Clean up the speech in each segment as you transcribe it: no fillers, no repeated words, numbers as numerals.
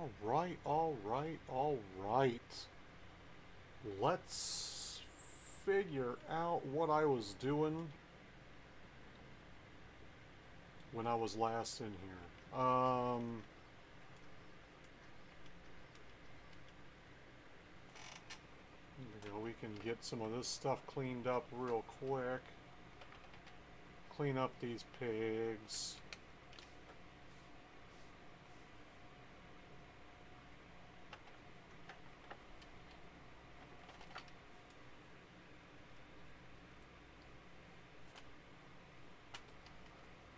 Alright, alright, alright. Let's figure out what I was doing when I was last in here. We can get some of this stuff cleaned up real quick. Clean up these pigs.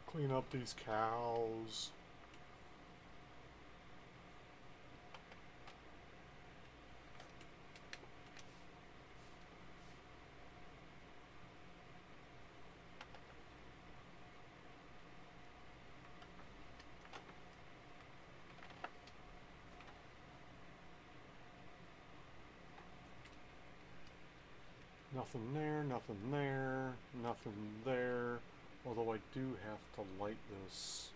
Clean up these cows. Nothing there, nothing there, nothing there. Although I do have to light this.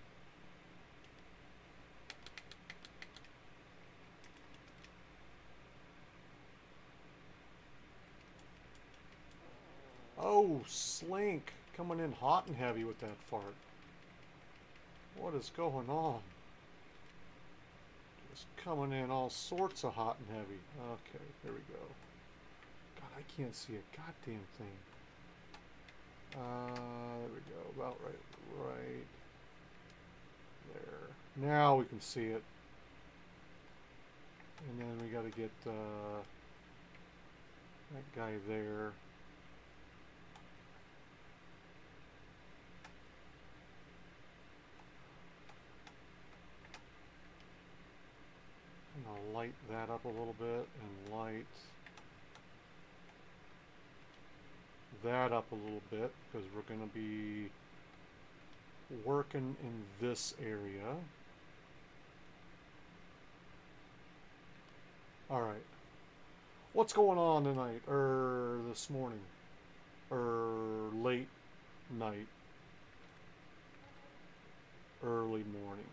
Oh, Slink! Coming in hot and heavy with that fart. What is going on? Just coming in all sorts of hot and heavy. Okay, there we go. God, I can't see a goddamn thing. There we go. About right there. Now we can see it. And then we got to get that guy there. And I'll light that up a little bit and light that up a little bit because we're going to be working in this area. Alright. What's going on tonight? This morning? Late night? Early morning?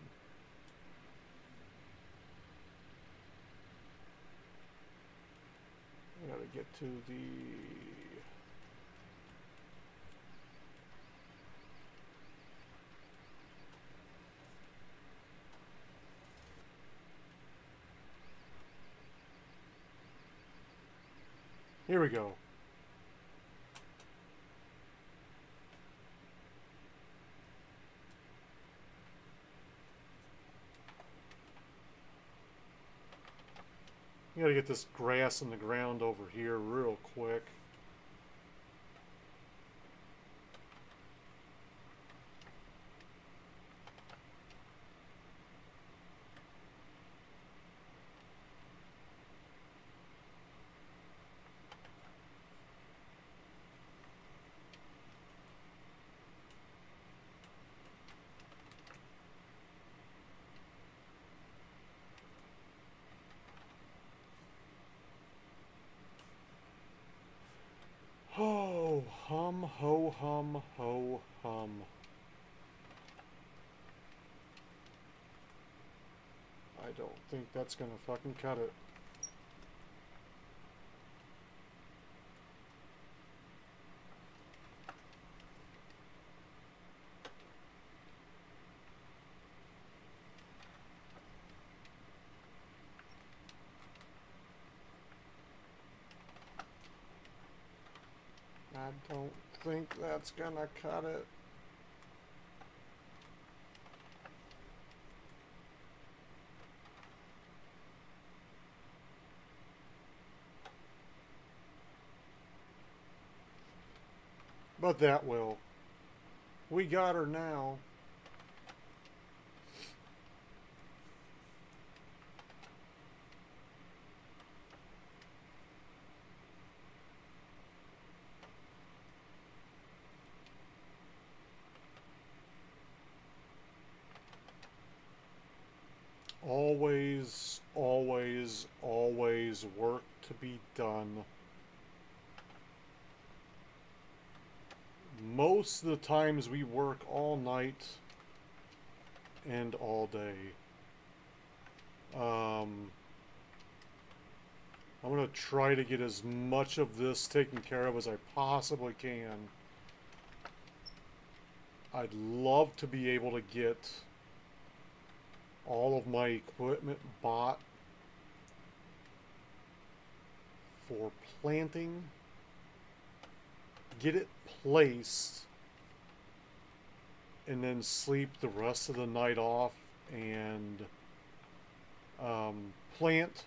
I gotta get to the... Here we go. You gotta get this grass in the ground over here real quick. Ho hum, ho hum, ho hum. I don't think that's gonna fucking cut it. I don't think that's gonna cut it. But that will. We got her now. Always, always, always work to be done. Most of the times we work all night and all day. I'm going to try to get as much of this taken care of as I possibly can. I'd love to be able to get all of my equipment bought for planting, get it placed, and then sleep the rest of the night off and plant.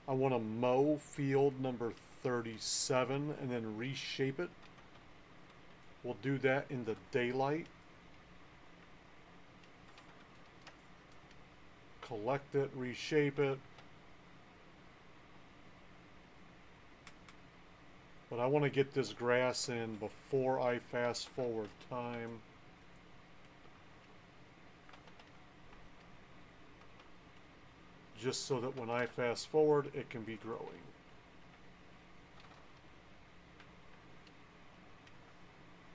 I want to mow field number 37 and then reshape it. We'll do that in the daylight. Collect it, reshape it. But I want to get this grass in before I fast forward time. Just so that when I fast forward, it can be growing.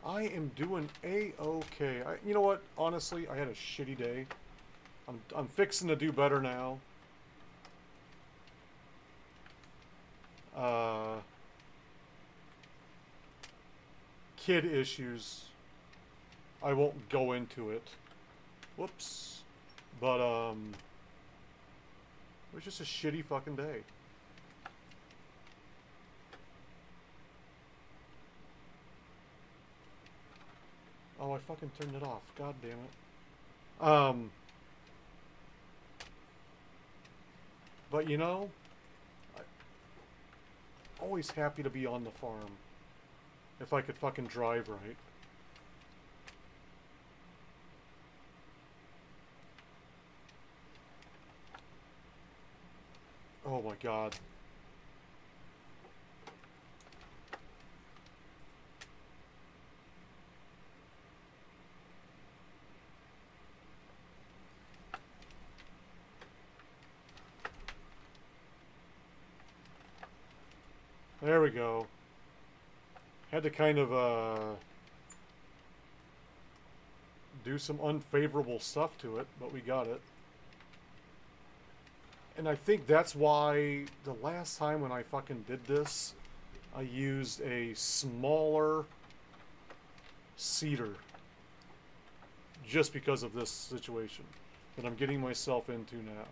I am doing A-okay. You know what? Honestly, I had a shitty day. I'm fixing to do better now. Kid issues. I won't go into it. Whoops. But, it was just a shitty fucking day. Oh, I fucking turned it off. God damn it. But you know, I'm always happy to be on the farm. If I could fucking drive right. Oh my god. There we go. Had to kind of do some unfavorable stuff to it, but we got it. And I think that's why the last time when I fucking did this, I used a smaller seeder. Just because of this situation that I'm getting myself into now.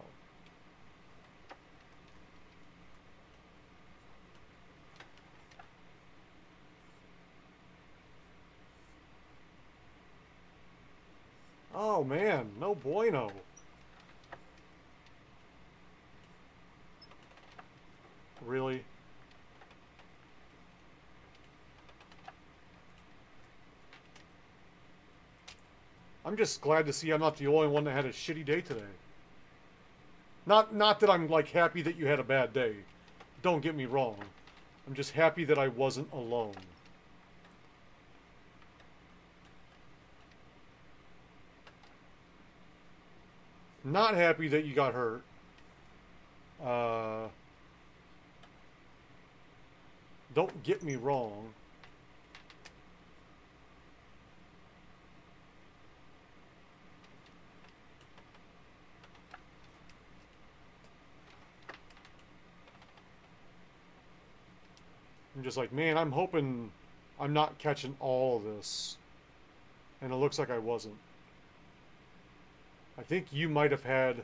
Oh man, no bueno. Really? I'm just glad to see I'm not the only one that had a shitty day today. Not that I'm like happy that you had a bad day. Don't get me wrong. I'm just happy that I wasn't alone. Not happy that you got hurt. Don't get me wrong. I'm just like, man, I'm hoping I'm not catching all of this. And it looks like I wasn't. I think you might have had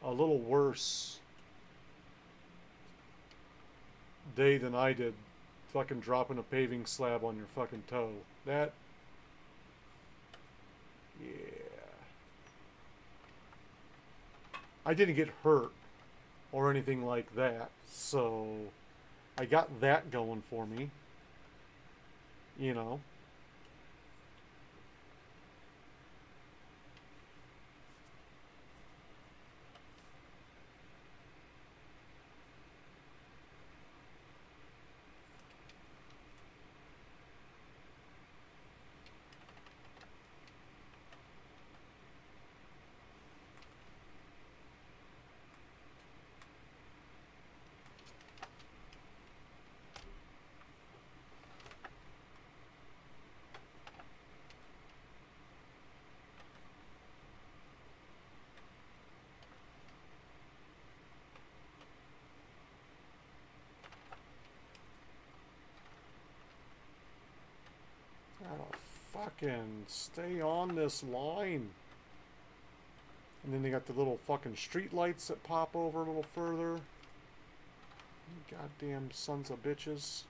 a little worse day than I did, fucking dropping a paving slab on your fucking toe. That, yeah. I didn't get hurt or anything like that, so I got that going for me, you know. Fucking stay on this line. And then they got the little fucking street lights that pop over a little further. Goddamn sons of bitches.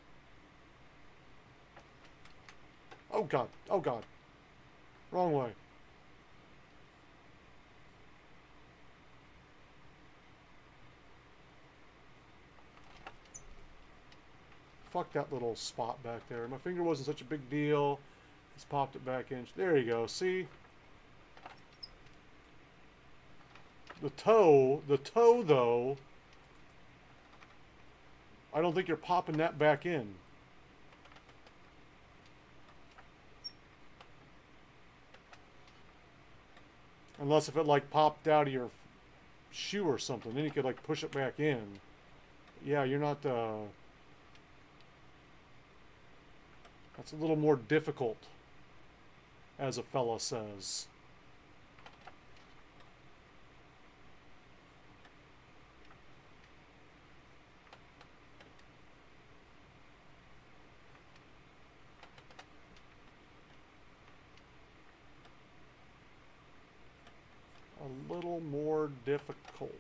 Oh god. Oh god. Wrong way. Fuck that little spot back there. My finger wasn't such a big deal. Just popped it back in. There you go. See? The toe though, I don't think you're popping that back in. Unless if it like popped out of your shoe or something, then you could like push it back in. Yeah, you're not, that's a little more difficult, as a fella says. A little more difficult.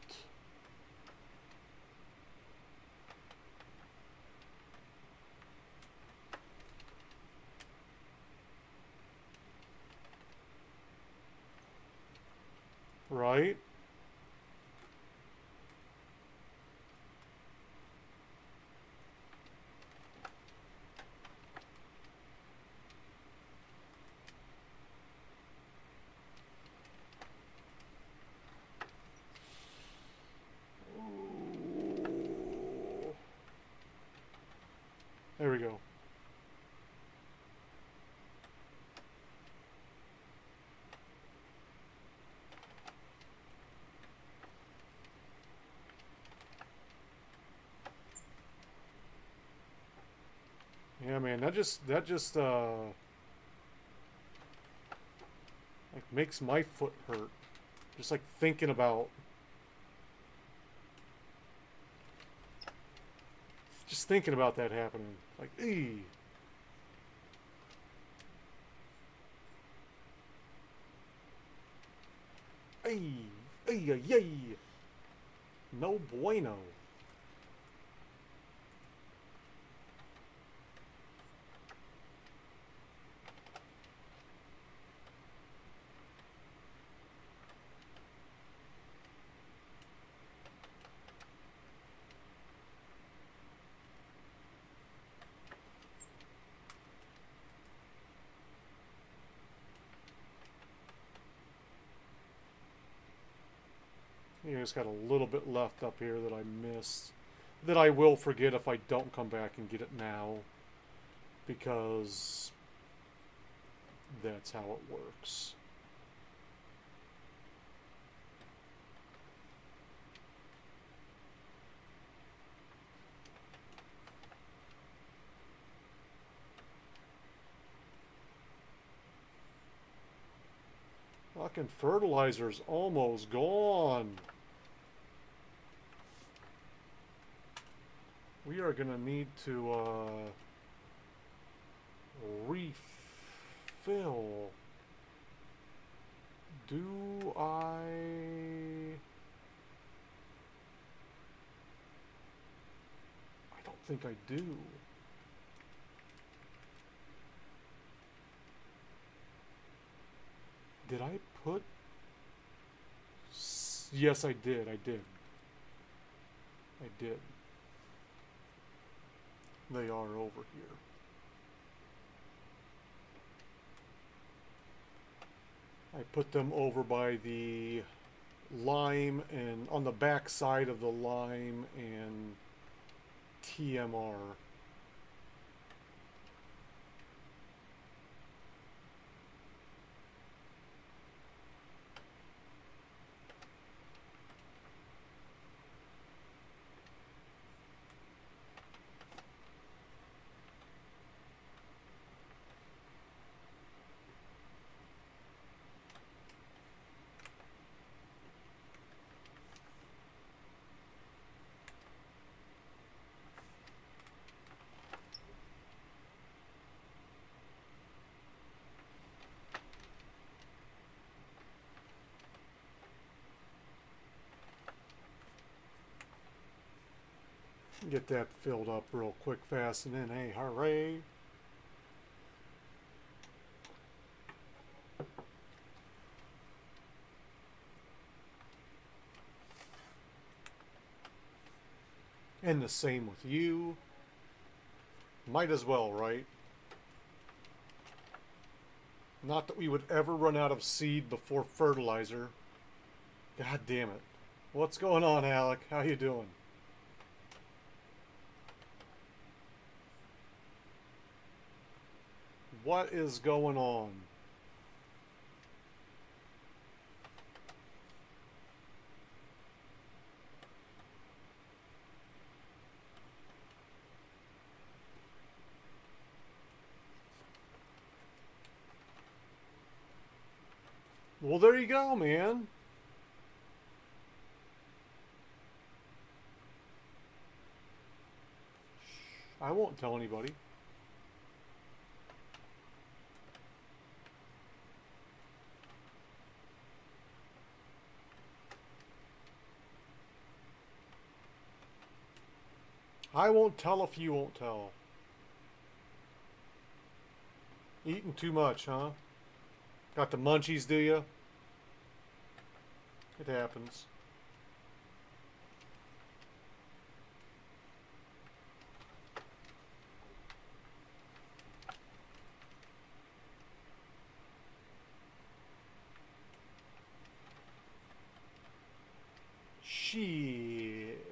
Right? There we go. Yeah, man, that just like makes my foot hurt. Just like thinking about that happening. Like, eee. Ay, ay, ay, ay. No bueno. Just got a little bit left up here that I missed. That I will forget if I don't come back and get it now. Because that's how it works. Fucking fertilizer's almost gone. We are gonna need to refill. Do I don't think I do. Did I put? Yes, I did. I did. They are over here. I put them over by the lime and on the back side of the lime and TMR. Get that filled up real quick, fast, and then, hey, hooray. And the same with you. Might as well, right? Not that we would ever run out of seed before fertilizer. God damn it. What's going on, Alec? How you doing? What is going on? Well, there you go, man. I won't tell anybody. I won't tell if you won't tell. Eating too much, huh? Got the munchies, do you? It happens. Shit.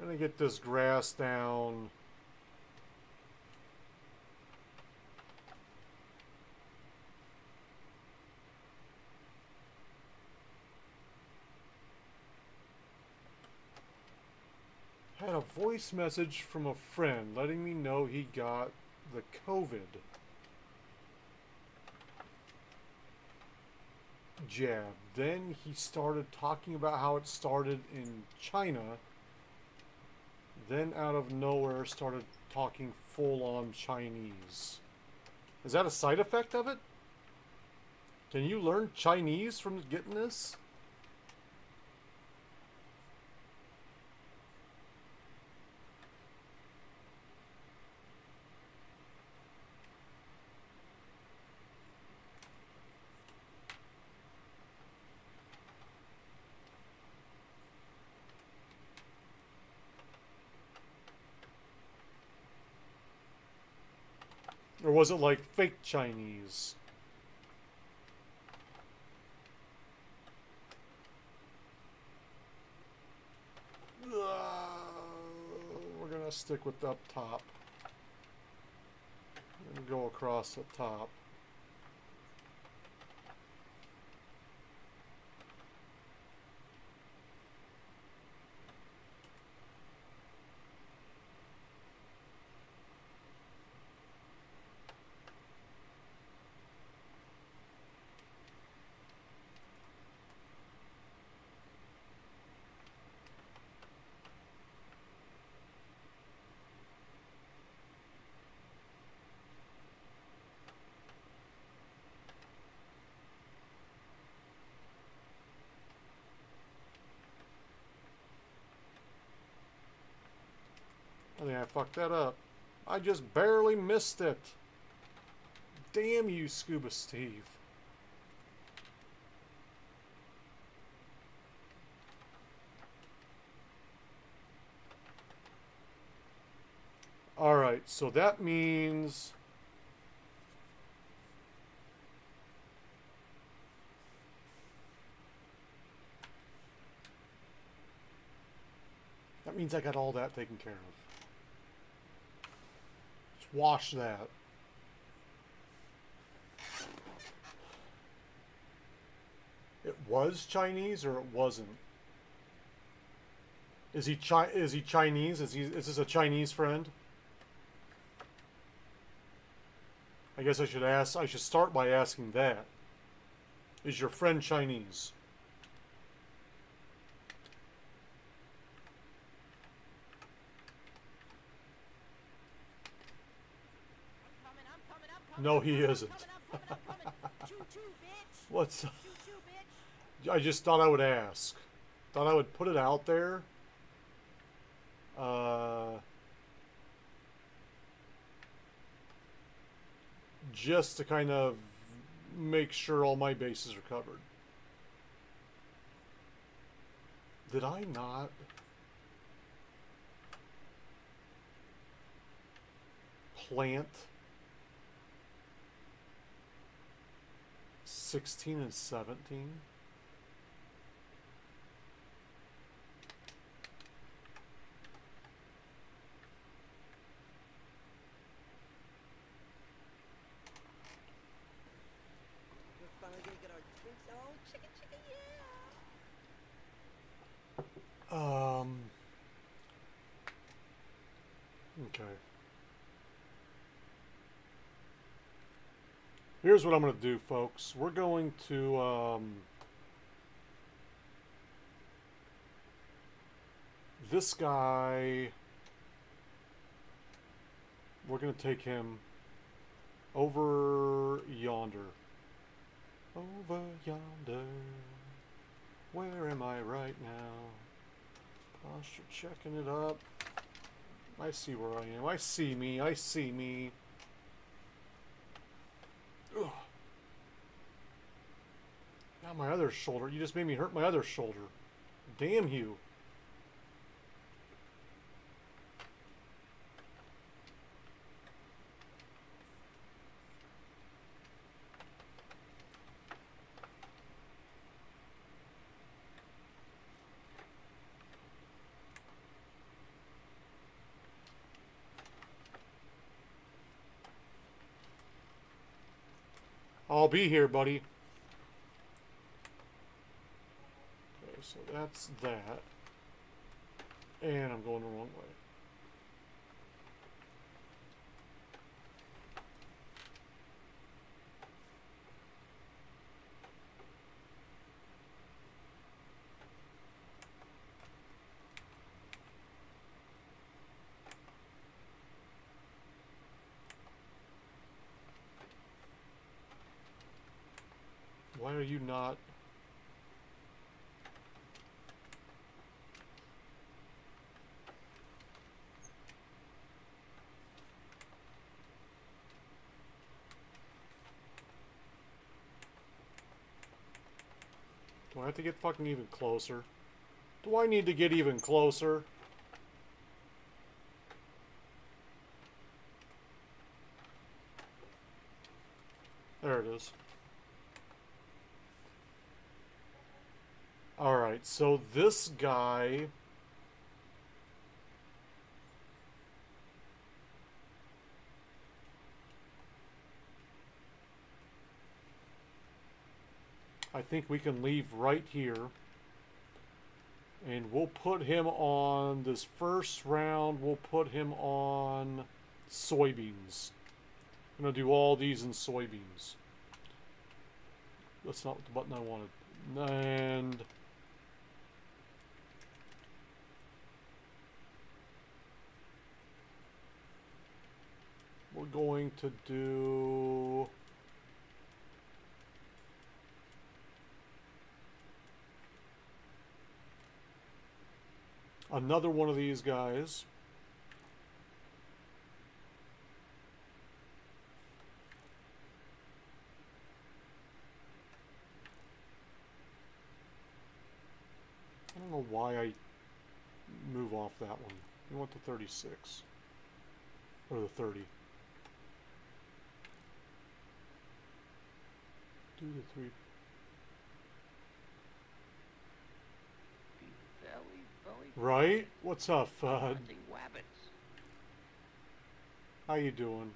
Gonna get this grass down. Had a voice message from a friend letting me know he got the COVID jab. Then he started talking about how it started in China. Then out of nowhere started talking full-on Chinese. Is that a side effect of it? Can you learn Chinese from getting this? Or was it like fake Chinese? We're gonna stick with up top. We're gonna go across the top. I think I fucked that up. I just barely missed it. Damn you, Scuba Steve. Alright, so that means... that means I got all that taken care of. Let's wash that. It was Chinese or it wasn't? Is he Chinese? Is this a Chinese friend? I guess I should start by asking that. Is your friend Chinese? No, he isn't. What's... I just thought I would ask. Thought I would put it out there. Just to kind of make sure all my bases are covered. Did I not? Plant 16 and 17? Okay. Here's what I'm going to do, folks. We're going to, this guy, we're going to take him over yonder. Over yonder. Where am I right now? Posture checking it up. I see where I am. I see me. I see me. Ugh. Not my other shoulder. You just made me hurt my other shoulder. Damn you. I'll be here, buddy. Okay, so that's that. And I'm going the wrong way. Why are you not? Do I have to get fucking even closer? Do I need to get even closer? There it is. Alright, so this guy... I think we can leave right here. And we'll put him on this first round. We'll put him on soybeans. I'm going to do all these in soybeans. That's not the button I wanted. And... we're going to do... another one of these guys. I don't know why I move off that one. We want the 36. Or the 30. Do the 3. Right? What's up, Fud? How you doing?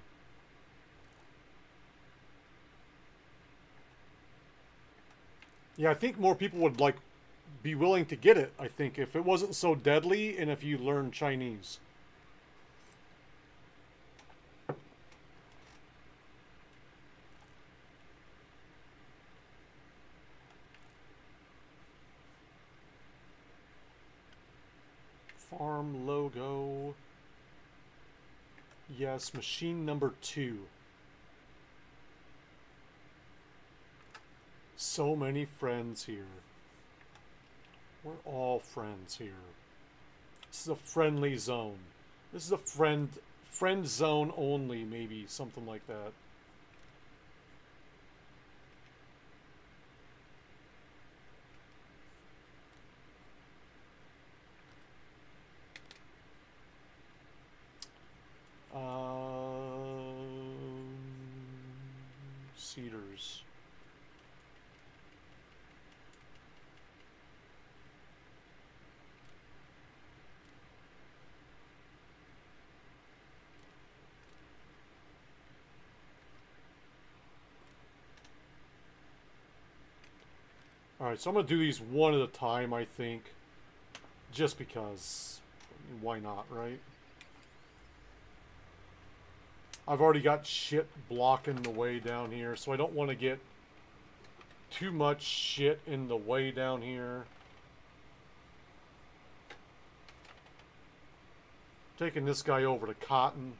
Yeah, I think more people would like be willing to get it, I think, if it wasn't so deadly and if you learn Chinese. farm logo. Yes, machine number 2. So many friends here. We're all friends here. This is a friendly zone. This is a friend zone only, maybe something like that. Cedars. Alright, so I'm going to do these one at a time, I think. Just because. Why not, right? I've already got shit blocking the way down here, so I don't want to get too much shit in the way down here. Taking this guy over to cotton.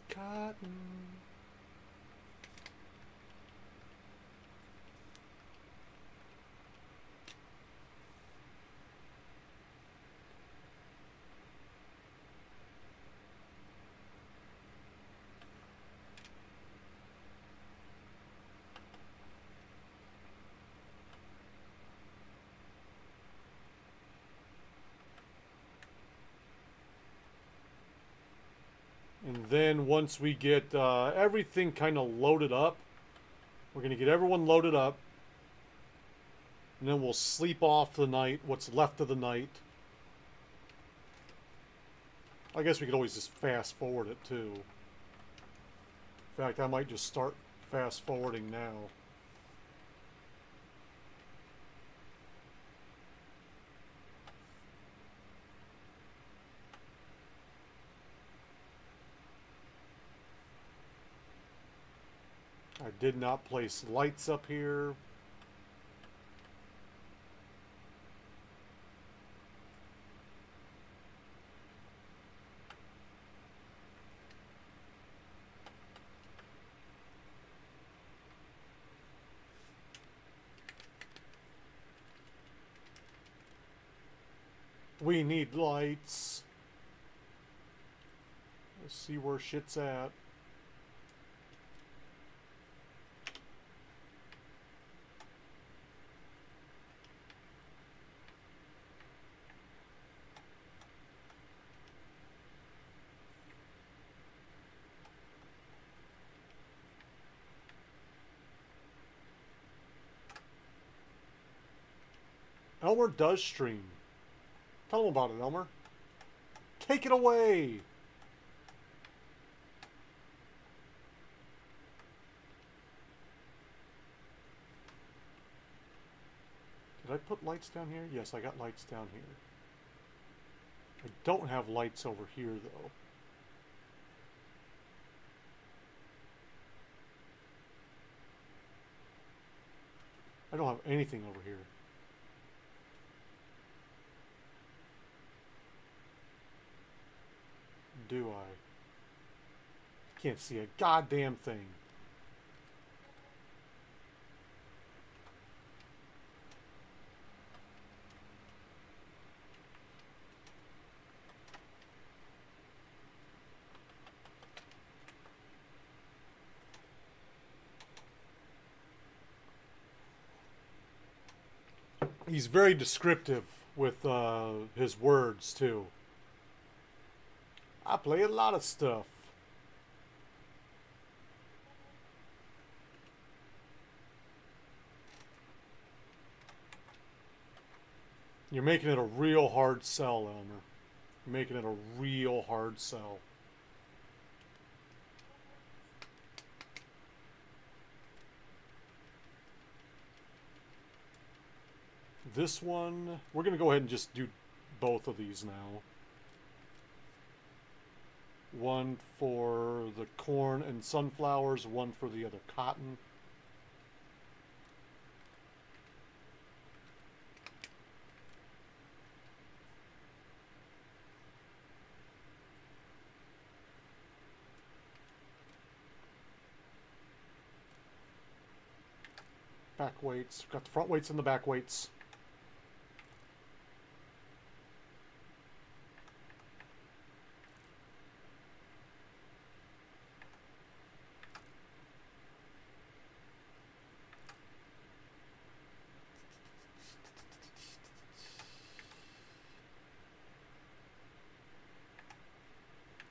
Cotton. And then once we get everything kind of loaded up, we're going to get everyone loaded up. And then we'll sleep off the night, what's left of the night. I guess we could always just fast forward it too. In fact, I might just start fast forwarding now. I did not place lights up here. We need lights. Let's see where shit's at. Elmer does stream. Tell him about it, Elmer. Take it away. Did I put lights down here? Yes, I got lights down here. I don't have lights over here, though. I don't have anything over here. Do I? Can't see a goddamn thing. He's very descriptive with his words, too. I play a lot of stuff. You're making it a real hard sell, Elmer. You're making it a real hard sell. This one, we're going to go ahead and just do both of these now. one for the corn and sunflowers, one for the other cotton. Back weights. Got the front weights and the back weights.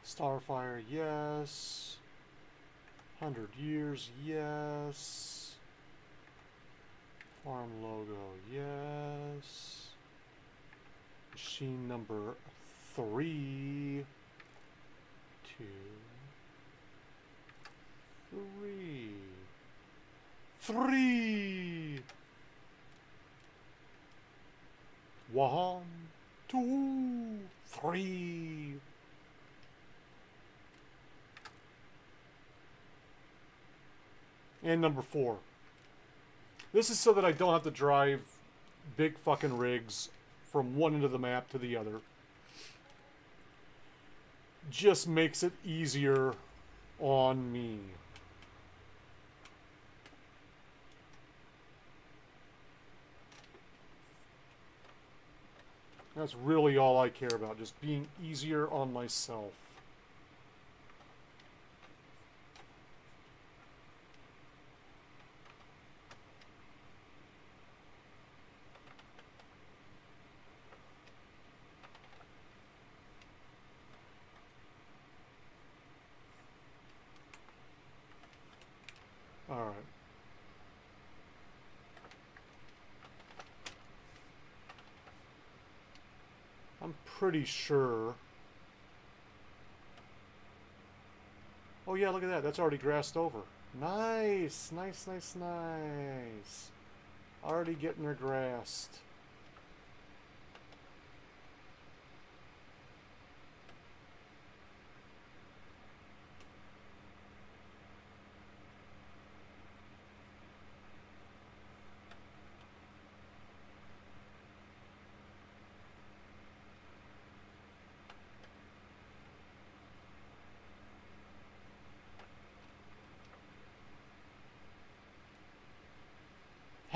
Starfire, yes. 100 years, yes. Farm logo, yes. Machine number 3, 2, 3, 3. 1, 2, 3. And number 4. This is so that I don't have to drive big fucking rigs from one end of the map to the other. Just makes it easier on me. That's really all I care about, just being easier on myself. All right. I'm pretty sure. Oh yeah, look at that. That's already grassed over. Nice, nice, nice, nice. Already getting her grassed.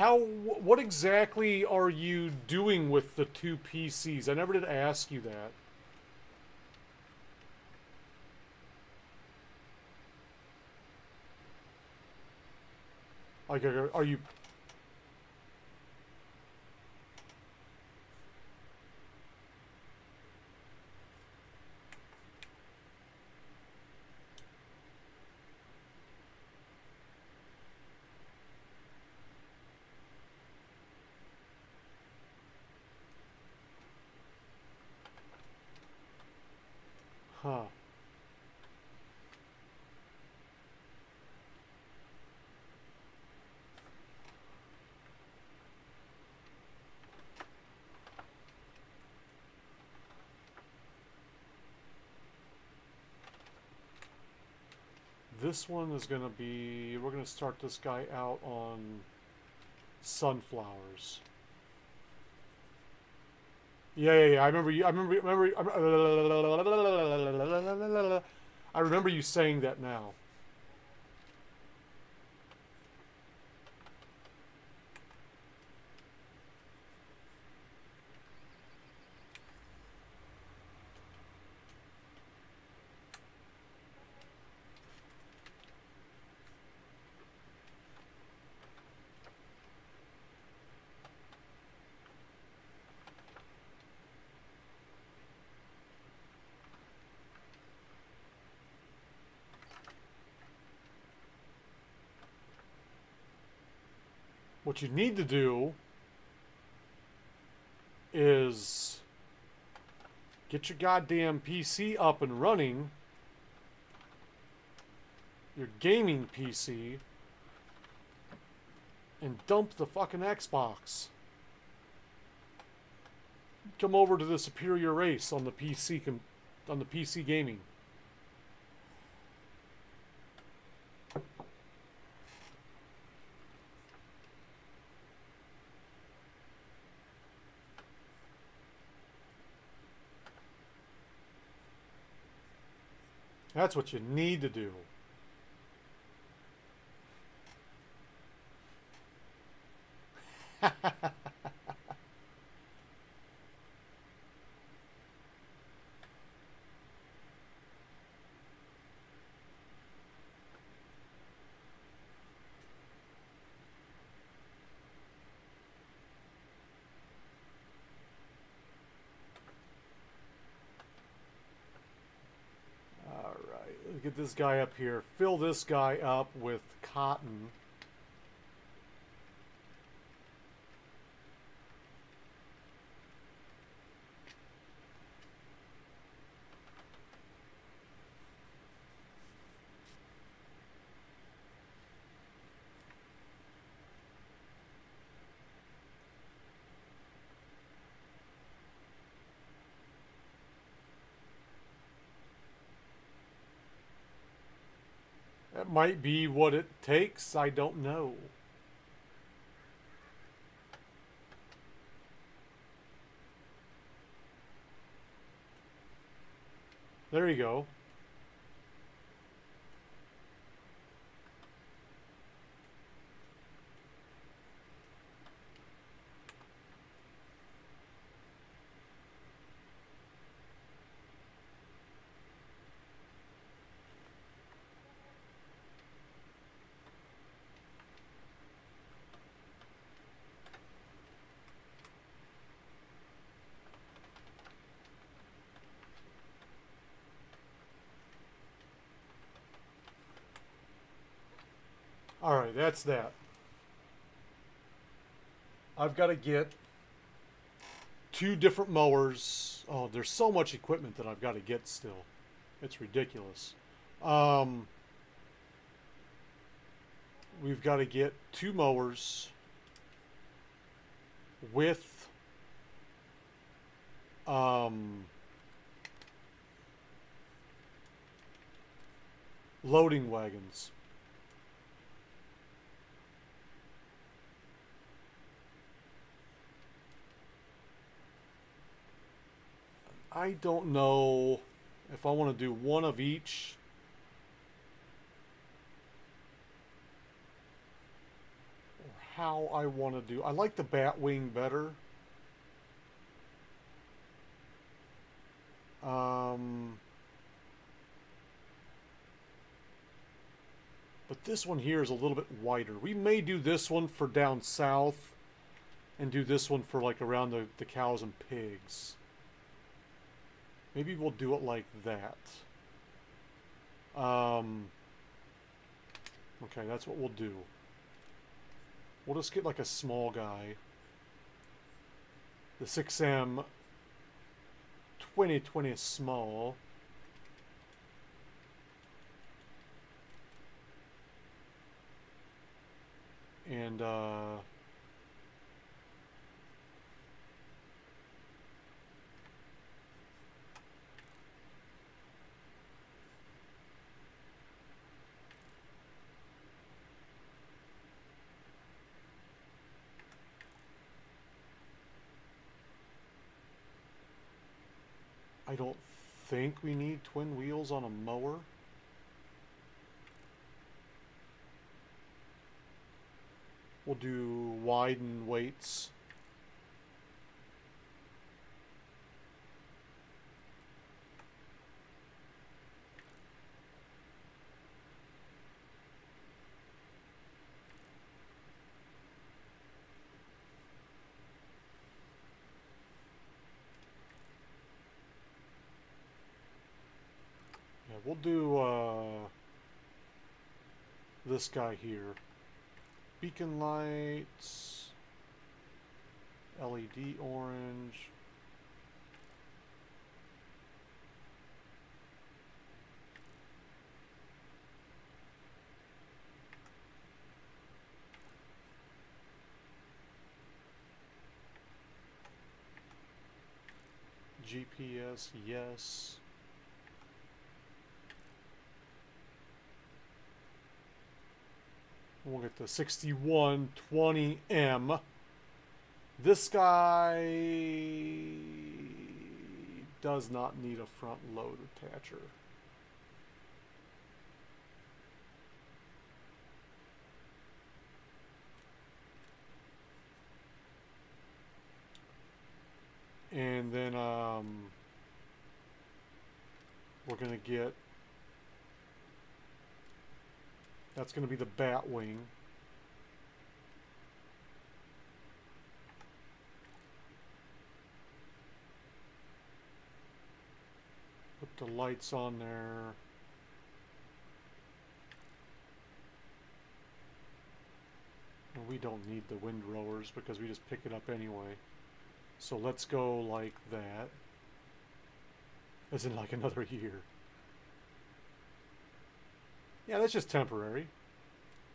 What exactly are you doing with the 2 PCs? I never did ask you that. Like, are you... Huh. This one is going to be... We're going to start this guy out on sunflowers. Yeah. I remember you. I remember you saying that now. What you need to do is get your goddamn PC up and running, your gaming PC, and dump the fucking Xbox. Come over to the superior race on the PC gaming. That's what you need to do. Alright, let's get this guy up here. Fill this guy up with cotton. That might be what it takes. I don't know. There you go. Alright, that's that. I've got to get 2 different mowers. Oh, there's so much equipment that I've got to get still. It's ridiculous. We've got to get 2 mowers with loading wagons. I don't know if I want to do one of each. Or how I want to do. I like the Batwing better. But this one here is a little bit wider. We may do this one for down south and do this one for like around the cows and pigs. Maybe we'll do it like that. Okay, that's what we'll do. We'll just get like a small guy. The 6M 2020 small. And I don't think we need twin wheels on a mower. We'll do widen weights. Yeah, we'll do this guy here. Beacon lights, LED orange. GPS, yes. We'll get the 6120M. This guy does not need a front load attacher. And then we're going to get, that's going to be the bat wing. Put the lights on there. And we don't need the windrowers because we just pick it up anyway. So let's go like that. As in like another year. Yeah, that's just temporary.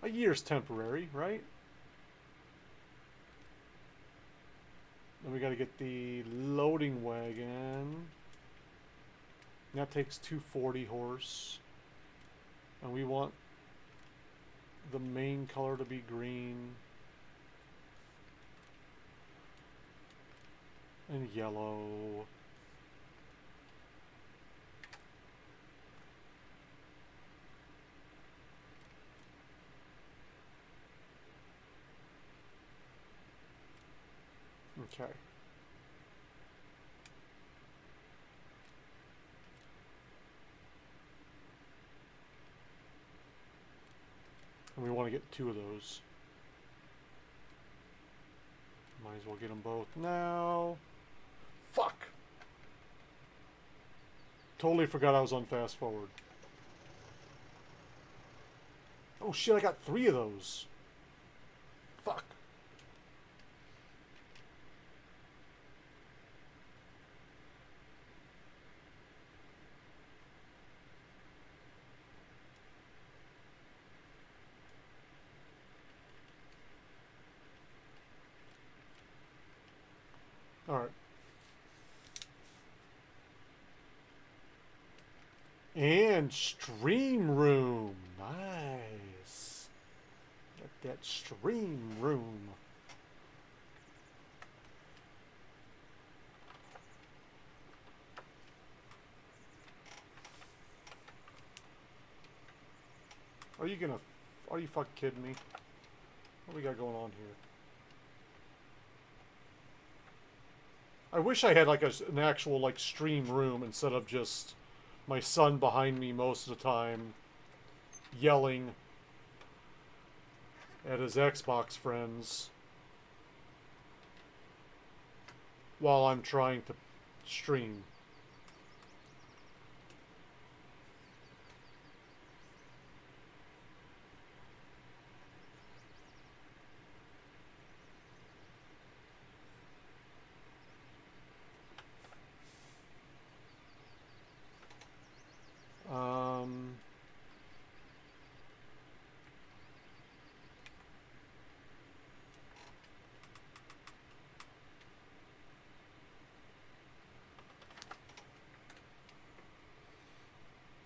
A year's temporary, right? Then we got to get the loading wagon. That takes 240 horse. And we want the main color to be green. And yellow. Okay. And we want to get 2 of those. Might as well get them both now. Fuck! Totally forgot I was on fast forward. Oh shit, I got 3 of those. Fuck. Alright. And stream room. Nice. Get that stream room. Are you fucking kidding me? What do we got going on here? I wish I had like an actual like stream room instead of just my son behind me most of the time yelling at his Xbox friends while I'm trying to stream.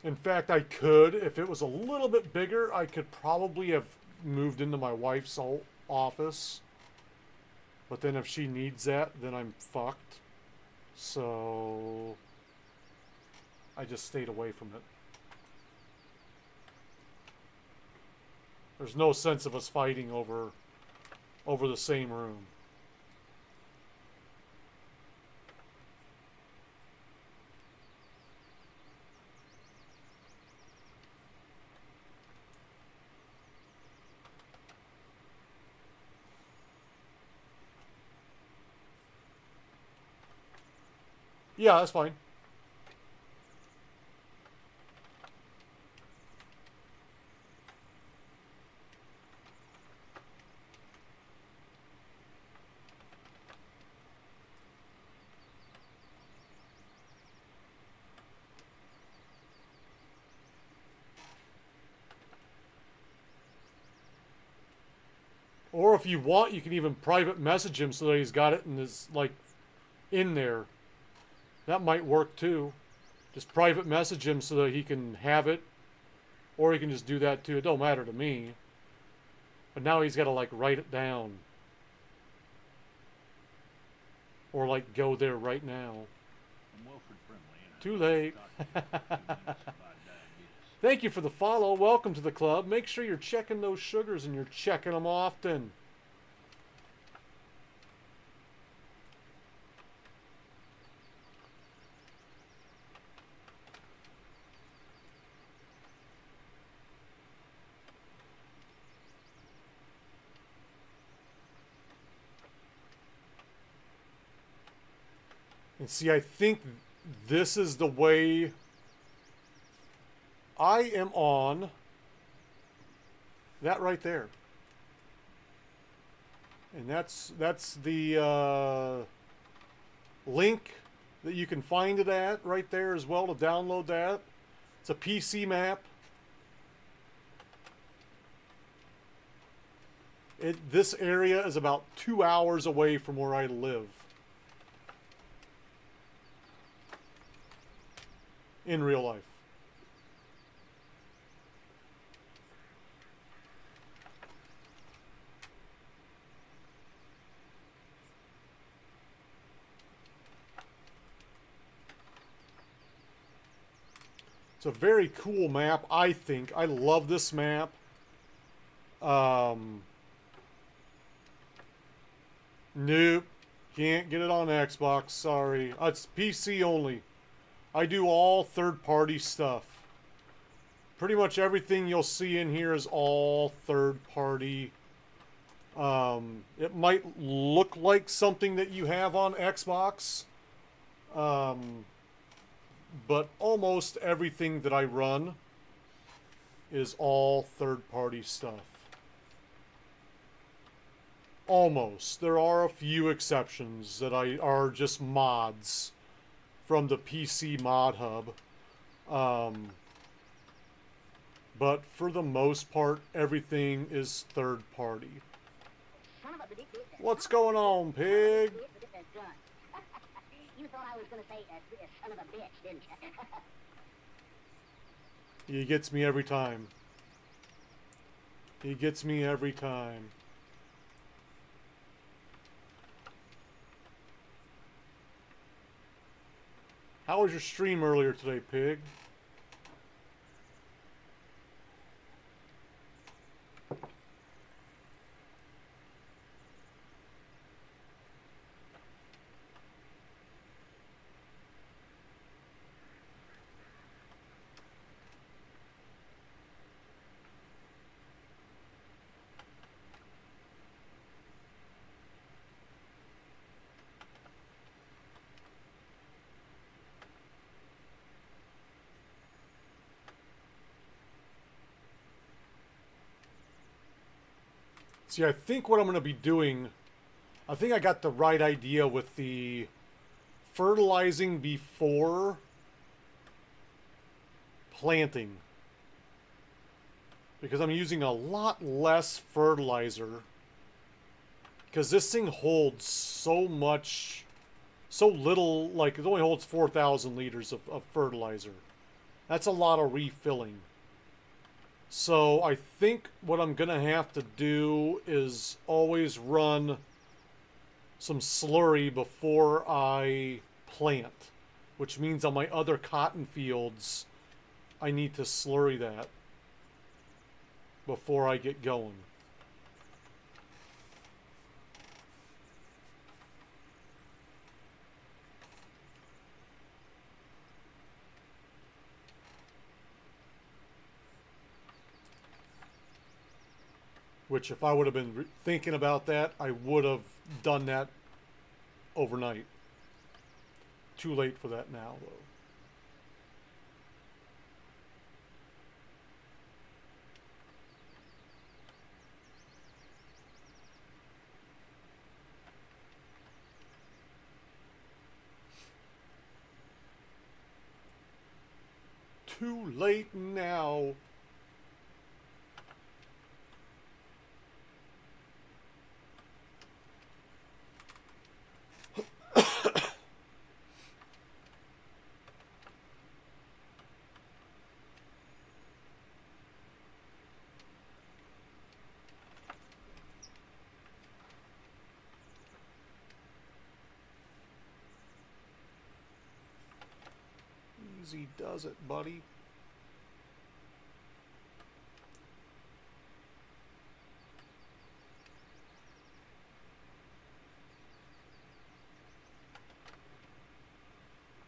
In fact, I could, if it was a little bit bigger, I could probably have moved into my wife's office. But then if she needs that, then I'm fucked. So I just stayed away from it. There's no sense of us fighting over the same room. Yeah, that's fine. Or if you want, you can even private message him so that he's got it and is like in there. That might work too. Just private message him so that he can have it. Or he can just do that too. It don't matter to me. But now he's got to like write it down. Or like go there right now. Too late. Thank you for the follow. Welcome to the club. Make sure you're checking those sugars and you're checking them often. And see, I think this is the way I am on that right there. And that's the link that you can find it at right there as well to download that. It's a PC map. This area is about 2 hours away from where I live. In real life. It's a very cool map, I think. I love this map. Nope. Can't get it on Xbox. Sorry. It's PC only. I do all third-party stuff. Pretty much everything you'll see in here is all third-party. It might look like something that you have on Xbox. But almost everything that I run is all third-party stuff. Almost. There are a few exceptions that are just mods from the PC Mod Hub. But for the most part, everything is third-party. What's going on, pig? You thought I was going to say, son of a bitch, didn't you? He gets me every time. He gets me every time. How was your stream earlier today, pig? See, I think what I'm going to be doing, I think I got the right idea with the fertilizing before planting. Because I'm using a lot less fertilizer. Because this thing holds so much, so little, like it only holds 4,000 liters of fertilizer. That's a lot of refilling. So I think what I'm going to have to do is always run some slurry before I plant. Which means on my other cotton fields, I need to slurry that before I get going. Which, if I would have been thinking about that, I would have done that overnight. Too late for that now, though. Too late now. Easy does it, buddy.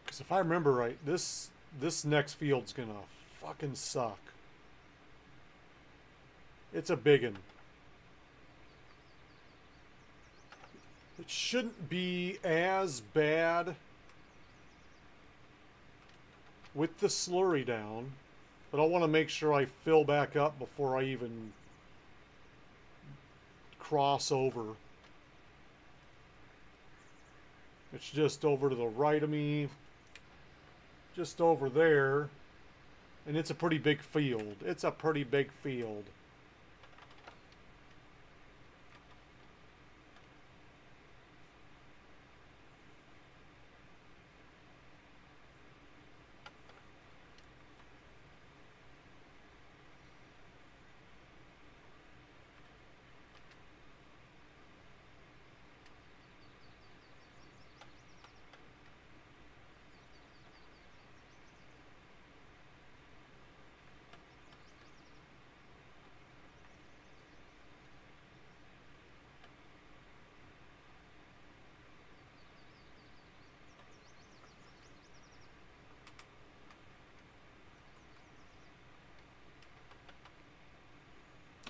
Because if I remember right, this next field's gonna fucking suck. It's a biggin. It shouldn't be as bad with the slurry down, but I want to make sure I fill back up before I even cross over. It's just over to the right of me, just over there, and it's a pretty big field. It's a pretty big field.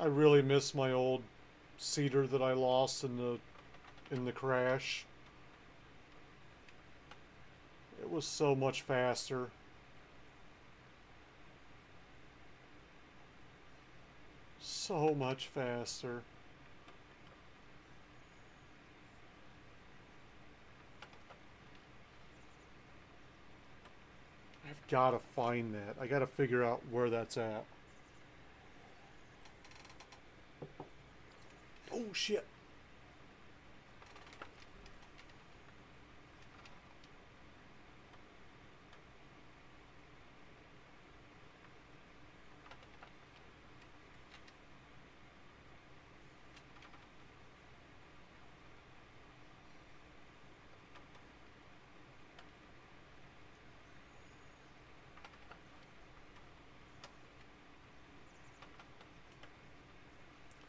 I really miss my old Cedar that I lost in the crash. It was so much faster. So much faster. I've got to find that. I got to figure out where that's at. Oh shit.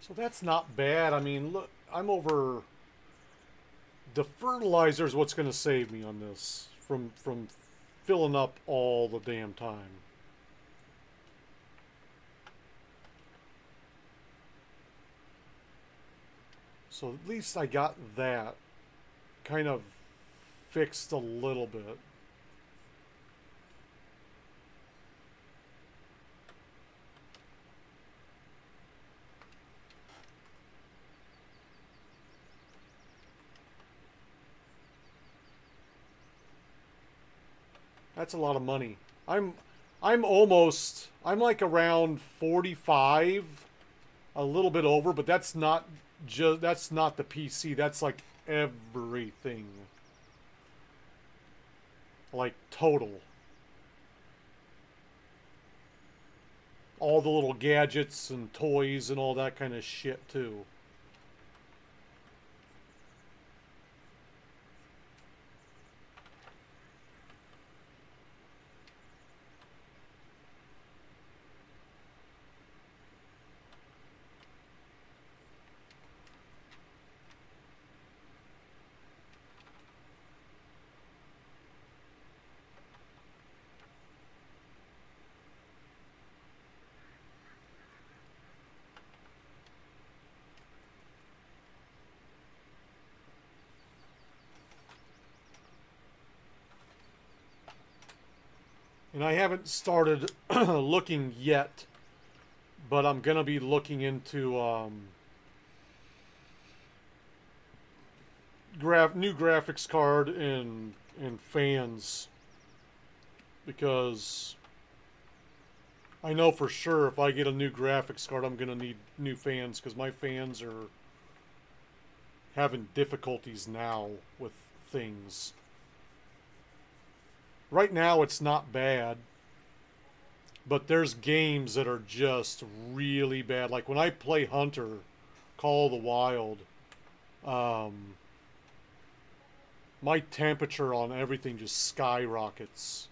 So that's not bad. I mean, look, I'm over. The fertilizer is what's going to save me on this from filling up all the damn time. So at least I got that kind of fixed a little bit. That's a lot of money. I'm like around 45, a little bit over, but that's not the PC. That's like everything. Like total. All the little gadgets and toys and all that kind of shit too. And I haven't started looking yet, but I'm gonna be looking into new graphics card and fans, because I know for sure if I get a new graphics card, I'm gonna need new fans because my fans are having difficulties now with things. Right now it's not bad, but there's games that are just really bad. Like when I play Hunter, Call of the Wild, my temperature on everything just skyrockets.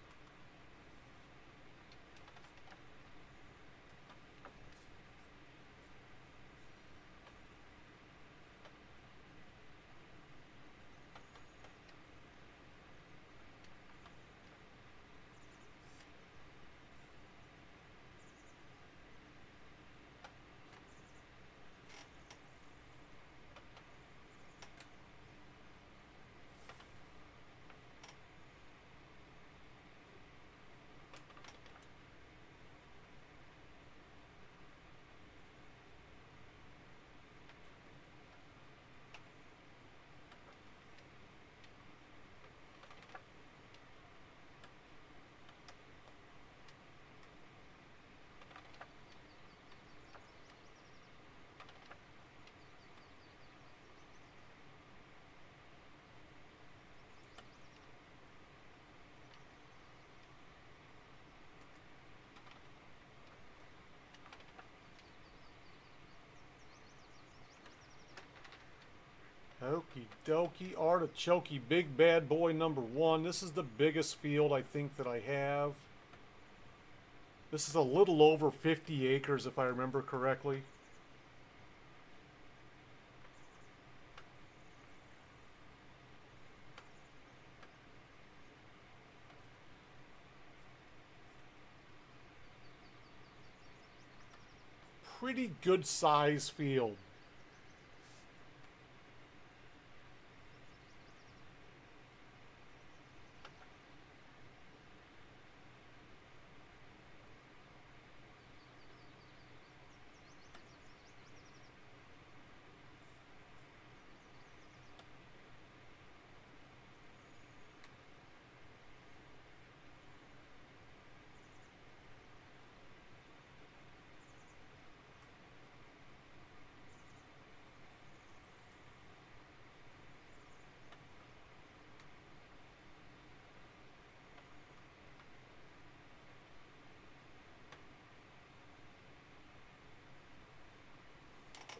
Okie dokie, artichokey, big bad boy number 1. This is the biggest field I think that I have. This is a little over 50 acres if I remember correctly. Pretty good size field.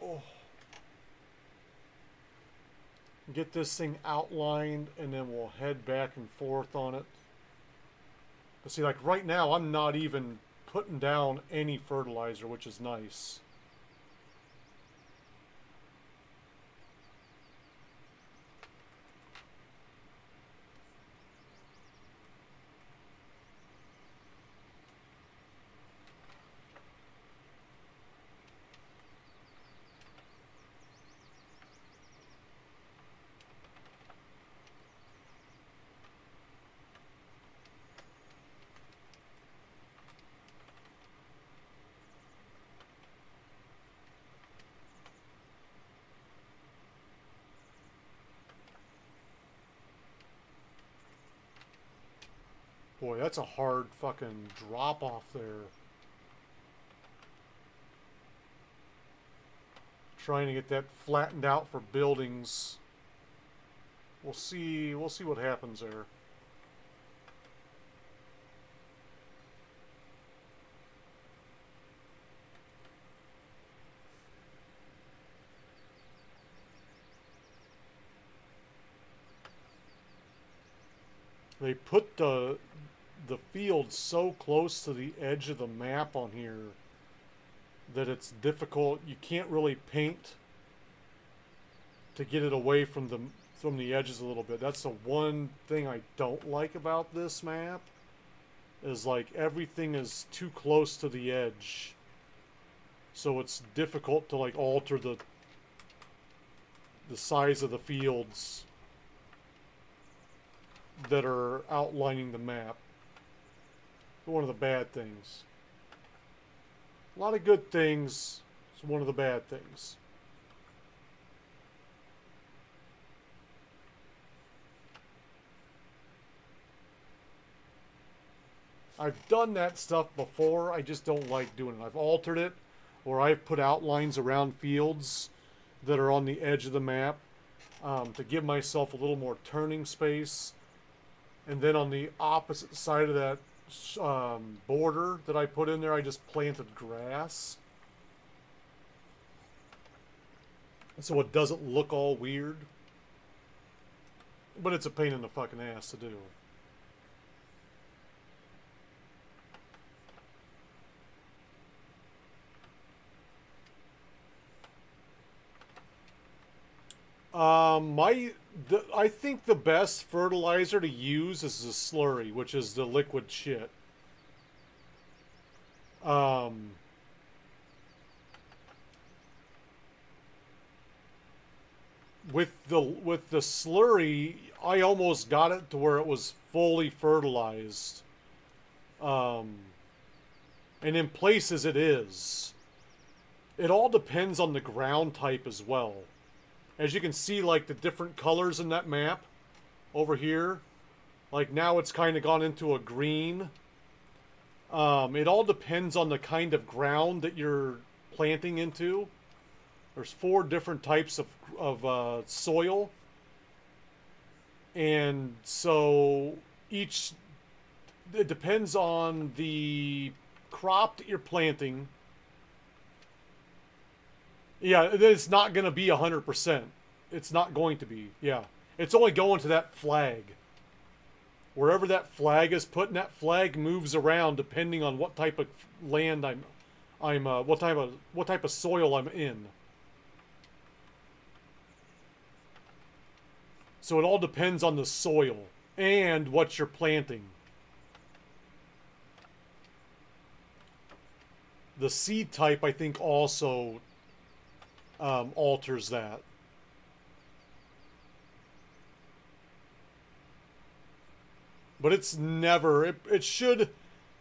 Oh. Get this thing outlined and then we'll head back and forth on it. But see, like right now, I'm not even putting down any fertilizer, which is nice. Boy, that's a hard fucking drop off there. Trying to get that flattened out for buildings. We'll see what happens there. They put the field so close to the edge of the map on here that it's difficult. You can't really paint to get it away from the edges a little bit. That's the one thing I don't like about this map, is like everything is too close to the edge. So it's difficult to like alter the size of the fields that are outlining the map. One of the bad things. A lot of good things. It's one of the bad things. I've done that stuff before. I just don't like doing it. I've altered it, or I've put outlines around fields that are on the edge of the map to give myself a little more turning space. And then on the opposite side of that border that I put in there, I just planted grass. So it doesn't look all weird. But it's a pain in the fucking ass to do. I think the best fertilizer to use is the slurry, which is the liquid shit. With the slurry, I almost got it to where it was fully fertilized. And in places it is. It all depends on the ground type as well. As you can see, like the different colors in that map over here, like now it's kind of gone into a green. It all depends on the kind of ground that you're planting into. There's 4 different types of soil. And so it depends on the crop that you're planting. Yeah, it's not going to be 100%. It's not going to be. Yeah. It's only going to that flag. Wherever that flag is put, and that flag moves around depending on what type of land what type of soil I'm in. So it all depends on the soil and what you're planting. The seed type, I think, also alters that. But it's never, it should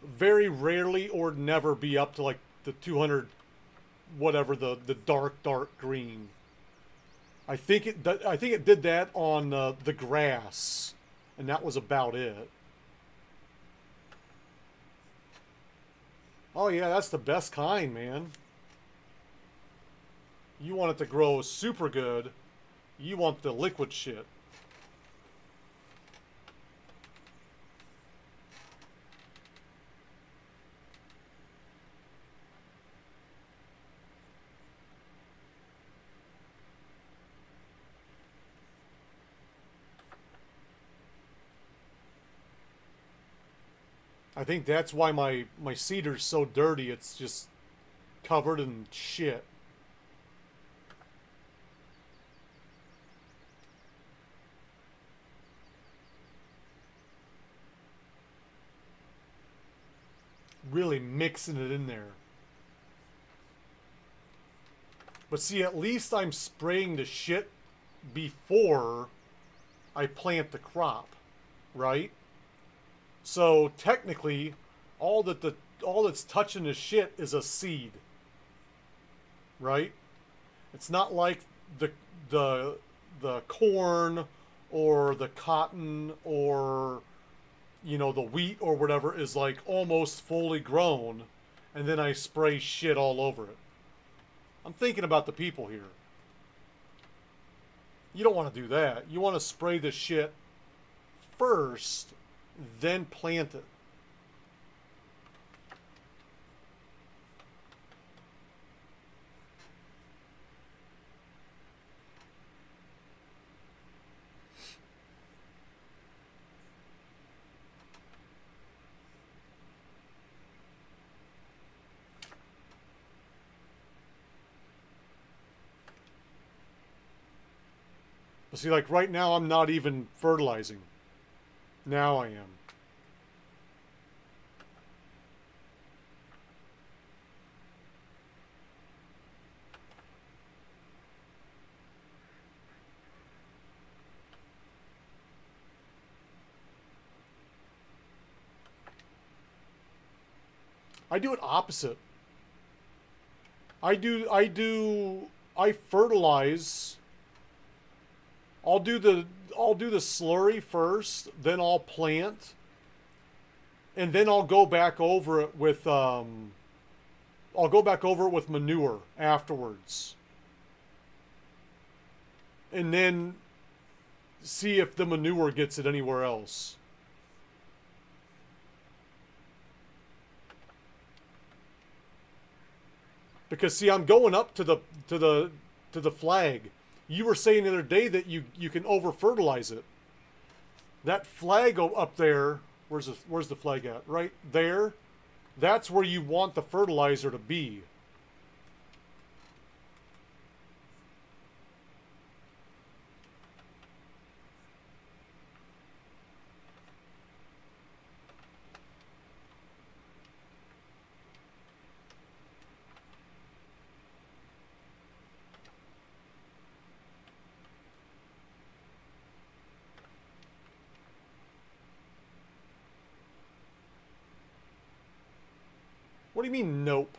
very rarely or never be up to like the 200, whatever, the dark green. I think it did that on the grass, and that was about it. Oh yeah, that's the best kind, man. You want it to grow super good. You want the liquid shit. I think that's why my cedar's so dirty. It's just covered in shit. Really mixing it in there. But see, at least I'm spraying the shit before I plant the crop, right? So technically, all that's touching the shit is a seed, right? It's not like the corn or the cotton or the wheat or whatever is like almost fully grown, and then I spray shit all over it. I'm thinking about the people here. You don't want to do that. You want to spray the shit first, then plant it. But see, like right now, I'm not even fertilizing. Now I am. I do it opposite. I fertilize. I'll do the slurry first, then I'll plant, and then I'll go back over it with manure afterwards. And then see if the manure gets it anywhere else. Because see, I'm going up to the flag. You were saying the other day that you can over fertilize it. That flag up there, where's the flag at? Right there. That's where you want the fertilizer to be. What do you mean, nope?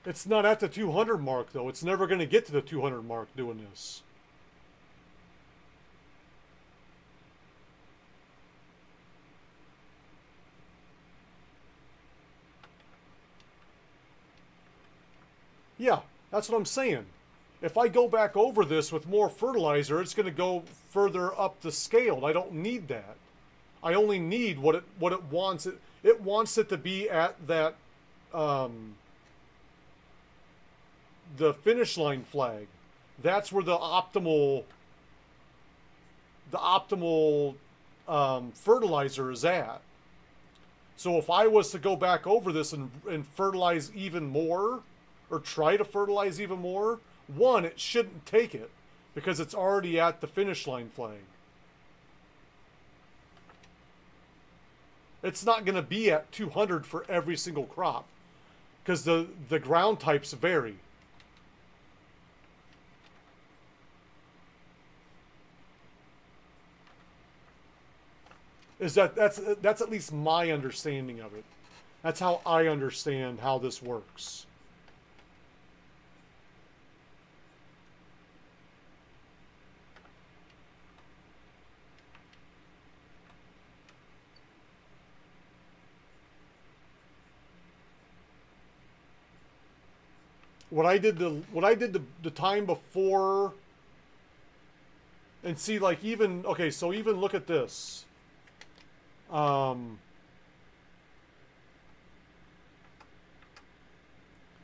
It's not at the 200 mark, though. It's never going to get to the 200 mark doing this. Yeah, that's what I'm saying. If I go back over this with more fertilizer, it's going to go further up the scale. I don't need that. I only need what it wants. It wants it to be at that the finish line flag. That's where the optimal fertilizer is at. So if I was to go back over this and fertilize even more, or try to fertilize even more, one, it shouldn't take it because it's already at the finish line flag. It's not going to be at 200 for every single crop because the ground types vary. That's at least my understanding of it. That's how I understand how this works. What I did the time before, and see, like, even, okay, so even look at this.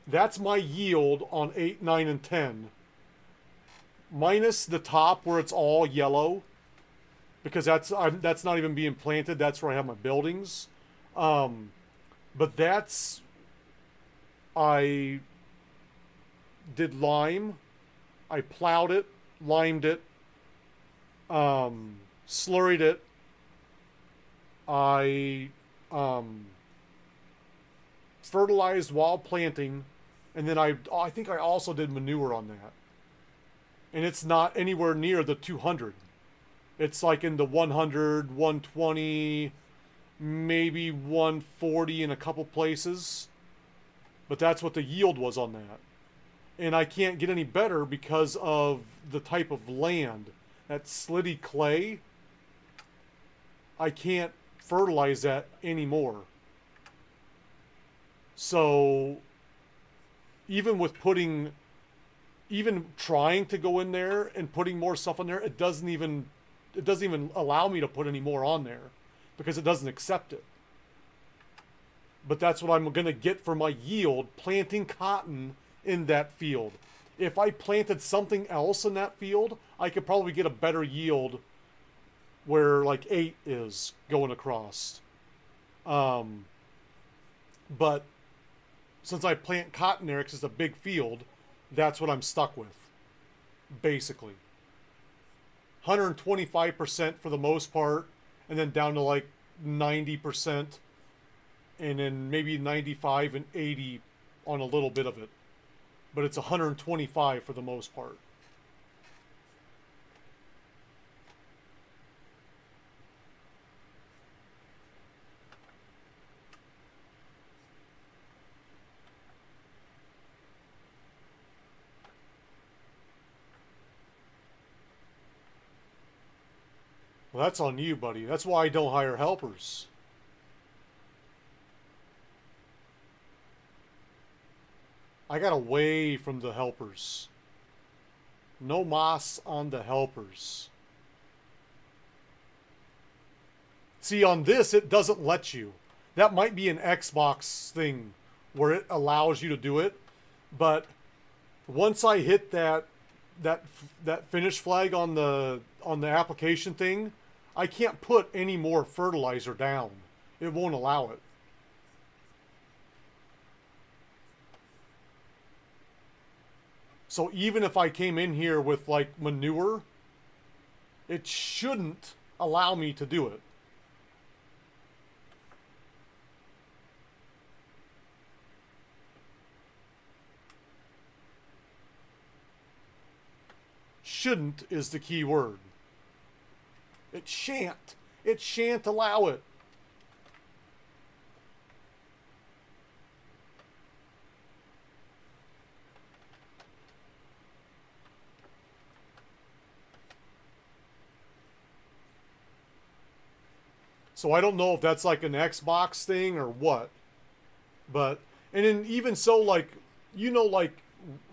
That's my yield on 8, 9, and 10. Minus the top where it's all yellow, because that's not even being planted. That's where I have my buildings. But that's, I did lime. I plowed it, limed it, slurried it. I fertilized while planting, and then I think I also did manure on that. And it's not anywhere near the 200. It's like in the 100, 120, maybe 140 in a couple places. But that's what the yield was on that. And I can't get any better because of the type of land. That slitty clay, I can't fertilize that anymore. So even with even trying to go in there and putting more stuff on there, it doesn't even allow me to put any more on there because it doesn't accept it. But that's what I'm going to get for my yield planting cotton in that field. If I planted something else in that field, I could probably get a better yield where like 8 is going across. But since I plant cotton there because it's a big field, that's what I'm stuck with, basically. 125% for the most part, and then down to like 90%, and then maybe 95 and 80 on a little bit of it. But it's 125 for the most part. Well, that's on you, buddy. That's why I don't hire helpers. I got away from the helpers. No mas on the helpers. See, on this, it doesn't let you. That might be an Xbox thing where it allows you to do it. But once I hit that finish flag on the application thing, I can't put any more fertilizer down. It won't allow it. So even if I came in here with like manure, it shouldn't allow me to do it. Shouldn't is the key word. It shan't. It shan't allow it. So I don't know if that's like an Xbox thing or what. But, and then even so, like, you know, like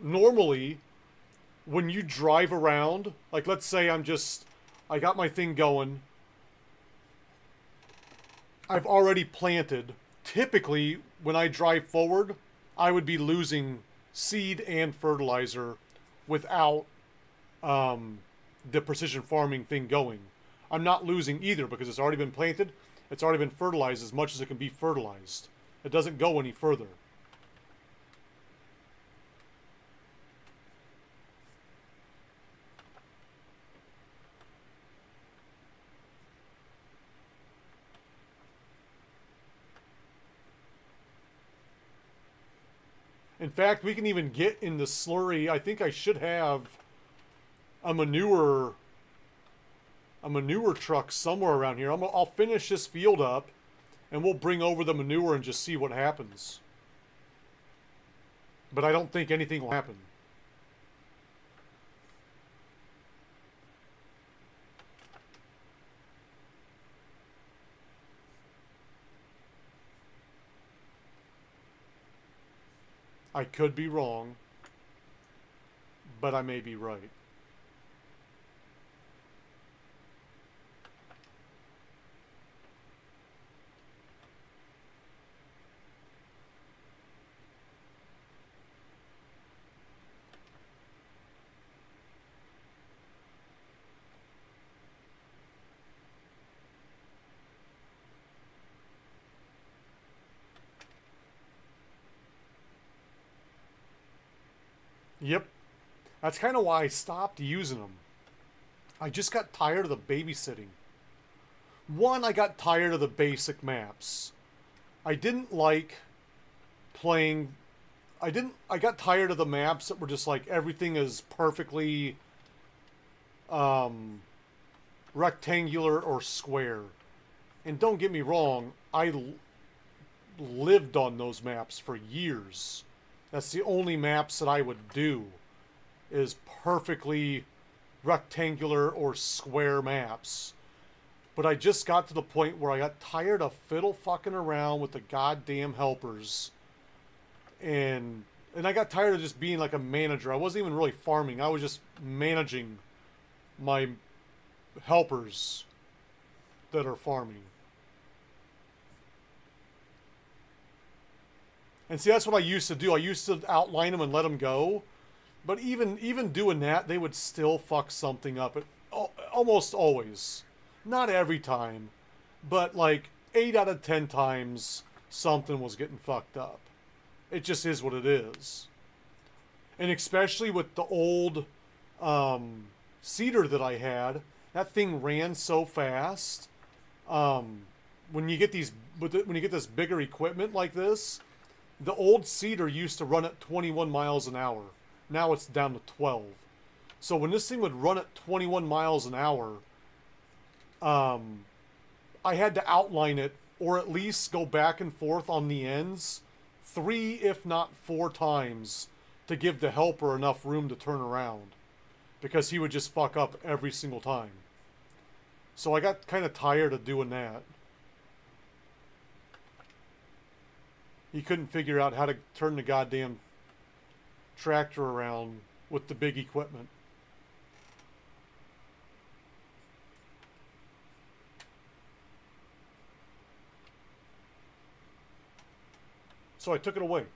normally when you drive around, like let's say I got my thing going, I've already planted. Typically, when I drive forward, I would be losing seed and fertilizer without the precision farming thing going. I'm not losing either because it's already been planted. It's already been fertilized as much as it can be fertilized. It doesn't go any further. In fact, we can even get in the slurry. I think I should have a manure truck somewhere around here. I'll finish this field up, and we'll bring over the manure and just see what happens. But I don't think anything will happen. I could be wrong, but I may be right. Yep. That's kind of why I stopped using them. I just got tired of the babysitting. One, I got tired of the basic maps. I didn't like playing. I got tired of the maps that were just like everything is perfectly rectangular or square. And don't get me wrong, lived on those maps for years. That's the only maps that I would do, is perfectly rectangular or square maps. But I just got to the point where I got tired of fiddle fucking around with the goddamn helpers. And I got tired of just being like a manager. I wasn't even really farming. I was just managing my helpers that are farming. And see, that's what I used to do. I used to outline them and let them go. But even doing that, they would still fuck something up. Almost always. Not every time. But like 8 out of 10 times, something was getting fucked up. It just is what it is. And especially with the old seeder that I had, that thing ran so fast. When you get this bigger equipment like this, the old seeder used to run at 21 miles an hour. Now it's down to 12. So when this thing would run at 21 miles an hour, I had to outline it or at least go back and forth on the ends 3, if not 4 times to give the helper enough room to turn around, because he would just fuck up every single time. So I got kind of tired of doing that. He couldn't figure out how to turn the goddamn tractor around with the big equipment. So I took it away.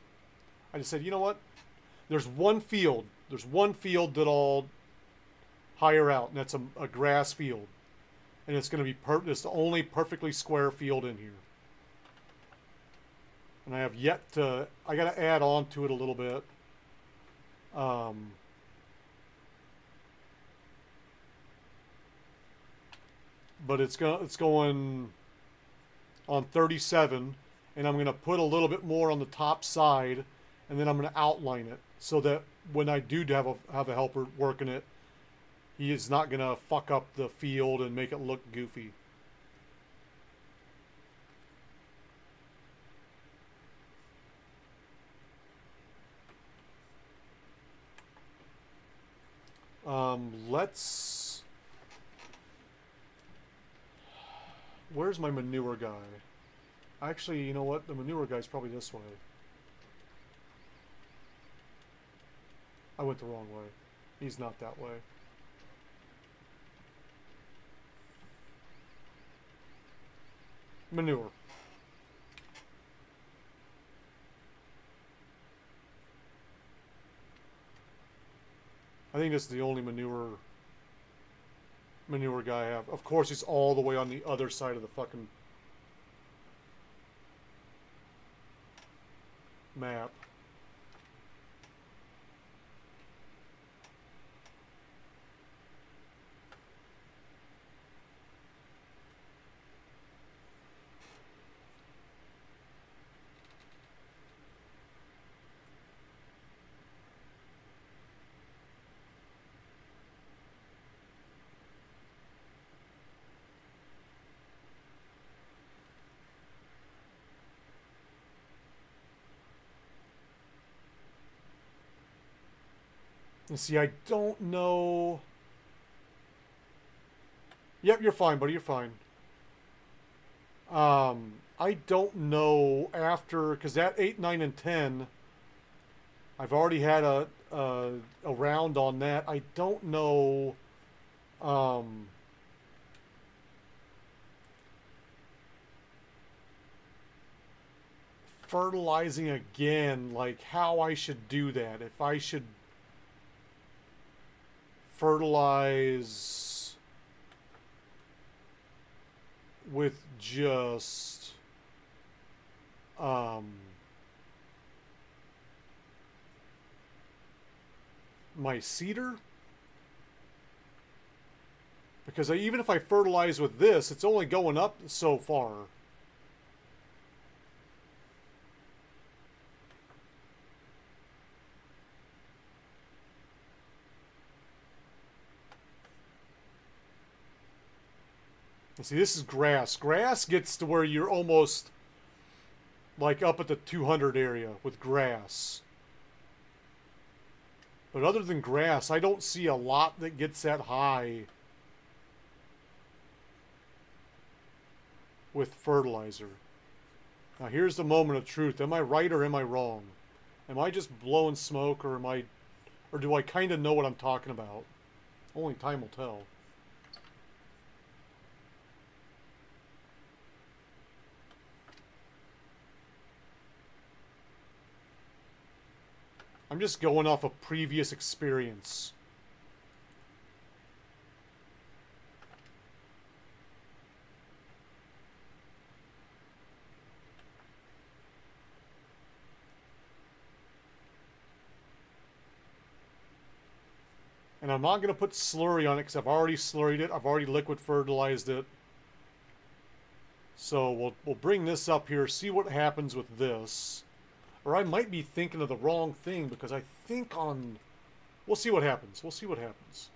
I just said, you know what? There's one field that I'll hire out, and that's a grass field. And it's going to be it's the only perfectly square field in here. And I got to add on to it a little bit. But it's going on 37, and I'm going to put a little bit more on the top side, and then I'm going to outline it so that when I do have a helper working it, he is not going to fuck up the field and make it look goofy. Where's my manure guy? Actually, you know what? The manure guy's probably this way. I went the wrong way. He's not that way. Manure. I think this is the only manure guy I have. Of course, he's all the way on the other side of the fucking map. And see, I don't know. Yep, you're fine, buddy. You're fine. I don't know after, because that 8, 9, and 10, I've already had a round on that. I don't know. Fertilizing again, like how I should do that. If I should fertilize with just my cedar, because even if I fertilize with this, it's only going up so far. See, this is grass. Grass gets to where you're almost like up at the 200 area with grass. But other than grass, I don't see a lot that gets that high with fertilizer. Now here's the moment of truth. Am I right or am I wrong? Am I just blowing smoke, or do I kind of know what I'm talking about? Only time will tell. I'm just going off of previous experience. And I'm not going to put slurry on it because I've already slurried it. I've already liquid fertilized it. So we'll bring this up here, see what happens with this. Or I might be thinking of the wrong thing, because I think on... We'll see what happens. We'll see what happens.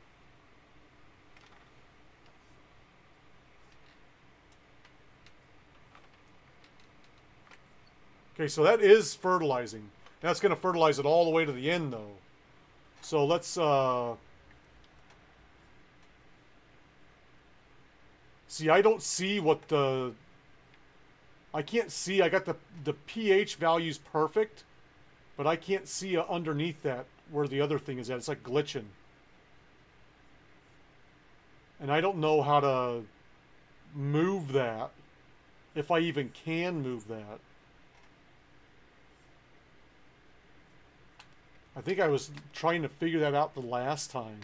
Okay, so that is fertilizing. That's going to fertilize it all the way to the end, though. So let's... See, I don't see what the... I can't see. I got the pH values perfect, but I can't see underneath that where the other thing is at. It's like glitching. And I don't know how to move that, if I even can move that. I think I was trying to figure that out the last time.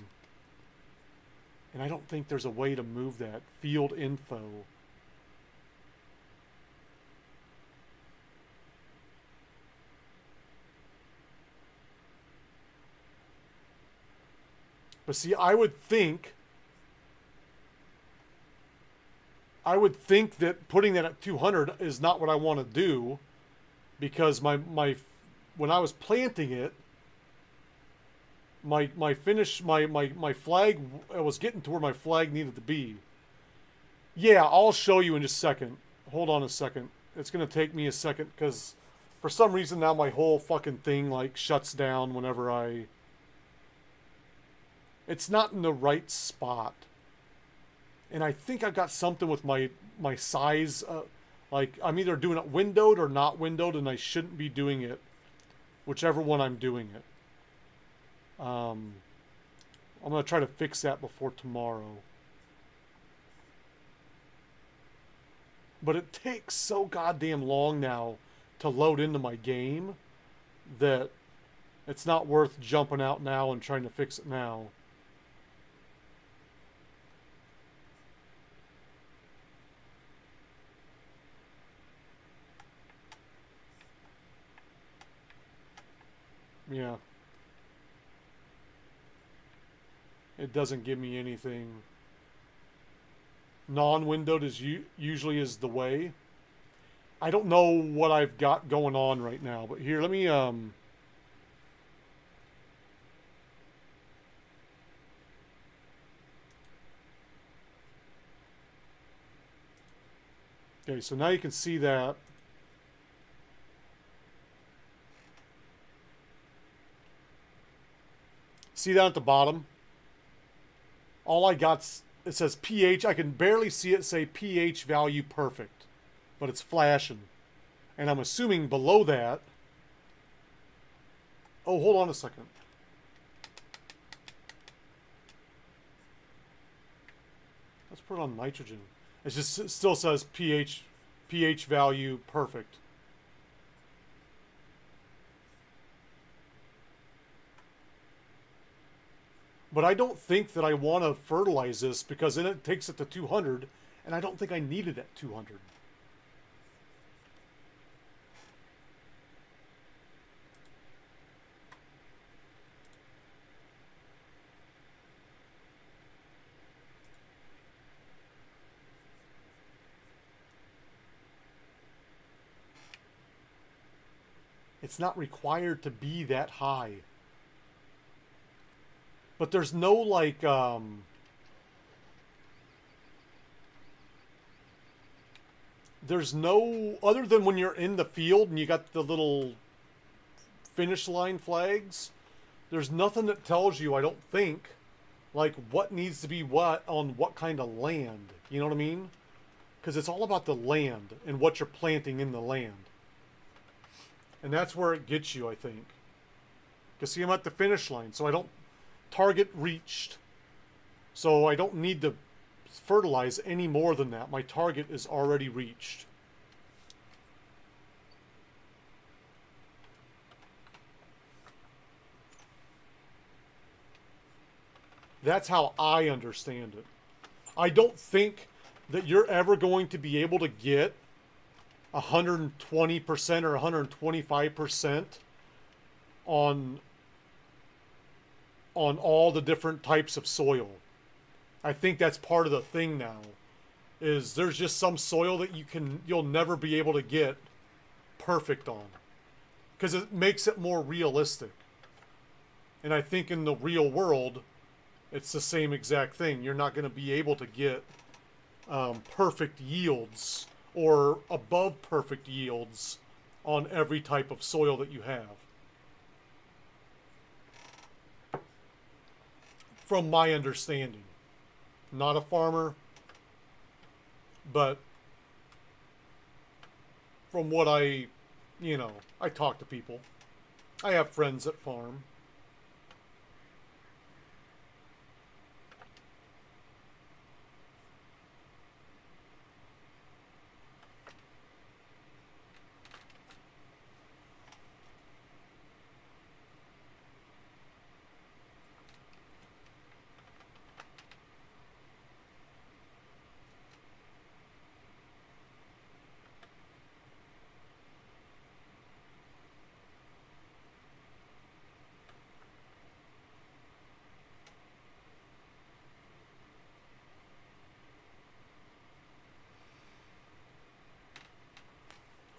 And I don't think there's a way to move that. Field info. But see, I would think that putting that at 200 is not what I want to do, because my when I was planting it, my flag, I was getting to where my flag needed to be. Yeah, I'll show you in just a second. Hold on a second. It's going to take me a second, because for some reason now my whole fucking thing like shuts down whenever I... It's not in the right spot. And I think I've got something with my size. Like, I'm either doing it windowed or not windowed, and I shouldn't be doing it. Whichever one I'm doing it. I'm going to try to fix that before tomorrow. But it takes so goddamn long now to load into my game that it's not worth jumping out now and trying to fix it now. Yeah. It doesn't give me anything. Non-windowed is usually is the way. I don't know what I've got going on right now, but here, let me okay, so now you can see that. See that at the bottom? All I got's, it says pH. I can barely see it say pH value perfect, but it's flashing. And I'm assuming below that. Oh, hold on a second. Let's put it on nitrogen. It still says pH value perfect. But I don't think that I want to fertilize this because then it takes it to 200, and I don't think I need it at 200. It's not required to be that high. But there's no, like, there's no, other than when you're in the field and you got the little finish line flags, there's nothing that tells you, I don't think, like, what needs to be what on what kind of land. You know what I mean? Because it's all about the land and what you're planting in the land. And that's where it gets you, I think. Because, see, I'm at the finish line, so I don't... Target reached. So I don't need to fertilize any more than that. My target is already reached. That's how I understand it. I don't think that you're ever going to be able to get 120% or 125% on all the different types of soil. I think that's part of the thing now, is there's just some soil that you'll never be able to get perfect on, because it makes it more realistic. And I think in the real world, it's the same exact thing. You're not going to be able to get perfect yields or above perfect yields on every type of soil that you have. From my understanding. Not a farmer, but from what I talk to people. I have friends that farm.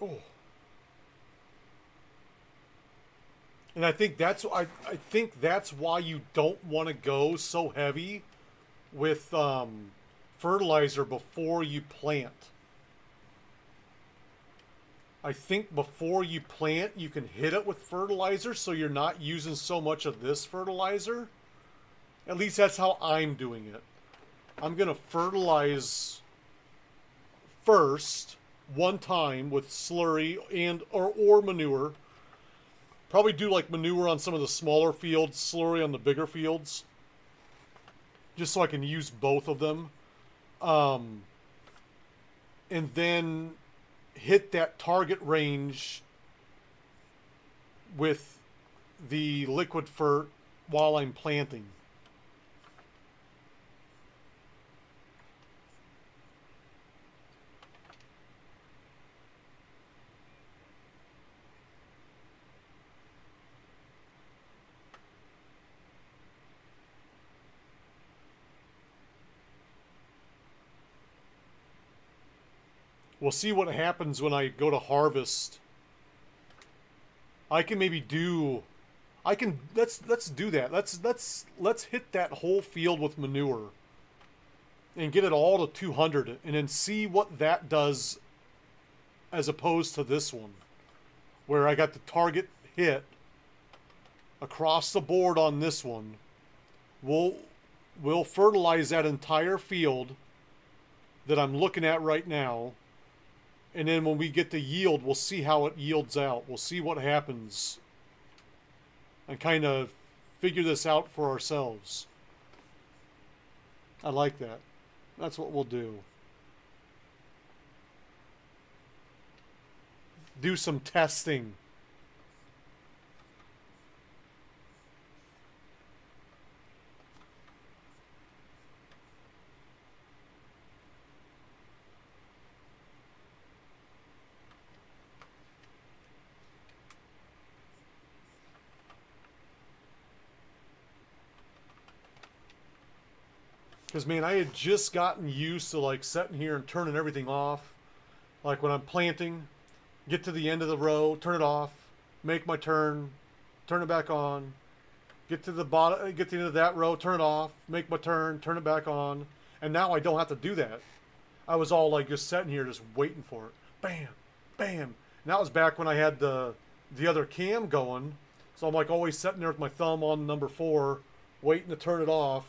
Oh. And I think that's why you don't want to go so heavy with fertilizer before you plant. I think before you plant, you can hit it with fertilizer so you're not using so much of this fertilizer. At least that's how I'm doing it. I'm going to fertilize first, one time with slurry and or manure. Probably do like manure on some of the smaller fields, slurry on the bigger fields. Just so I can use both of them. And then hit that target range with the liquid fert while I'm planting. We'll see what happens when I go to harvest. I can maybe do, let's do that. Let's hit that whole field with manure and get it all to 200 and then see what that does as opposed to this one where I got the target hit across the board on this one. We'll fertilize that entire field that I'm looking at right now. And then when we get the yield, we'll see how it yields out. We'll see what happens. And kind of figure this out for ourselves. I like that. That's what we'll do. Do some testing. Because, man, I had just gotten used to, like, sitting here and turning everything off. Like, when I'm planting, get to the end of the row, turn it off, make my turn, turn it back on. Get to the bottom, get to the end of that row, turn it off, make my turn, turn it back on. And now I don't have to do that. I was all, like, just sitting here just waiting for it. Bam, bam. And that was back when I had the other cam going. So I'm, like, always sitting there with my thumb on number 4, waiting to turn it off.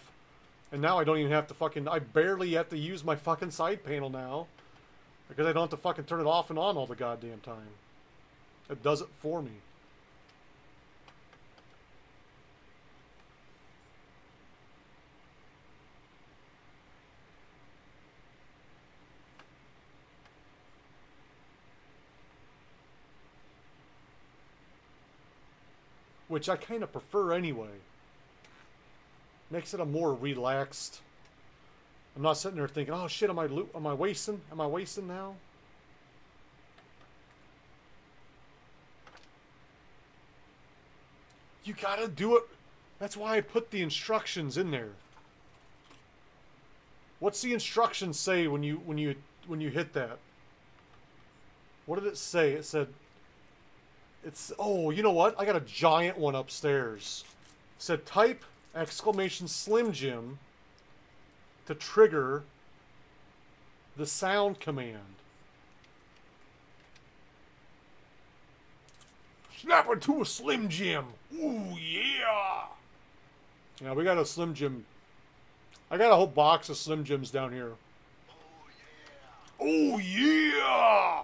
And now I don't even have to I barely have to use my fucking side panel now. Because I don't have to fucking turn it off and on all the goddamn time. It does it for me. Which I kind of prefer anyway. Makes it a more relaxed. I'm not sitting there thinking, "Oh shit, am I wasting? Am I wasting now?" You gotta do it. That's why I put the instructions in there. What's the instructions say when you hit that? What did it say? It said, oh, you know what? I got a giant one upstairs. It said type !Slim Jim to trigger the sound command. Snap into a Slim Jim. Ooh, yeah. Yeah, we got a Slim Jim. I got a whole box of Slim Jims down here. Oh, yeah.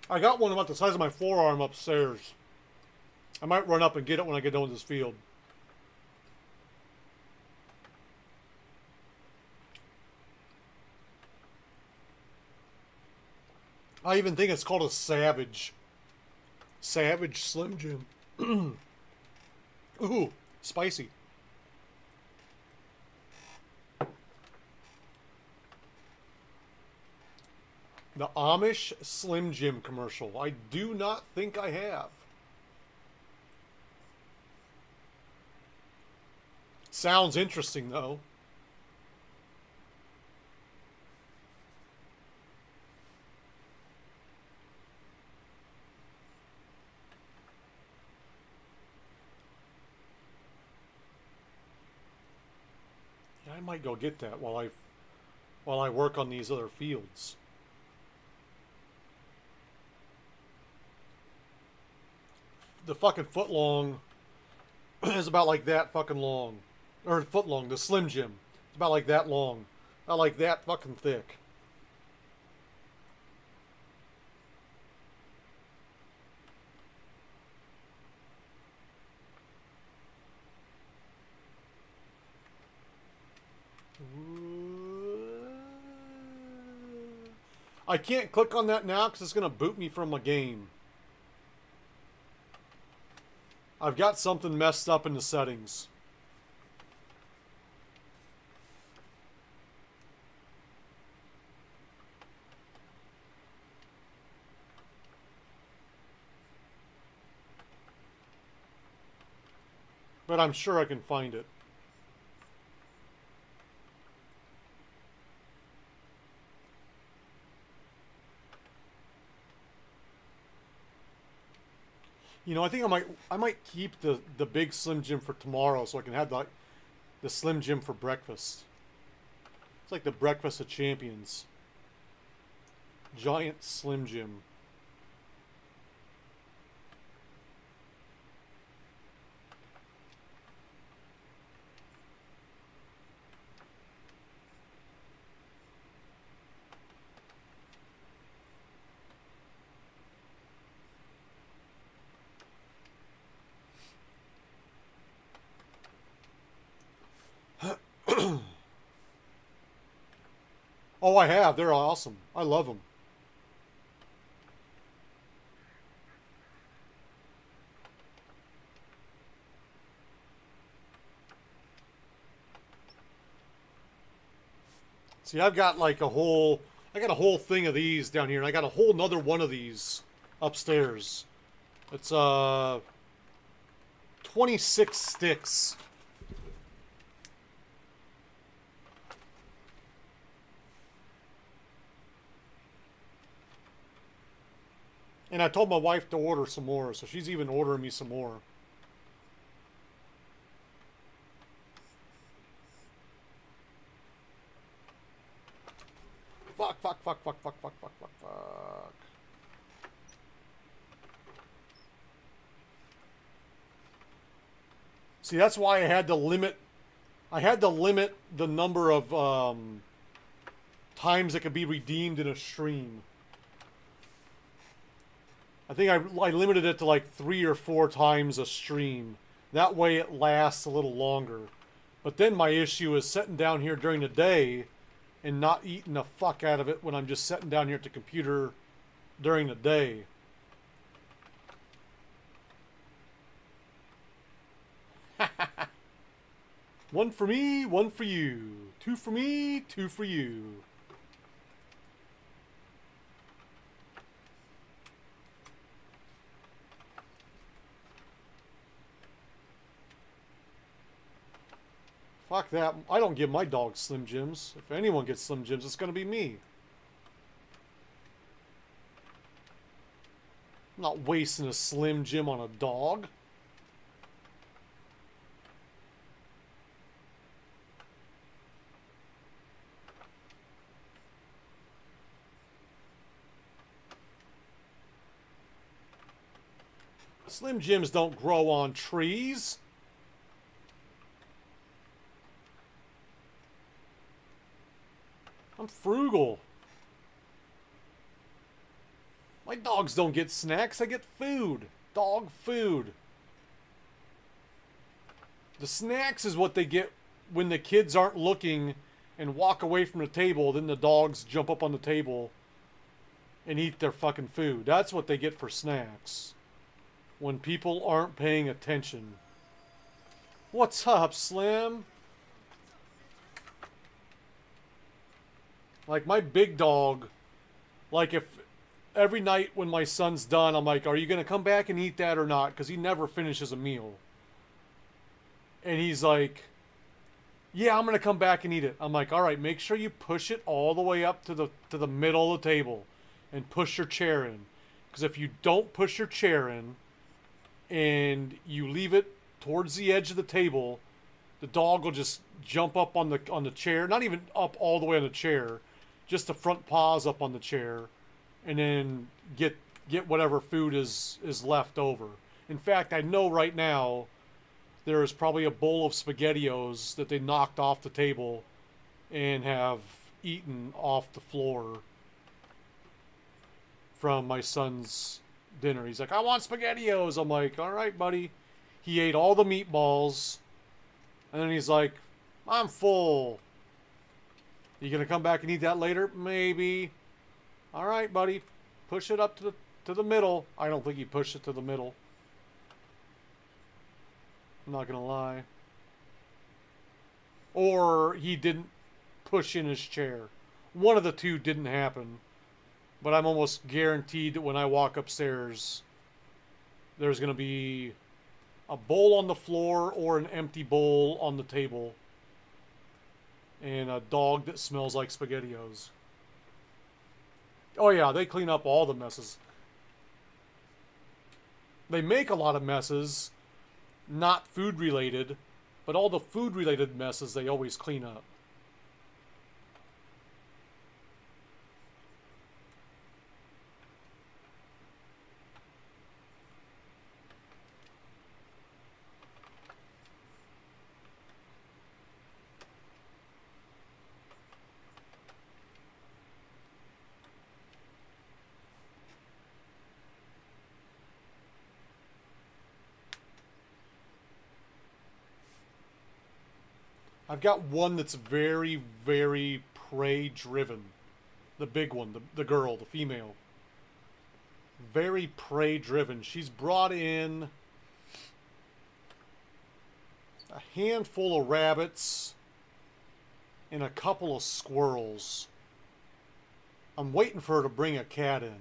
I got one about the size of my forearm upstairs. I might run up and get it when I get done with this field. I even think it's called a Savage. Savage Slim Jim. Ooh, spicy. The Amish Slim Jim commercial. I do not think I have. Sounds interesting, though. Yeah, I might go get that while I work on these other fields. The fucking foot long is about like that fucking long. Or foot long, the Slim Jim. It's about like that long. Not like that fucking thick. I can't click on that now because it's going to boot me from a game. I've got something messed up in the settings. But I'm sure I can find it. You know, I think I might keep the big Slim Jim for tomorrow so I can have the Slim Jim for breakfast. It's like the breakfast of champions. Giant Slim Jim. Oh, I have. They're awesome. I love them. See, I've got like I got a whole thing of these down here, and I got a whole nother one of these upstairs. It's 26 sticks. And I told my wife to order some more, so she's even ordering me some more. Fuck, fuck, fuck, fuck, fuck, fuck, fuck, fuck, fuck. See, that's why I had to limit the number of times it could be redeemed in a stream. I think I limited it to like 3 or 4 times a stream. That way it lasts a little longer. But then my issue is sitting down here during the day and not eating the fuck out of it when I'm just sitting down here at the computer during the day. One for me, one for you. 2 for me, 2 for you. Fuck that. I don't give my dog Slim Jims. If anyone gets Slim Jims, it's going to be me. I'm not wasting a Slim Jim on a dog. Slim Jims don't grow on trees. I'm frugal. My dogs don't get snacks, I get food. Dog food. The snacks is what they get when the kids aren't looking and walk away from the table. Then the dogs jump up on the table and eat their fucking food. That's what they get for snacks. When people aren't paying attention. What's up, Slim? Like my big dog, like if every night when my son's done, I'm like, are you going to come back and eat that or not? Because he never finishes a meal. And he's like, yeah, I'm going to come back and eat it. I'm like, all right, make sure you push it all the way up to the middle of the table and push your chair in. Because if you don't push your chair in and you leave it towards the edge of the table, the dog will just jump up on the chair, not even up all the way on the chair, just the front paws up on the chair, and then get whatever food is left over. In fact, I know right now there is probably a bowl of SpaghettiOs that they knocked off the table and have eaten off the floor from my son's dinner. He's like, I want SpaghettiOs. I'm like, all right, buddy. He ate all the meatballs, and then he's like, I'm full. You gonna come back and eat that later? Maybe. All right, buddy. Push it up to the middle. I don't think he pushed it to the middle. I'm not going to lie. Or he didn't push in his chair. One of the two didn't happen. But I'm almost guaranteed that when I walk upstairs, there's going to be a bowl on the floor or an empty bowl on the table. And a dog that smells like SpaghettiOs. Oh yeah, they clean up all the messes. They make a lot of messes, not food related, but all the food related messes they always clean up. I've got one that's very, very prey driven. The big one, the girl, the female. Very prey driven. She's brought in a handful of rabbits and a couple of squirrels. I'm waiting for her to bring a cat in.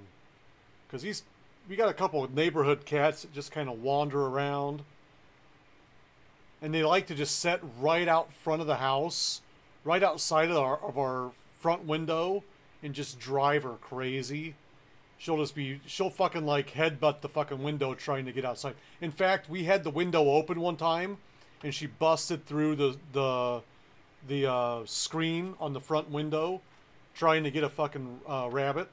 Because we got a couple of neighborhood cats that just kind of wander around. And they like to just sit right out front of the house, right outside of our front window, and just drive her crazy. She'll fucking like headbutt the fucking window trying to get outside. In fact, we had the window open one time, and she busted through the screen on the front window, trying to get a fucking rabbit.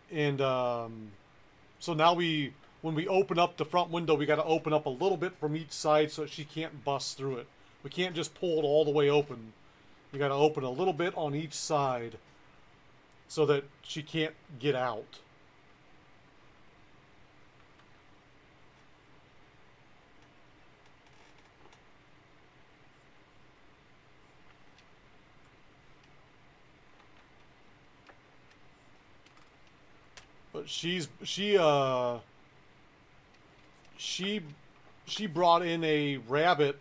And so now when we open up the front window, we got to open up a little bit from each side so that she can't bust through it. We can't just pull it all the way open. We got to open a little bit on each side so that she can't get out. But she brought in a rabbit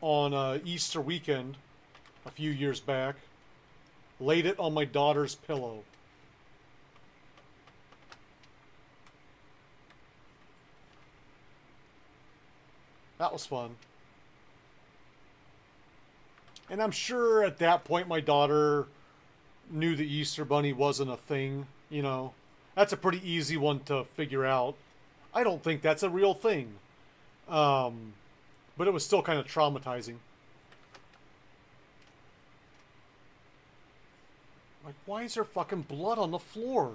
on Easter weekend a few years back, laid it on my daughter's pillow. That was fun. And I'm sure at that point my daughter knew the Easter Bunny wasn't a thing, you know. That's a pretty easy one to figure out. I don't think that's a real thing. But it was still kind of traumatizing. Like, why is there fucking blood on the floor?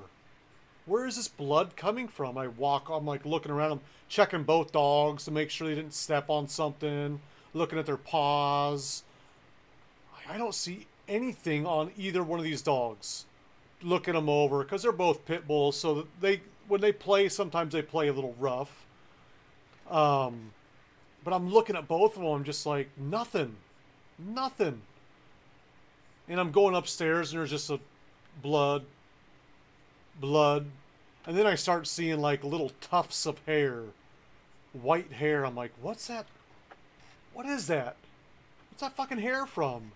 Where is this blood coming from? I'm like looking around, I'm checking both dogs to make sure they didn't step on something, looking at their paws. I don't see anything on either one of these dogs. Looking them over, because they're both pit bulls, so that when they play, sometimes they play a little rough. But I'm looking at both of them, I'm just like, nothing. And I'm going upstairs, and there's just a blood. And then I start seeing like little tufts of hair, white hair. I'm like, what's that? What is that? What's that fucking hair from?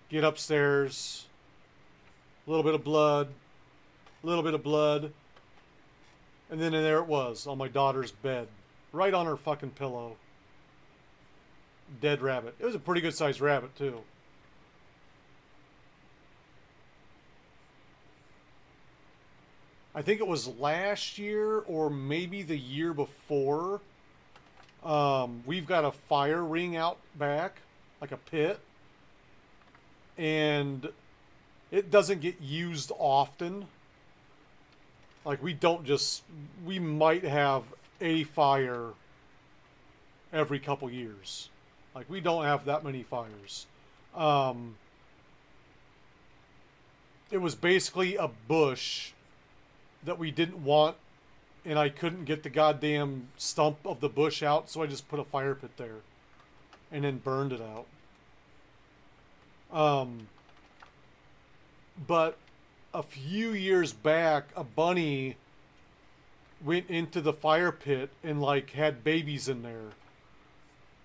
Get upstairs. A little bit of blood. And then there it was, on my daughter's bed. Right on her fucking pillow. Dead rabbit. It was a pretty good sized rabbit, too. I think it was last year or maybe the year before. We've got a fire ring out back, like a pit. And it doesn't get used often. Like, we might have a fire every couple years. Like, we don't have that many fires. It was basically a bush that we didn't want, and I couldn't get the goddamn stump of the bush out, so I just put a fire pit there and then burned it out. But a few years back, a bunny went into the fire pit and like had babies in there.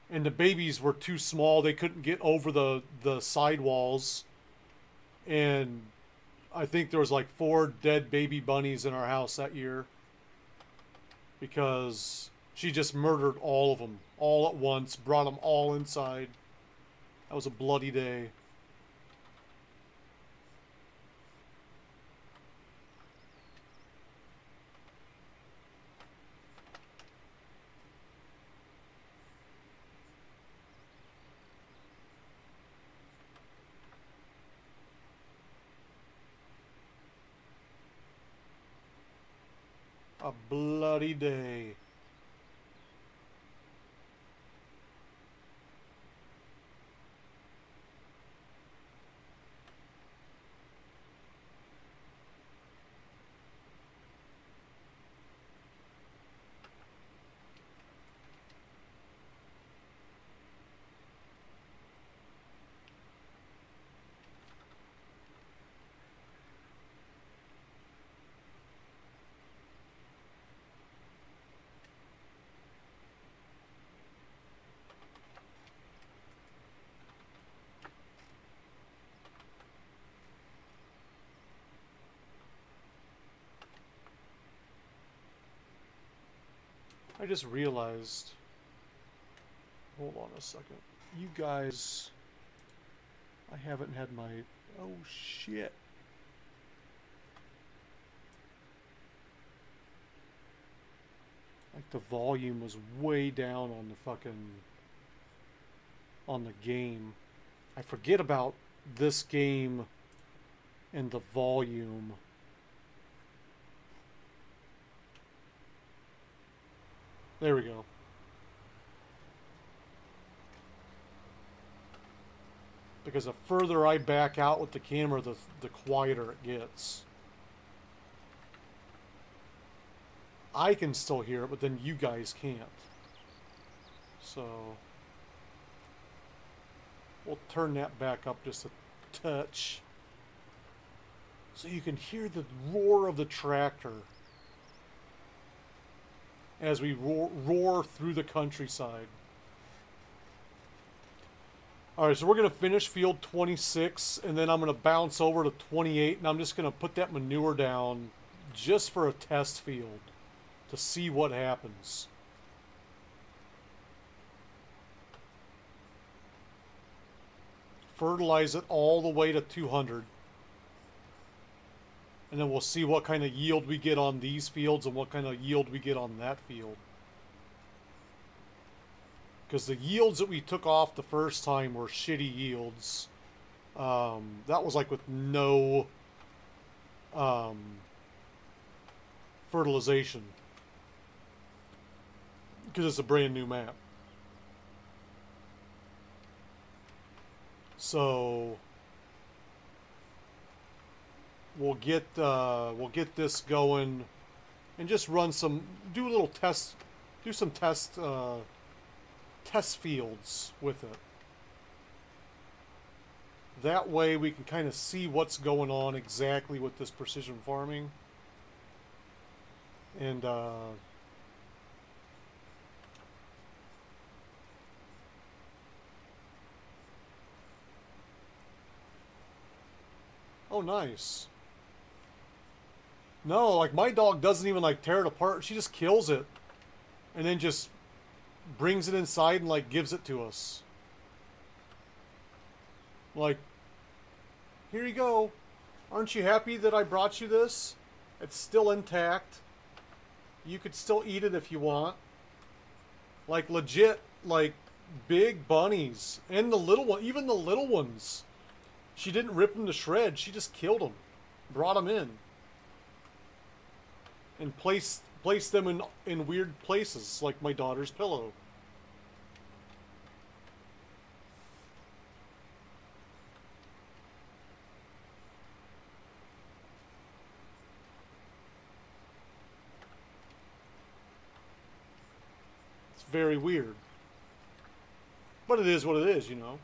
And the babies were too small. They couldn't get over the sidewalls. And I think there was like 4 dead baby bunnies in our house that year. Because she just murdered all of them all at once, brought them all inside. That was a bloody day. A bloody day. I just realized. Hold on a second. You guys. I haven't had my. Oh shit. Like the volume was way down on the fucking. On the game. I forget about this game and the volume. There we go. Because the further I back out with the camera, the quieter it gets. I can still hear it, but then you guys can't. So we'll turn that back up just a touch. So you can hear the roar of the tractor as we roar through the countryside. Alright, so we're going to finish field 26, and then I'm going to bounce over to 28, and I'm just going to put that manure down just for a test field to see what happens. Fertilize it all the way to 200. And then we'll see what kind of yield we get on these fields and what kind of yield we get on that field. Because the yields that we took off the first time were shitty yields. That was like with no fertilization. Because it's a brand new map. So we'll get this going and just run some, do a little test, do some test fields with it. That way we can kind of see what's going on exactly with this precision farming. And oh, nice. No, like my dog doesn't even like tear it apart. She just kills it and then just brings it inside and like gives it to us. Like, here you go. Aren't you happy that I brought you this? It's still intact. You could still eat it if you want. Like legit, like big bunnies. And the little one, even the little ones. She didn't rip them to shreds. She just killed them. Brought them in. And placed them in weird places, like my daughter's pillow. It's very weird. But it is what it is, you know.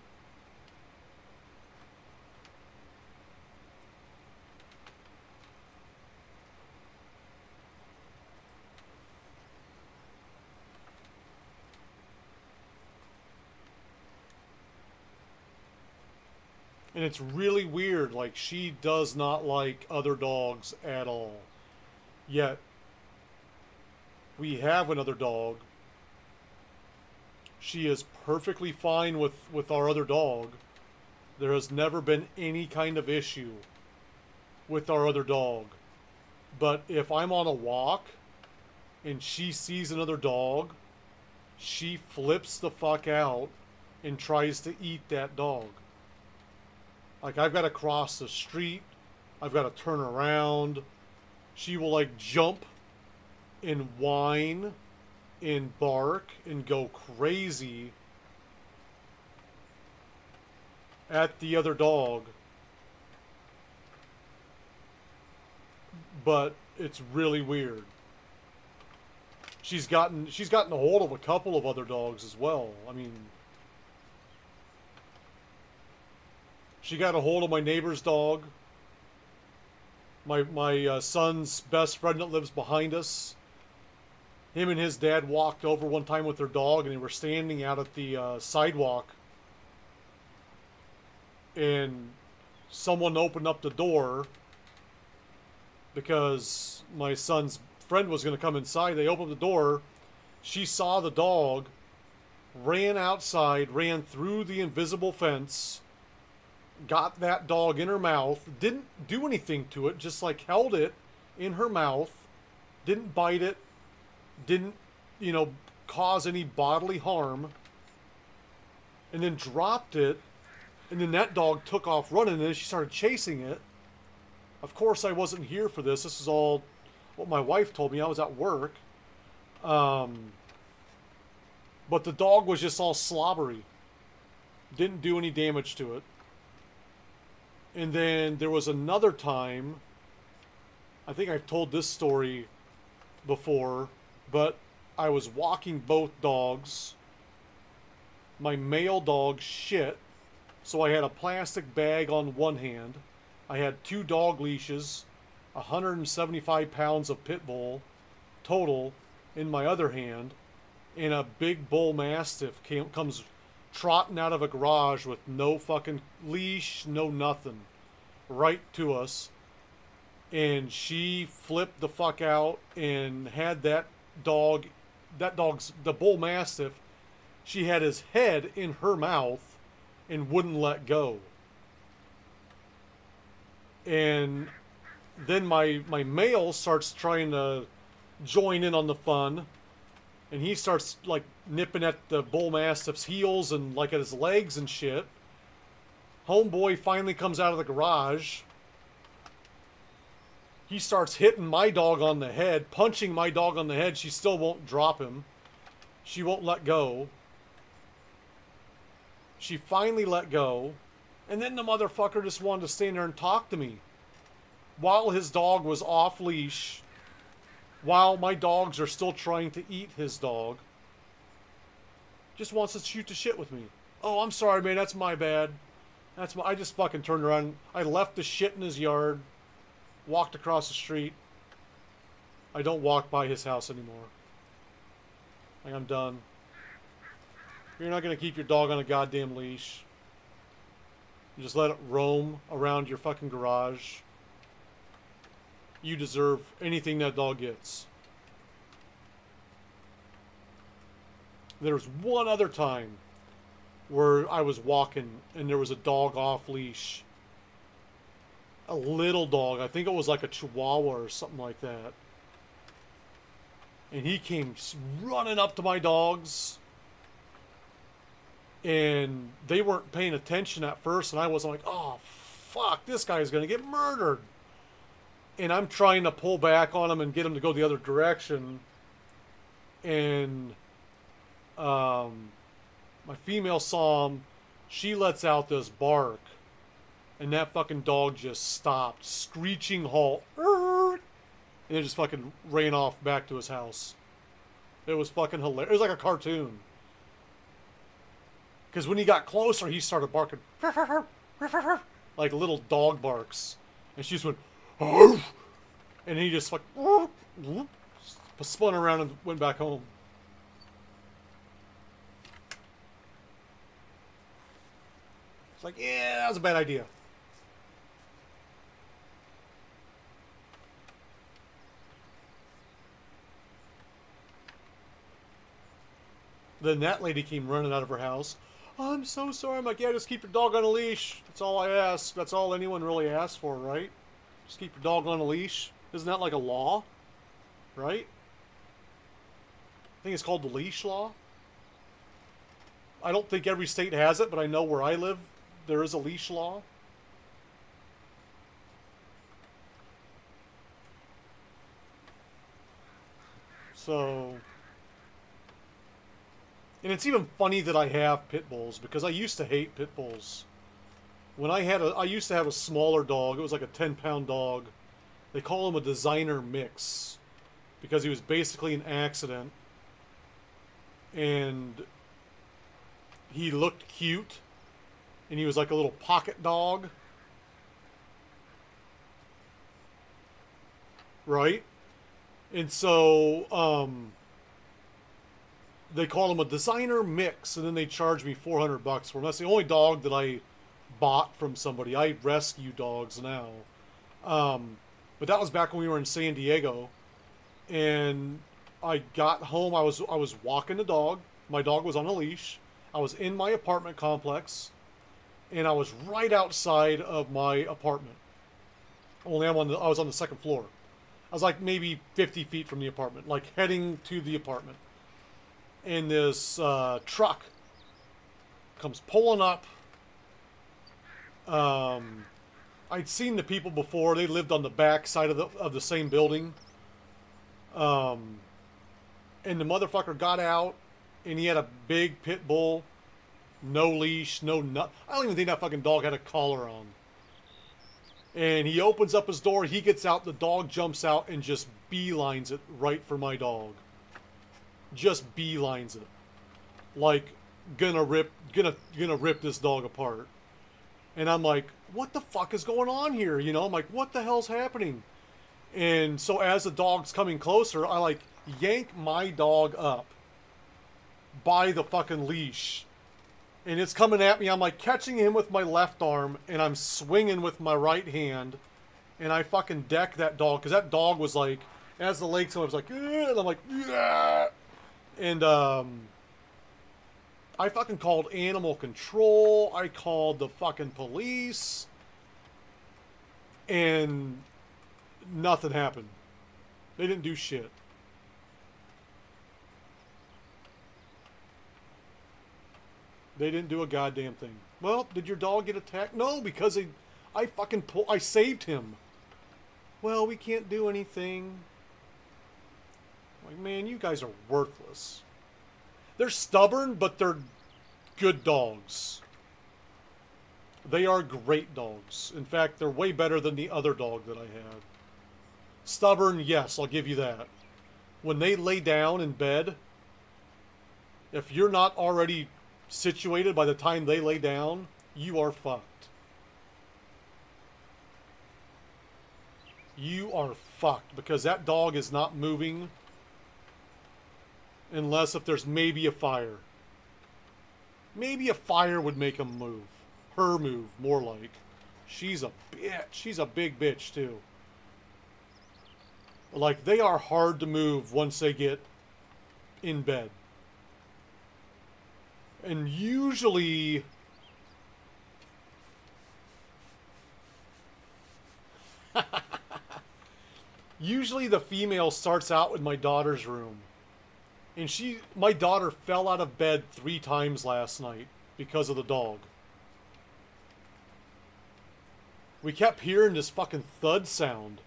And it's really weird. Like, she does not like other dogs at all. Yet, we have another dog. She is perfectly fine with our other dog. There has never been any kind of issue with our other dog. But if I'm on a walk and she sees another dog, she flips the fuck out and tries to eat that dog. Like, I've got to cross the street. I've got to turn around. She will, like, jump and whine and bark and go crazy at the other dog. But it's really weird. She's gotten a hold of a couple of other dogs as well. I mean, she got a hold of my neighbor's dog. My son's best friend that lives behind us. Him and his dad walked over one time with their dog, and they were standing out at the sidewalk. And someone opened up the door because my son's friend was going to come inside. They opened the door. She saw the dog, ran outside, ran through the invisible fence, got that dog in her mouth, didn't do anything to it, just like held it in her mouth, didn't bite it, didn't, cause any bodily harm, and then dropped it, and then that dog took off running, and then she started chasing it. Of course, I wasn't here for this. This is all what my wife told me. I was at work. But the dog was just all slobbery. Didn't do any damage to it. And then there was another time, I think I've told this story before, but I was walking both dogs. My male dog shit, so I had a plastic bag on one hand. I had 2 dog leashes, 175 pounds of pit bull total in my other hand, and a big bull mastiff comes trotting out of a garage with no fucking leash, no nothing, right to us. And she flipped the fuck out and had the bull mastiff, she had his head in her mouth and wouldn't let go. And then my male starts trying to join in on the fun, and he starts like nipping at the bull mastiff's heels and like at his legs and shit. Homeboy finally comes out of the garage. He starts hitting my dog on the head, punching my dog on the head. She still won't drop him. She won't let go. She finally let go. And then the motherfucker just wanted to stand there and talk to me while his dog was off leash, while my dogs are still trying to eat his dog. Just wants to shoot the shit with me. Oh, I'm sorry, man. That's my bad. I just fucking turned around. I left the shit in his yard, walked across the street. I don't walk by his house anymore. Like, I'm done. You're not going to keep your dog on a goddamn leash. You just let it roam around your fucking garage. You deserve anything that dog gets. There's one other time where I was walking and there was a dog off leash. A little dog. I think it was like a Chihuahua or something like that. And he came running up to my dogs. And they weren't paying attention at first. And I was like, oh, fuck, this guy's going to get murdered. And I'm trying to pull back on him and get him to go the other direction. And my female saw him. She lets out this bark. And that fucking dog just stopped. Screeching halt. And it just fucking ran off back to his house. It was fucking hilarious. It was like a cartoon. Because when he got closer, he started barking. Like little dog barks. And she just went... And he just fucking... spun around and went back home. like, yeah, that was a bad idea. Then that lady came running out of her house. I'm so sorry. I'm like, yeah, just keep your dog on a leash. That's all I ask. That's all anyone really asks for, right? Just keep your dog on a leash. Isn't that like a law? Right? I think it's called the leash law. I don't think every state has it, but I know where I live, there is a leash law. So... And it's even funny that I have pit bulls, because I used to hate pit bulls. When I used to have a smaller dog. It was like a 10-pound dog. They call him a designer mix, because he was basically an accident. And he looked cute, and he was like a little pocket dog. Right? And so, they call him a designer mix, and then they charge me $400 for him. That's the only dog that I bought from somebody. I rescue dogs now. But that was back when we were in San Diego. And I got home, I was walking the dog. My dog was on a leash. I was in my apartment complex, and I was right outside of my apartment. Only I was on the second floor. I was like maybe 50 feet from the apartment, like heading to the apartment. And this truck comes pulling up. I'd seen the people before. They lived on the back side of the same building. And the motherfucker got out, and he had a big pit bull, no leash, no nut. I don't even think that fucking dog had a collar on. And he opens up his door. He gets out. The dog jumps out and just beelines it right for my dog. Just beelines it, like gonna rip this dog apart. And I'm like, what the fuck is going on here? You know, I'm like, what the hell's happening? And so as the dog's coming closer, I like yank my dog up by the fucking leash, and it's coming at me. I'm like catching him with my left arm, and I'm swinging with my right hand, and I fucking deck that dog, because that dog was like, as the leg came, I was like, ugh, and I'm like, ugh. And I fucking called animal control. I called the fucking police. And nothing happened. They didn't do shit. They didn't do a goddamn thing. Well, did your dog get attacked? No, because I saved him. Well, we can't do anything. Like, man, you guys are worthless. They're stubborn, but they're good dogs. They are great dogs. In fact, they're way better than the other dog that I had. Stubborn, yes, I'll give you that. When they lay down in bed, if you're not already situated by the time they lay down, you are fucked. You are fucked, because that dog is not moving unless if there's maybe a fire. Maybe a fire would make him move. Her move, more like. She's a bitch. She's a big bitch, too. Like, they are hard to move once they get in bed. And usually... usually the female starts out with my daughter's room. And my daughter fell out of bed 3 times last night because of the dog. We kept hearing this fucking thud sound,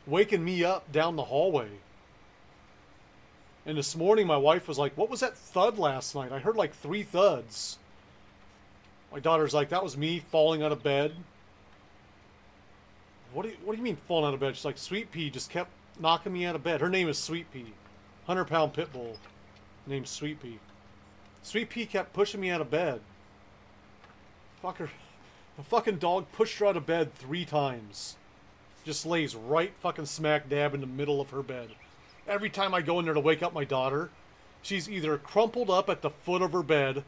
waking me up down the hallway. And this morning my wife was like, what was that thud last night? I heard like 3 thuds. My daughter's like, that was me falling out of bed. What do you mean falling out of bed? She's like, Sweet Pea just kept knocking me out of bed. Her name is Sweet Pea. 100-pound pit bull named Sweet Pea. Sweet Pea kept pushing me out of bed. Fucker. The fucking dog pushed her out of bed 3 times. Just lays right fucking smack dab in the middle of her bed. Every time I go in there to wake up my daughter, she's either crumpled up at the foot of her bed,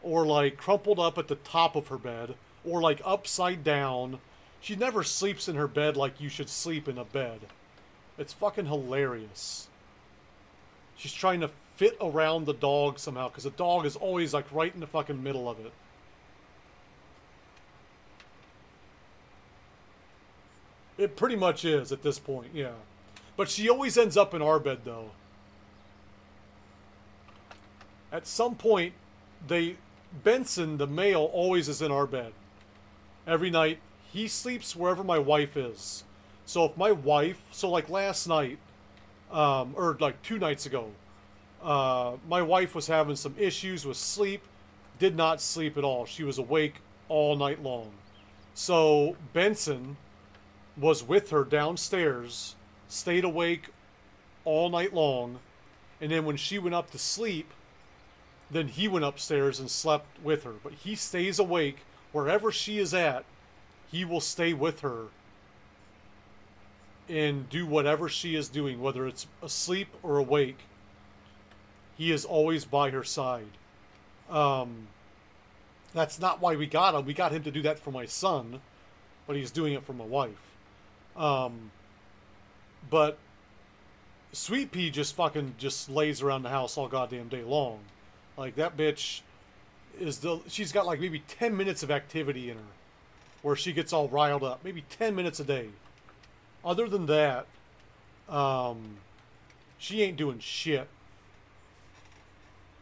or like crumpled up at the top of her bed, or like upside down. She never sleeps in her bed like you should sleep in a bed. It's fucking hilarious. She's trying to fit around the dog somehow, because the dog is always like right in the fucking middle of it. It pretty much is at this point, yeah. But she always ends up in our bed, though. At some point, Benson, the male, always is in our bed. Every night, he sleeps wherever my wife is. So if my wife, so like last night, or like 2 nights ago, my wife was having some issues with sleep, did not sleep at all. She was awake all night long. So Benson was with her downstairs, stayed awake all night long, and then when she went up to sleep, then he went upstairs and slept with her. But he stays awake wherever she is at. He will stay with her and do whatever she is doing, whether it's asleep or awake. He is always by her side. That's not why we got him. We got him to do that for my son, but he's doing it for my wife. But Sweet Pea just fucking just lays around the house all goddamn day long. Like, that bitch she's got like maybe 10 minutes of activity in her where she gets all riled up. Maybe 10 minutes a day. Other than that, she ain't doing shit.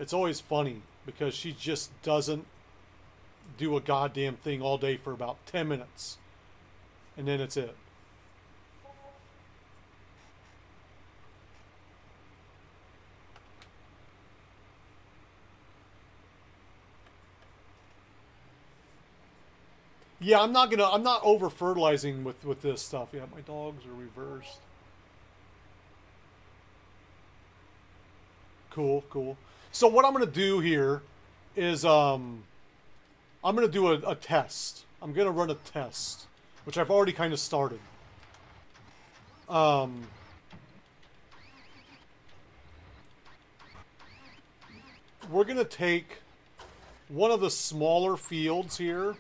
It's always funny because she just doesn't do a goddamn thing all day for about 10 minutes. And then it's it. Yeah, I'm not over fertilizing with this stuff. Yeah, my dogs are reversed. Cool, cool. So what I'm gonna do here is I'm gonna do a test. I'm gonna run a test, which I've already kind of started. We're gonna take one of the smaller fields here.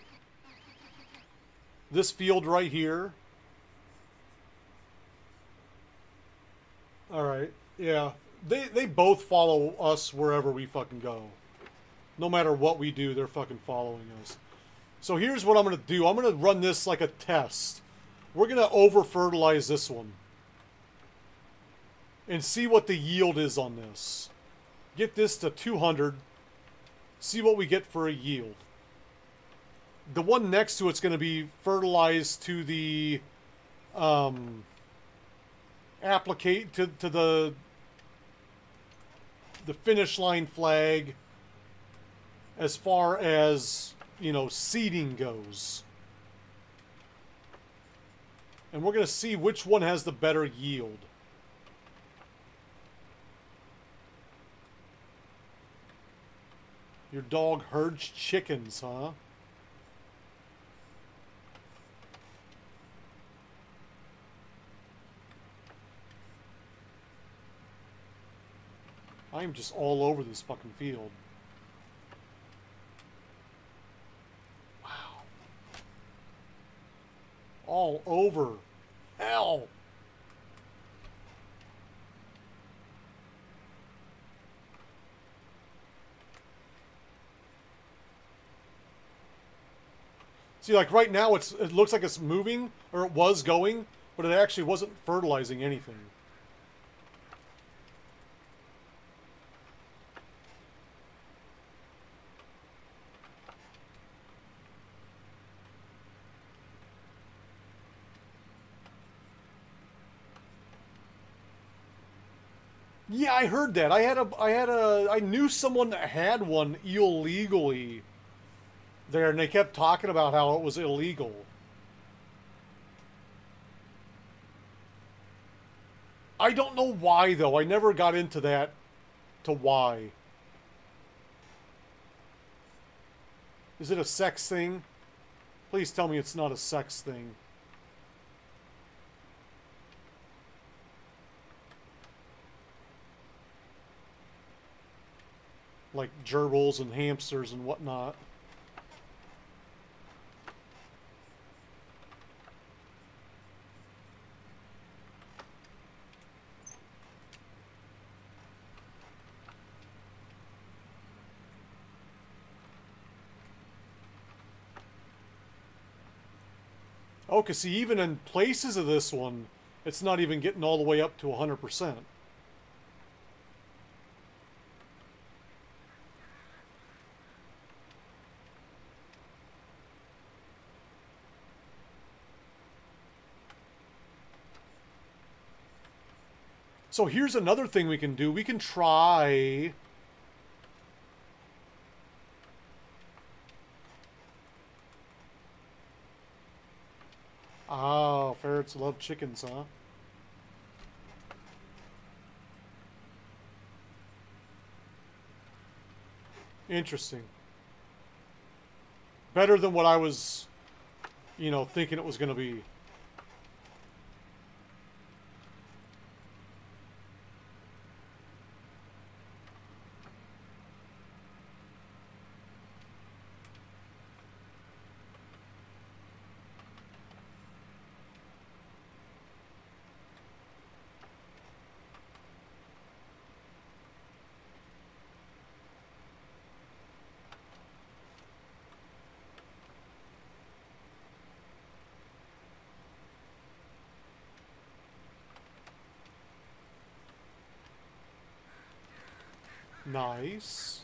This field right here. Alright, yeah. They both follow us wherever we fucking go. No matter what we do, they're fucking following us. So here's what I'm going to do. I'm going to run this like a test. We're going to over-fertilize this one. And see what the yield is on this. Get this to 200. See what we get for a yield. The one next to it's going to be fertilized to the applicate to the finish line flag as far as, you know, seeding goes. And we're going to see which one has the better yield. Your dog herds chickens, huh? I am just all over this fucking field. Wow. All over. Hell. See, like right now it looks like it's moving, or it was going, but it actually wasn't fertilizing anything. Yeah, I heard that. I knew someone that had one illegally there, and they kept talking about how it was illegal. I don't know why, though. I never got into that, to why. Is it a sex thing? Please tell me it's not a sex thing. like gerbils and hamsters and whatnot. Oh, 'cause see, even in places of this one, it's not even getting all the way up to 100%. So here's another thing we can do. We can try... Ah, ferrets love chickens, huh? Interesting. Better than what I was, you know, thinking it was going to be. Nice.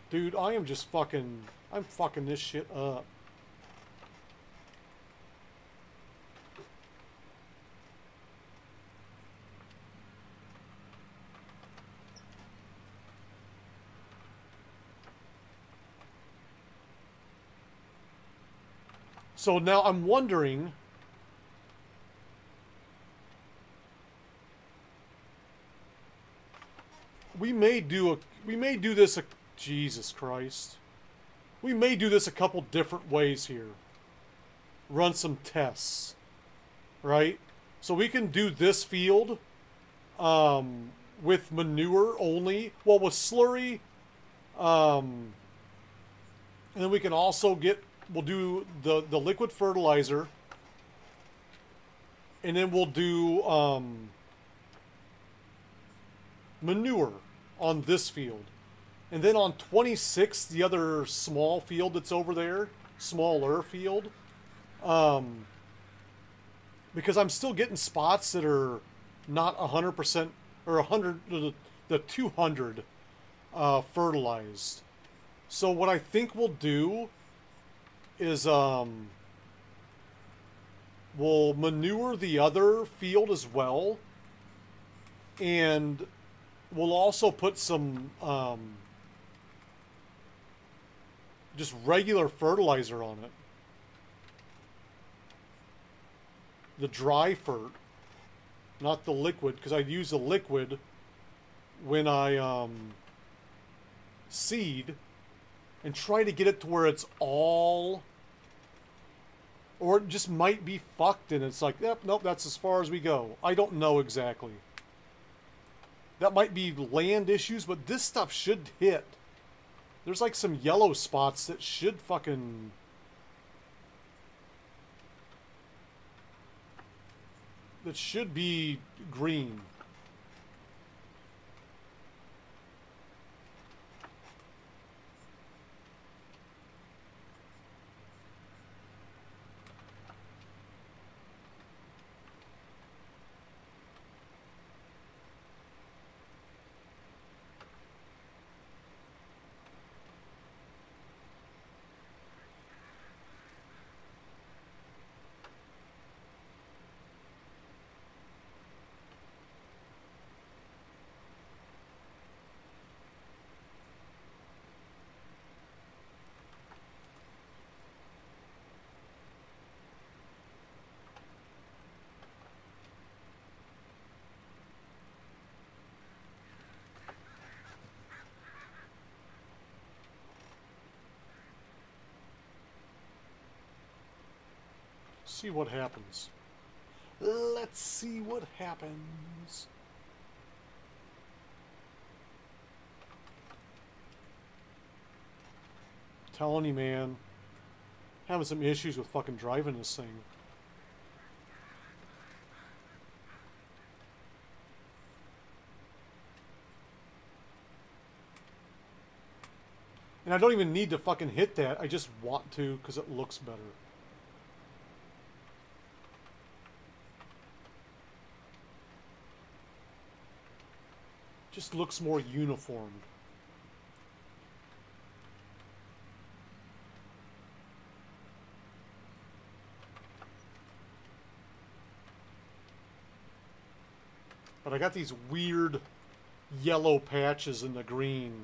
Dude, I am just fucking... I'm fucking this shit up. So now I'm wondering... We may do this a... Jesus Christ. We may do this a couple different ways here. Run some tests. Right? So we can do this field with manure only. Well, with slurry. And then we can also we'll do the liquid fertilizer. And then we'll do manure on this field. And then on 26, the other small field that's over there, smaller field, because I'm still getting spots that are not 100% or 100, the 200 fertilized. So what I think we'll do is we'll manure the other field as well, and we'll also put some just regular fertilizer on it. The dry fert, not the liquid, because I use the liquid when I seed, and try to get it to where it's all, or it just might be fucked and it's like, yep, nope, that's as far as we go. I don't know exactly. That might be land issues, but this stuff should hit. There's like some yellow spots that should fucking... that should be green. See what happens. Let's see what happens. Telling you, man. Having some issues with fucking driving this thing. And I don't even need to fucking hit that. I just want to because it looks better. Just looks more uniformed. But I got these weird yellow patches in the green.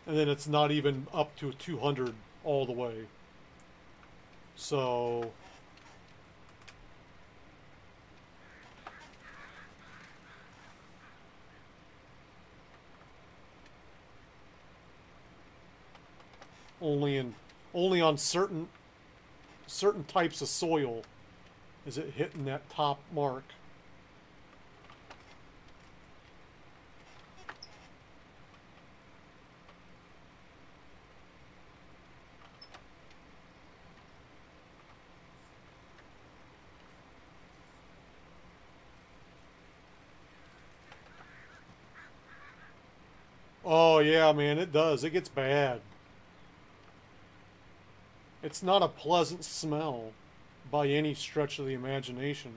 And then it's not even up to 200 all the way. So only on certain types of soil is it hitting that top mark. Oh yeah, man, it does. It gets bad. It's not a pleasant smell by any stretch of the imagination.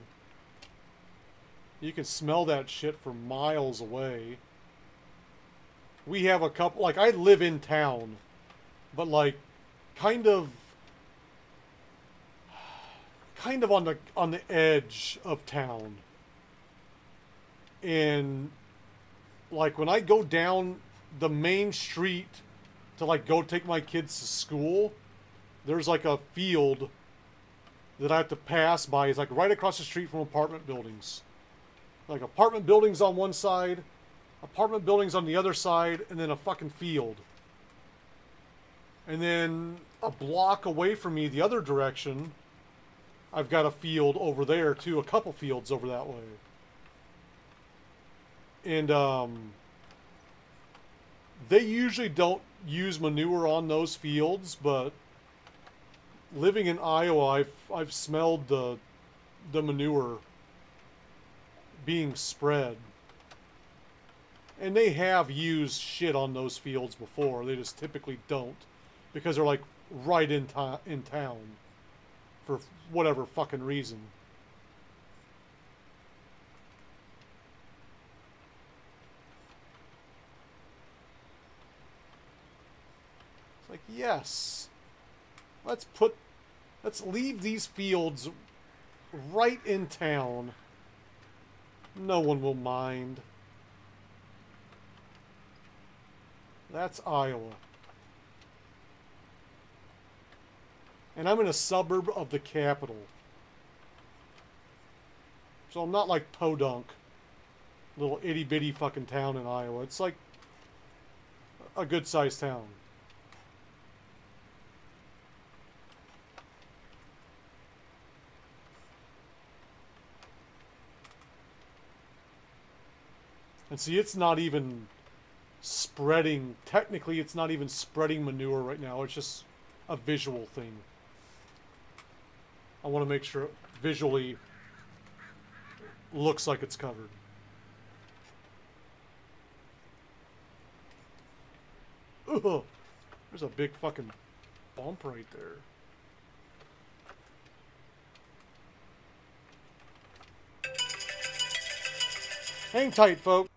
You can smell that shit for miles away. We have a couple, like, I live in town, but like kind of on the edge of town. And like when I go down the main street to like go take my kids to school, there's like a field that I have to pass by. It's like right across the street from apartment buildings. Like apartment buildings on one side, apartment buildings on the other side, and then a fucking field. And then a block away from me, the other direction, I've got a field over there too, a couple fields over that way. And they usually don't use manure on those fields, but living in Iowa, I've smelled the manure being spread. And they have used shit on those fields before. They just typically don't because they're like right in town for whatever fucking reason. It's like, yes. Let's leave these fields right in town. No one will mind. That's Iowa. And I'm in a suburb of the capital. So I'm not like Podunk, little itty bitty fucking town in Iowa. It's like a good sized town. And see, it's not even spreading. Technically, it's not even spreading manure right now. It's just a visual thing. I want to make sure it visually looks like it's covered. Ugh. There's a big fucking bump right there. Hang tight, folks.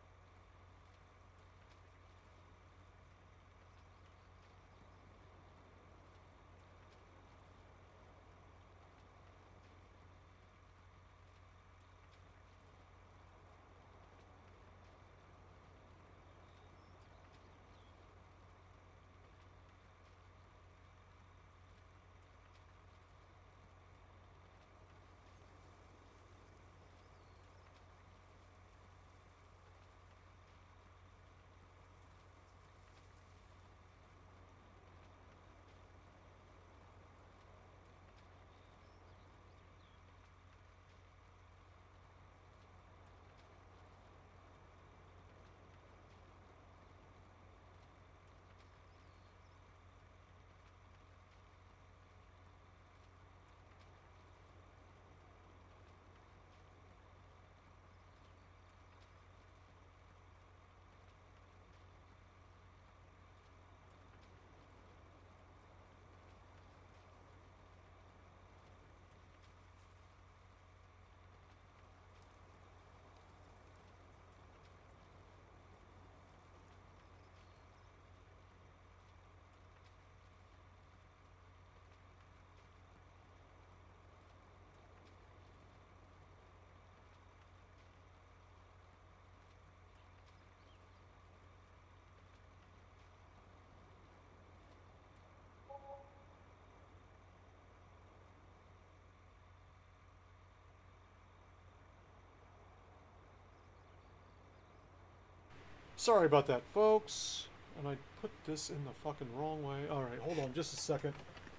Sorry about that, folks. And I put this in the fucking wrong way. Alright, hold on just a second.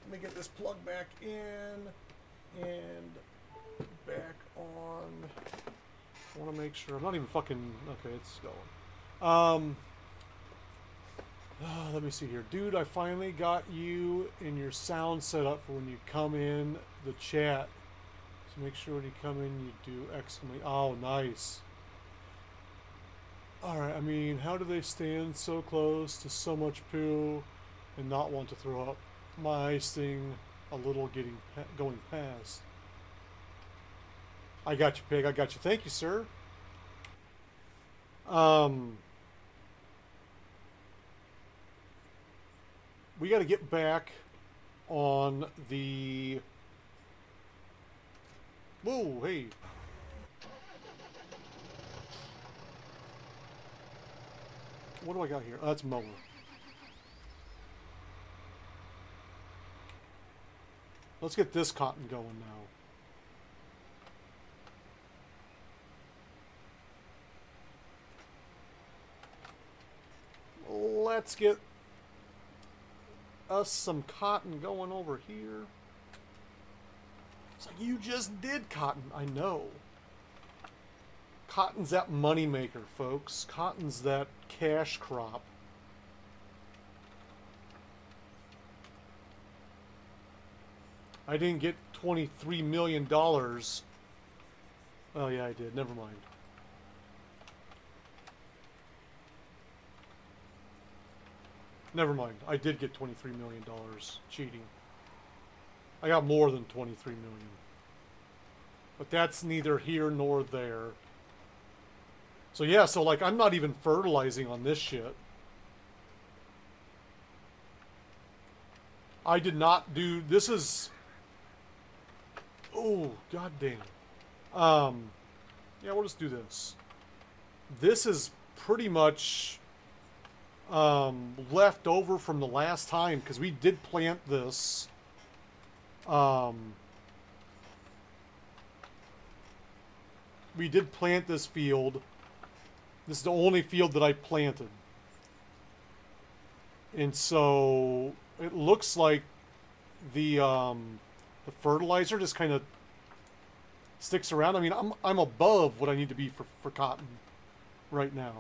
Let me get this plug back in and back on. I want to make sure. I'm not even fucking. Okay, it's going. Let me see here. Dude, I finally got you and your sound set up for when you come in the chat. So make sure when you come in you do exclamation. Oh, nice. Alright, I mean, how do they stand so close to so much poo and not want to throw up? My eyes thing a little going past. I got you, Pig. I got you. Thank you, sir. We got to get back on the... Whoa, hey. What do I got here? Oh, that's mower. Let's get this cotton going now. Let's get us some cotton going over here. It's like, you just did cotton. I know. Cotton's that money maker, folks. Cotton's that cash crop. I didn't get $23 million. Oh yeah, I did. Never mind. Never mind. I did get $23 million cheating. I got more than 23 million. But that's neither here nor there. So yeah, so like I'm not even fertilizing on this shit. I did not do, this is, oh, goddamn. Yeah, we'll just do this. This is pretty much left over from the last time, because we did plant this. We did plant this field. This is the only field that I planted. And so it looks like the fertilizer just kind of sticks around. I mean, I'm above what I need to be for cotton right now.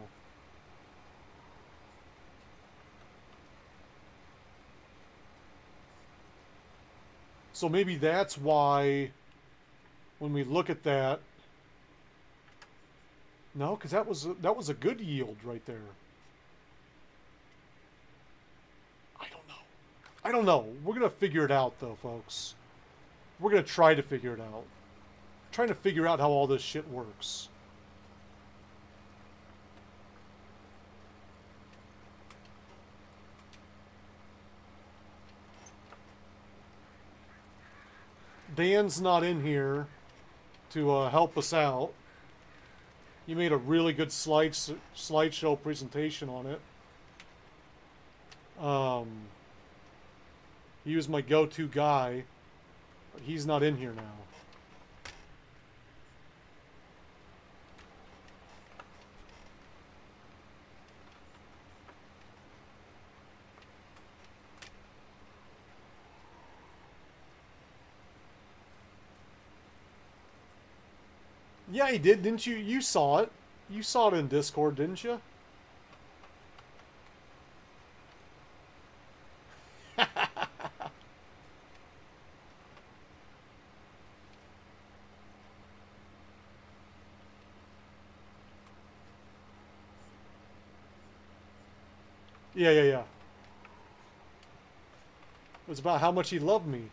So maybe that's why when we look at that, no, because that was a good yield right there. I don't know. We're gonna figure it out though, folks. We're gonna try to figure it out. Trying to figure out how all this shit works. Dan's not in here to help us out. You made a really good slideshow presentation on it. He was my go-to guy, but he's not in here now. Yeah, he did, didn't you? You saw it. You saw it in Discord, didn't you? Yeah. It was about how much he loved me.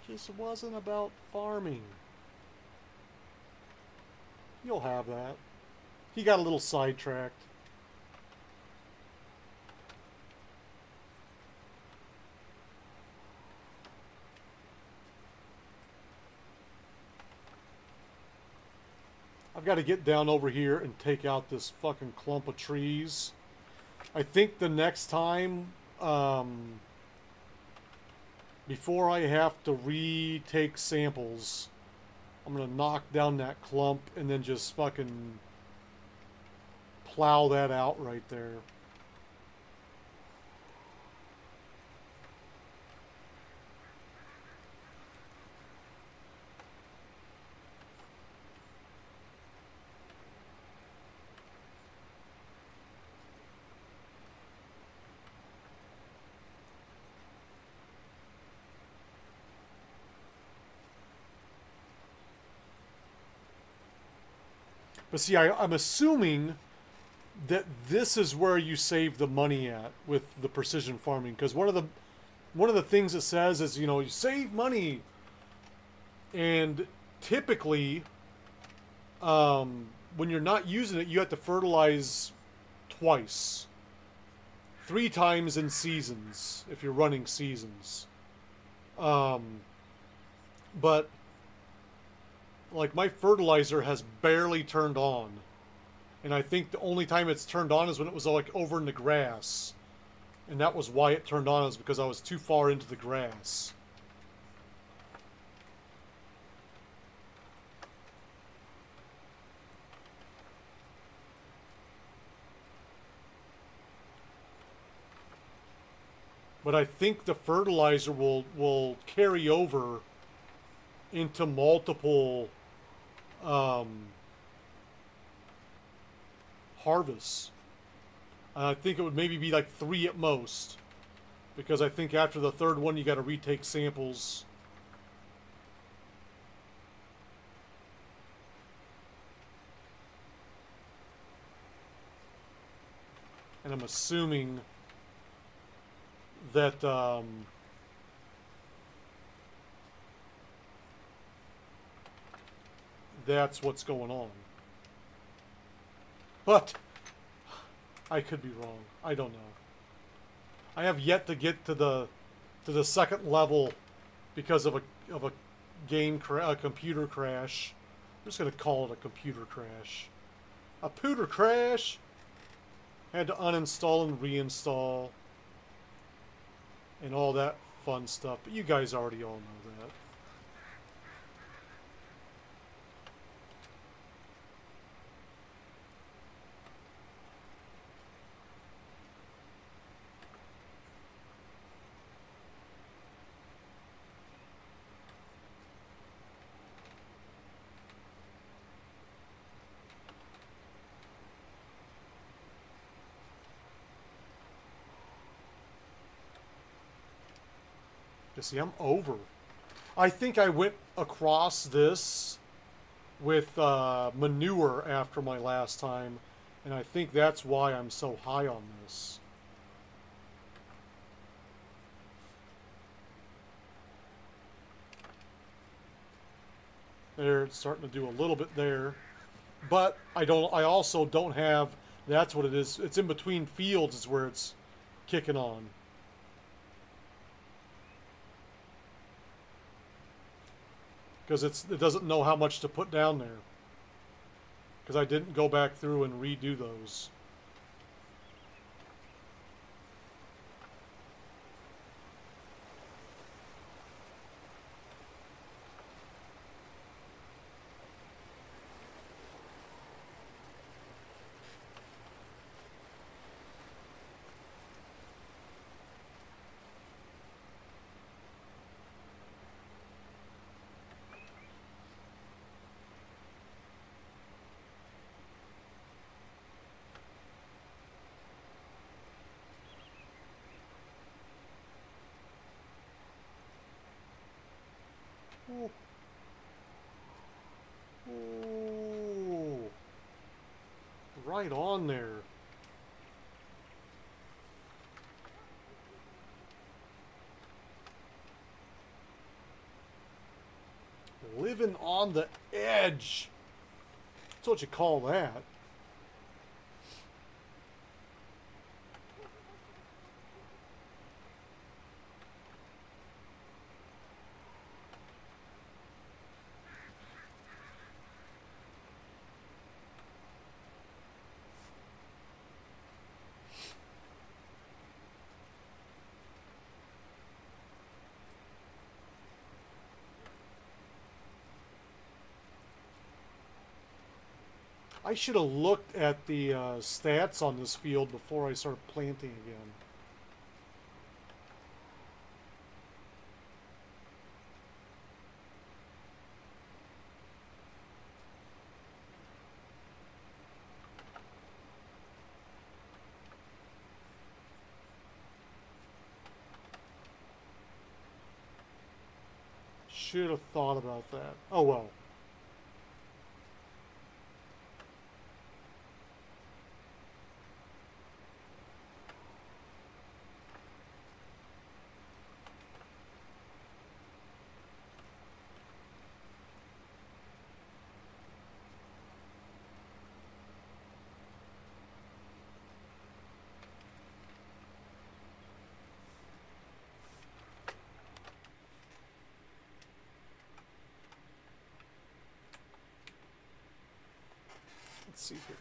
Just wasn't about farming. You'll have that. He got a little sidetracked. I've got to get down over here and take out this fucking clump of trees. I think the next time, before I have to retake samples, I'm going to knock down that clump and then just fucking plow that out right there. But see, I'm assuming that this is where you save the money at with the precision farming, because one of the things it says is, you know, you save money, and typically, when you're not using it, you have to fertilize twice, 3 times in seasons if you're running seasons. But like my fertilizer has barely turned on, and I think the only time it's turned on is when it was like over in the grass, and that was why it turned on, is because I was too far into the grass. But I think the fertilizer will carry over into multiple harvests. I think it would maybe be like 3 at most, because I think after the 3rd one you got to retake samples. And I'm assuming that that's what's going on. But I could be wrong. I don't know. I have yet to get to the 2nd level because of a computer crash. I'm just gonna call it a computer crash. A pooter crash. Had to uninstall and reinstall and all that fun stuff. But you guys already all know that. You see, I'm over. I think I went across this with manure after my last time, and I think that's why I'm so high on this. There, it's starting to do a little bit there, but I also don't have. That's what it is. It's in between fields is where it's kicking on. Because it doesn't know how much to put down there. Because I didn't go back through and redo those. Oh. Oh. Right on there. Living on the edge. That's what you call that. I should have looked at the stats on this field before I started planting again. Should have thought about that. Oh well. Let's see here.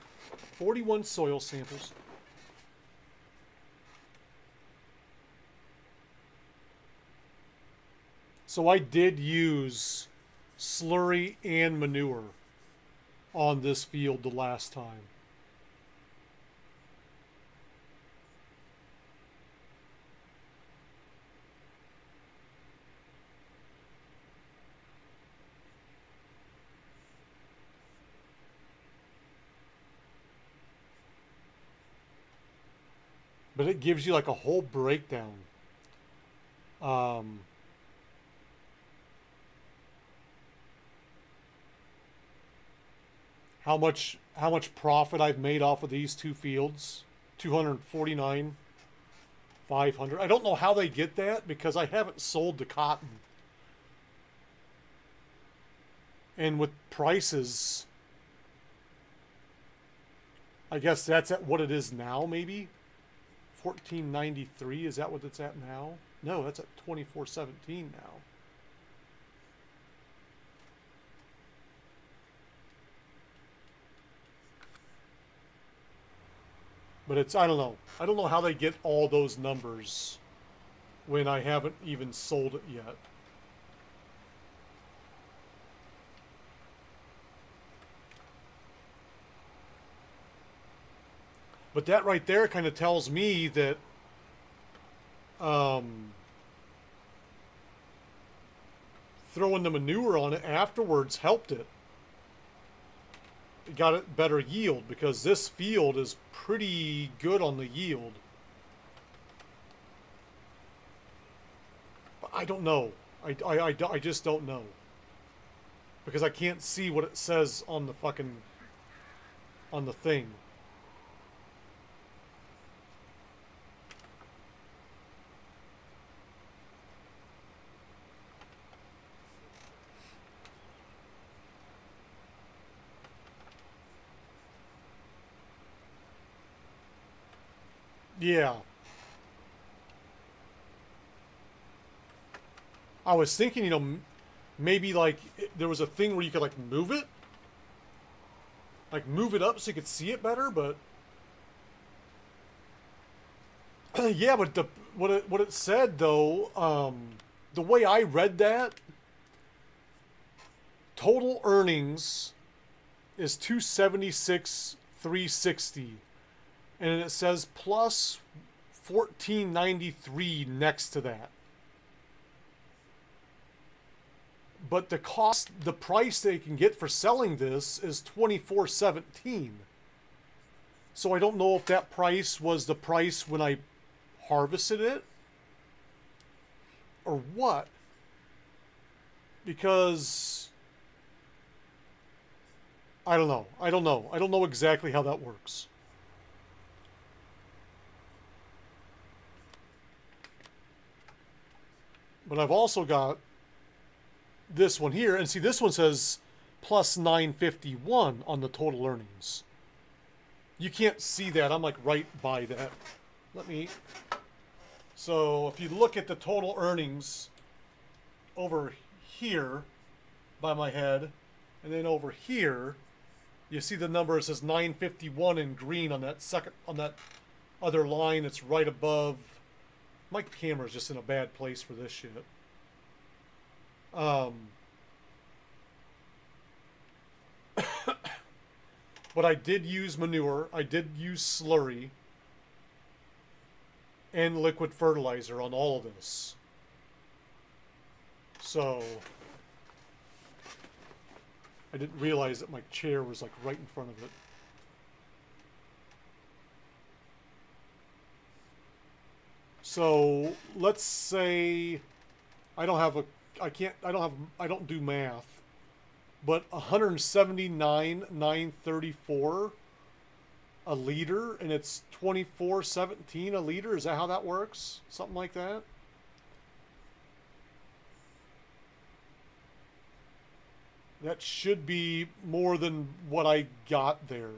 41 soil samples. So I did use slurry and manure on this field the last time. But it gives you like a whole breakdown. How much profit I've made off of these two fields? 249, 500. I don't know how they get that because I haven't sold the cotton. And with prices, I guess that's at what it is now, maybe. 1493, is that what it's at now? No, that's at 2417 now. But it's, I don't know. I don't know how they get all those numbers when I haven't even sold it yet. But that right there kind of tells me that throwing the manure on it afterwards helped it. It got it better yield because this field is pretty good on the yield. But I don't know. I just don't know. Because I can't see what it says on the fucking, on the thing. Yeah. I was thinking, you know, maybe like there was a thing where you could like move it. Like move it up so you could see it better, but yeah, but the what it said though, the way I read that, total earnings is 276 360. And it says plus 1493 next to that. But the cost, the price they can get for selling this is 2417. So I don't know if that price was the price when I harvested it or what. Because I don't know. I don't know. I don't know exactly how that works. But I've also got this one here, and see this one says plus 951 on the total earnings. You can't see that. I'm like right by that. Let me. So if you look at the total earnings over here by my head, and then over here, you see the number. It says 951 in green on that other line that's right above. My camera's just in a bad place for this shit. But I did use manure. I did use slurry and liquid fertilizer on all of this. So I didn't realize that my chair was like right in front of it. So let's say I don't do math, but 179,934 a liter, and it's 24.17 a liter. Is that how that works? Something like that. That should be more than what I got there.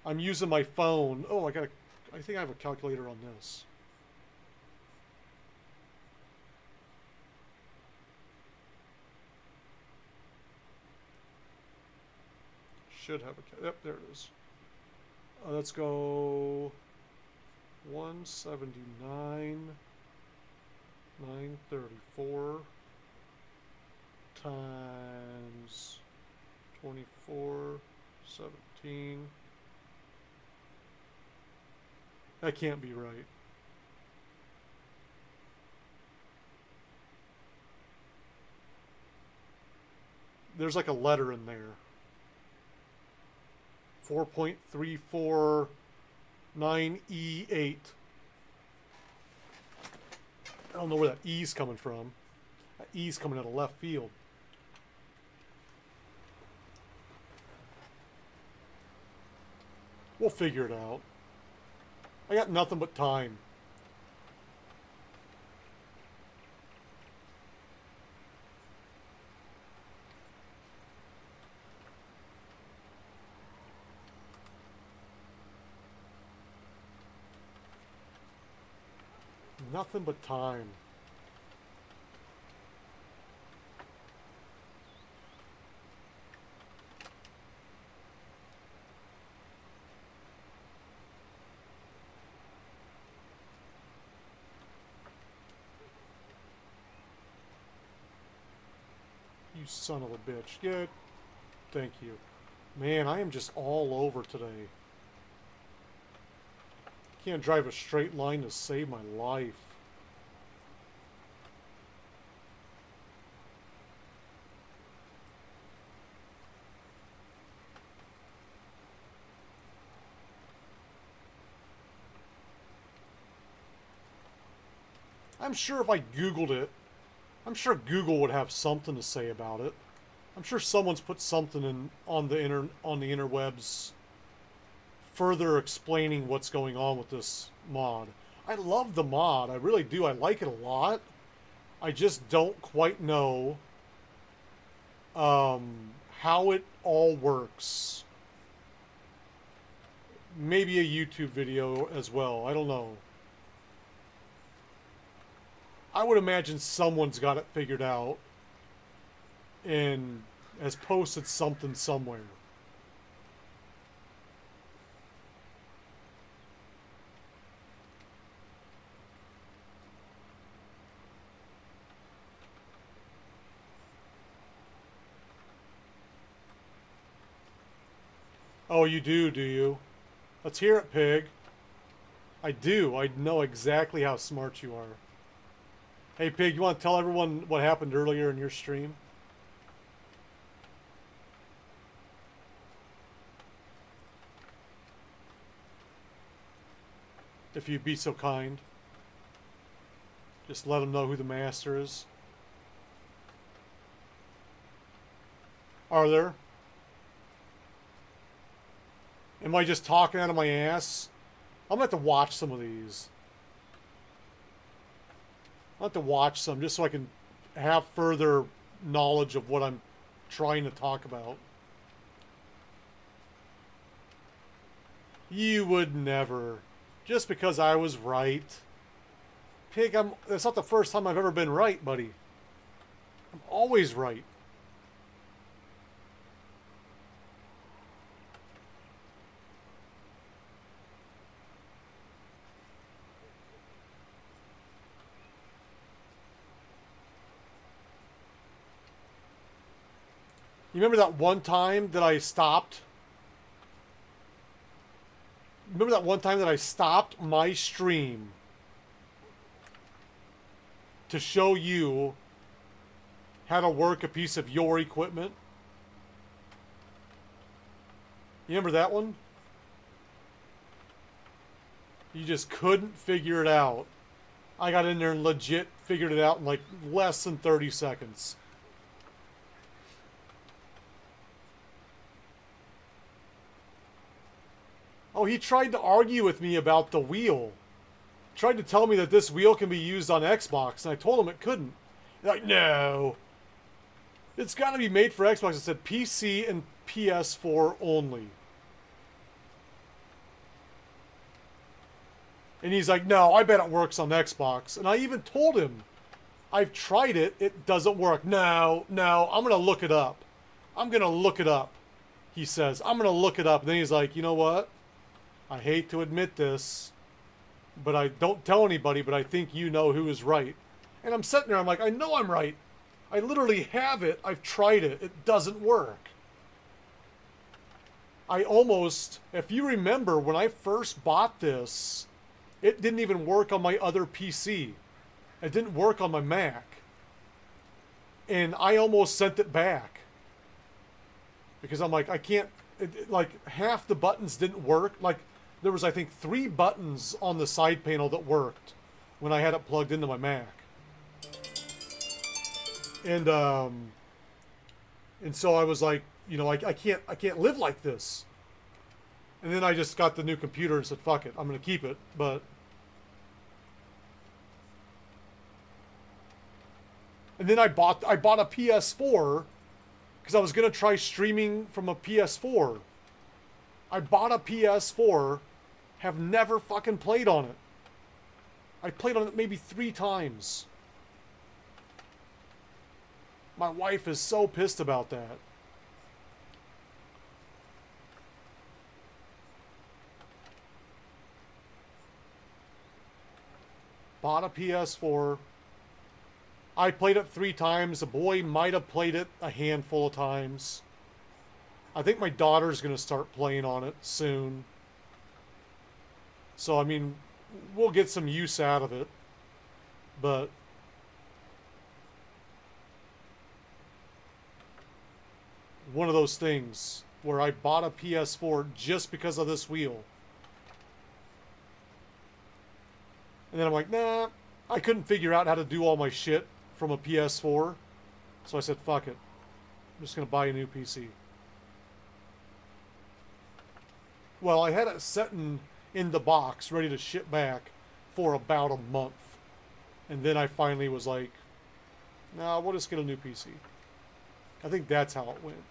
I'm using my phone. Oh, I think I have a calculator on this. Should have a. Yep, there it is. Let's go 179,934 times 24.17. That can't be right. There's like a letter in there. 4.349E8. I don't know where that E's coming from. That E's coming out of left field. We'll figure it out. I got nothing but time. Nothing but time. You son of a bitch. Good. Thank you. Man, I am just all over today. Can't drive a straight line to save my life. I'm sure if I Googled it, I'm sure Google would have something to say about it. I'm sure someone's put something on the interwebs further explaining what's going on with this mod. I love the mod. I really do. I like it a lot. I just don't quite know how it all works. Maybe a YouTube video as well. I don't know. I would imagine someone's got it figured out and has posted something somewhere. Oh, you do you? Let's hear it, Pig. I do. I know exactly how smart you are. Hey, Pig, you want to tell everyone what happened earlier in your stream? If you'd be so kind. Just let them know who the master is. Are there? Am I just talking out of my ass? I'm going to have to watch some of these. I'll have to watch some just so I can have further knowledge of what I'm trying to talk about. You would never. Just because I was right. Pig, that's not the first time I've ever been right, buddy. I'm always right. You remember that one time that I stopped? Remember that one time that I stopped my stream to show you how to work a piece of your equipment? You remember that one? You just couldn't figure it out. I got in there and legit figured it out in like less than 30 seconds. Oh, he tried to argue with me about the wheel. Tried to tell me that this wheel can be used on Xbox, and I told him it couldn't. He's like, no. It's got to be made for Xbox. It said PC and PS4 only. And he's like, no, I bet it works on Xbox. And I even told him, I've tried it. It doesn't work. No, I'm going to look it up. I'm going to look it up. He says, I'm going to look it up. And then he's like, you know what? I hate to admit this, but I don't tell anybody, but I think you know who is right. And I'm sitting there, I'm like, I know I'm right. I literally have it. I've tried it. It doesn't work. I almost, if you remember, when I first bought this, it didn't even work on my other PC. It didn't work on my Mac. And I almost sent it back. Because I'm like, I can't, like half the buttons didn't work. Like there was, I think, 3 buttons on the side panel that worked when I had it plugged into my Mac. And so I was like, you know, I can't live like this. And then I just got the new computer and said, fuck it, I'm going to keep it. But and then I bought a PS4 because I was going to try streaming from a PS4. I bought a PS4, have never fucking played on it. I played on it maybe 3 times. My wife is so pissed about that. Bought a PS4. I played it 3 times. The boy might have played it a handful of times. I think my daughter's going to start playing on it soon. So, I mean, we'll get some use out of it. But one of those things where I bought a PS4 just because of this wheel. And then I'm like, nah, I couldn't figure out how to do all my shit from a PS4. So I said, fuck it. I'm just going to buy a new PC. Well, I had it set in the box, ready to ship back for about a month. And then I finally was like, nah, we'll just get a new PC. I think that's how it went.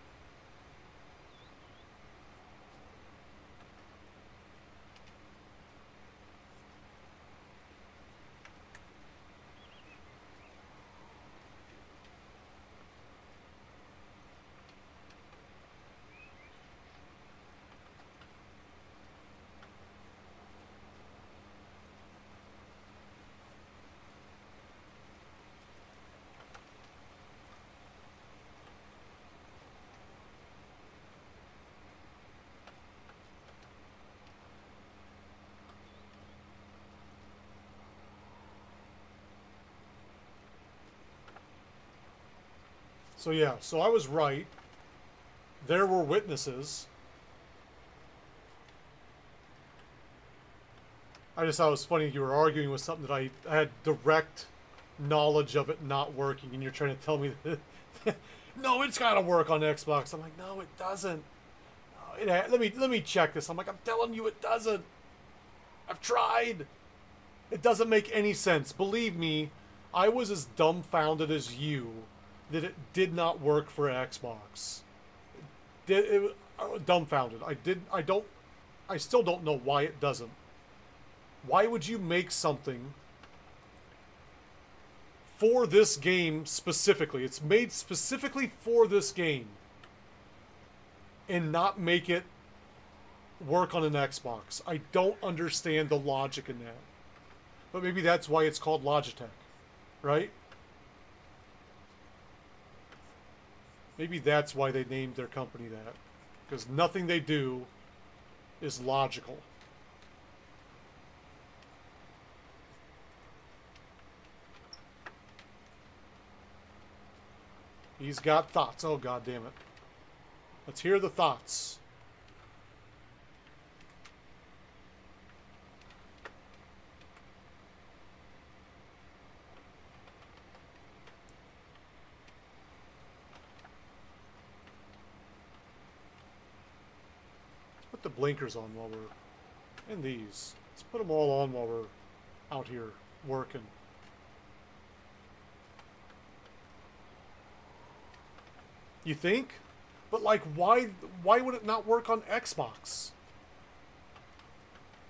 So yeah, so I was right. There were witnesses. I just thought it was funny you were arguing with something that I had direct knowledge of it not working, and you're trying to tell me that no, it's got to work on Xbox. I'm like, no, it doesn't. No, let me check this. I'm like, I'm telling you, it doesn't. I've tried. It doesn't make any sense. Believe me, I was as dumbfounded as you that it did not work for Xbox. Dumbfounded. I still don't know why it doesn't. Why would you make something for this game specifically? It's made specifically for this game, and not make it work on an Xbox. I don't understand the logic in that. But maybe that's why it's called Logitech, right? Maybe that's why they named their company that. Because nothing they do is logical. He's got thoughts. Oh, God damn it. Let's hear the thoughts. Let's put the blinkers on while we're in these. Let's put them all on while we're out here working. You think? But like, why would it not work on Xbox?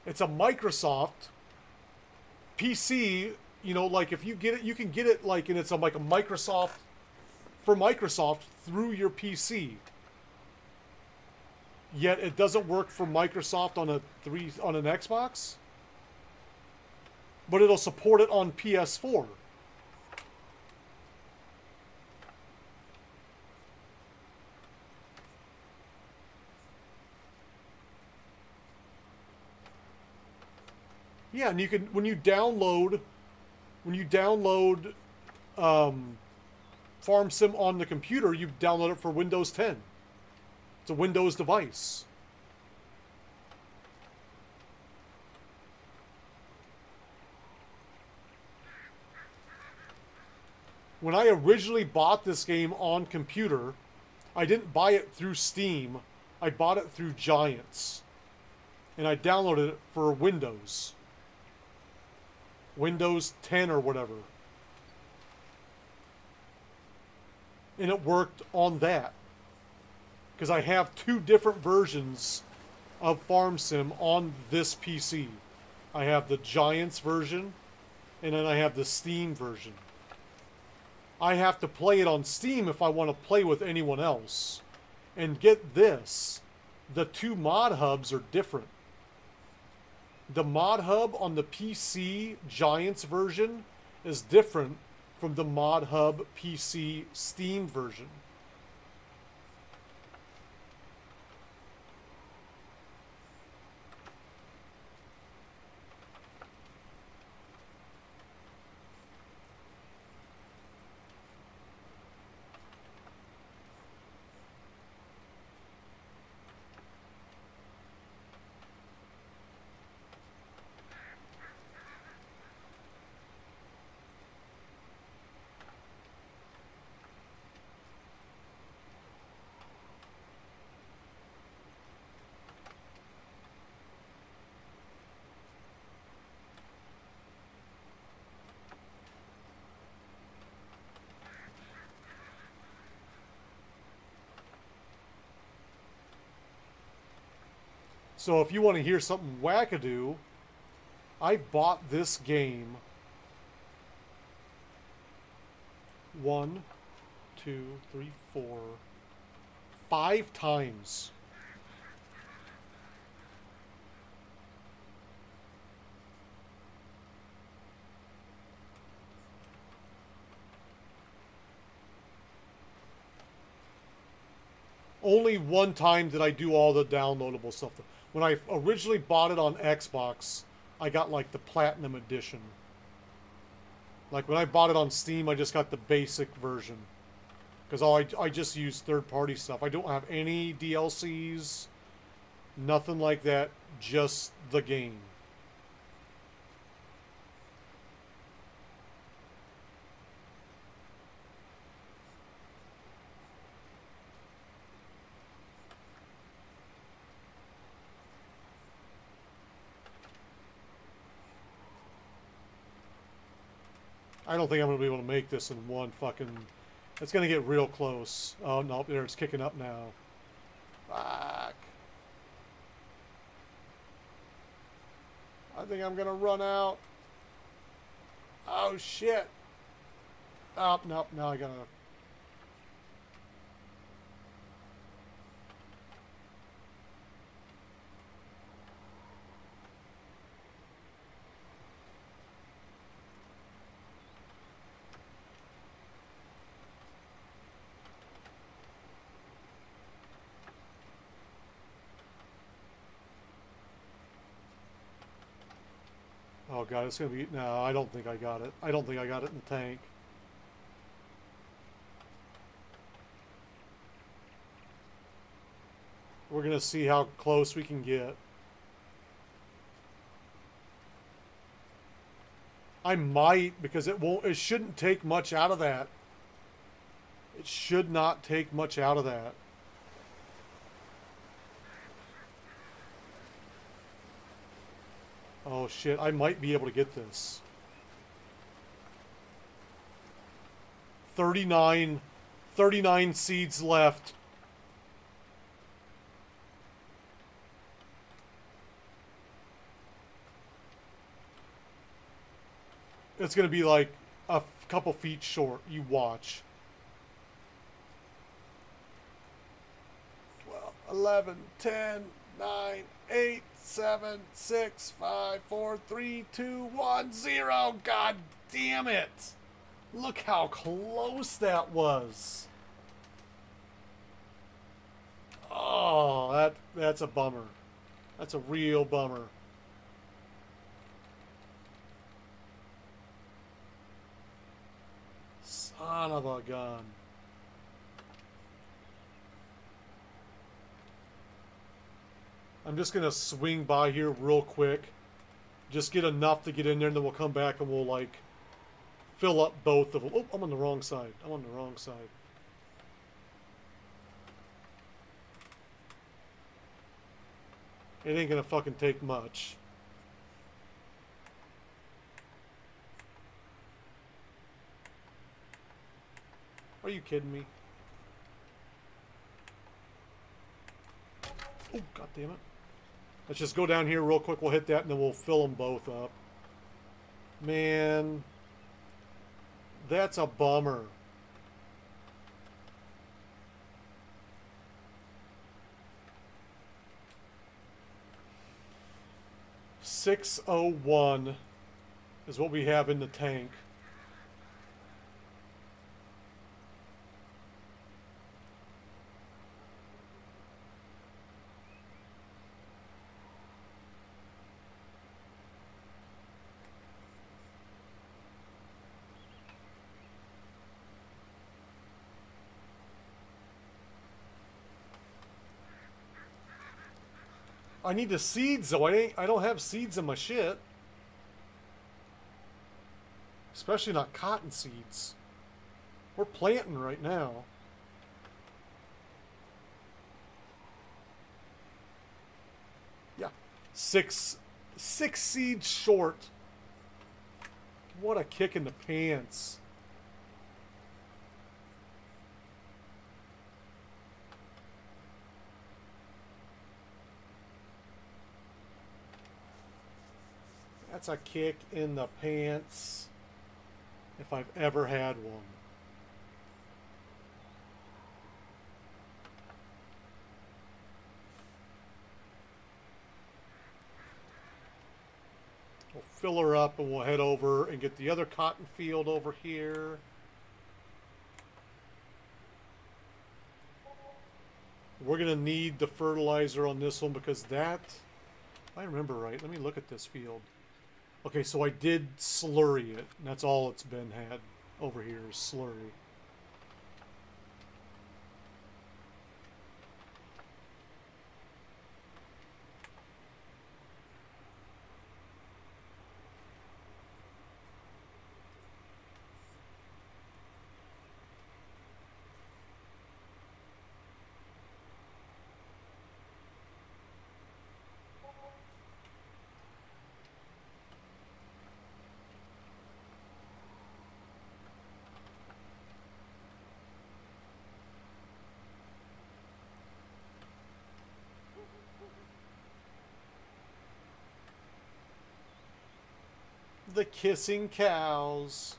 It's a Microsoft PC, you know, like if you get it, you can get it like, and it's like a Microsoft, for Microsoft through your PC. Yet it doesn't work for Microsoft on on an Xbox? But it'll support it on PS4. Yeah, and you can when you download Farm Sim on the computer, you download it for Windows 10. It's a Windows device. When I originally bought this game on computer, I didn't buy it through Steam. I bought it through Giants. And I downloaded it for Windows. Windows 10 or whatever. And it worked on that. Because I have two different versions of Farm Sim on this PC. I have the Giants version, and then I have the Steam version. I have to play it on Steam if I want to play with anyone else. And get this, the two mod hubs are different. The mod hub on the PC Giants version is different from the mod hub PC Steam version. So if you want to hear something wackadoo, I bought this game 1, 2, 3, 4, 5 times. Only one time did I do all the downloadable stuff. When I originally bought it on Xbox, I got like the Platinum Edition. Like when I bought it on Steam, I just got the basic version. Because I just use third-party stuff. I don't have any DLCs, nothing like that, just the game. I don't think I'm going to be able to make this in one fucking It's gonna get real close. Oh no, there it's kicking up now. Fuck. I think I'm gonna run out. Oh shit. Oh no, now I gotta. Oh god, it's gonna be. No, I don't think I got it. I don't think I got it in the tank. We're gonna see how close we can get. I might, because it won't. It shouldn't take much out of that. It should not take much out of that. Oh shit, I might be able to get this. 39 seeds left. It's going to be like a couple feet short. You watch. 12, 11, 10, 9, 8, 7, 6, 5, 4, 3, 2, 1, 0. God damn it. Look how close that was. Oh, that's a bummer. That's a real bummer. Son of a gun. I'm just going to swing by here real quick. Just get enough to get in there, and then we'll come back and we'll, like, fill up both of them. Oh, I'm on the wrong side. I'm on the wrong side. It ain't gonna fucking take much. Are you kidding me? Oh, god damn it. Let's just go down here real quick. We'll hit that, and then we'll fill them both up. Man, that's a bummer. $601 is what we have in the tank. I need the seeds though. I don't have seeds in my shit. Especially not cotton seeds. We're planting right now. Yeah. Six seeds short. What a kick in the pants. That's a kick in the pants if I've ever had one. We'll fill her up and we'll head over and get the other cotton field over here. We're going to need the fertilizer on this one because that, if I remember right, let me look at this field. Okay, so I did slurry it, and that's all it's been had over here is slurry. The kissing cows.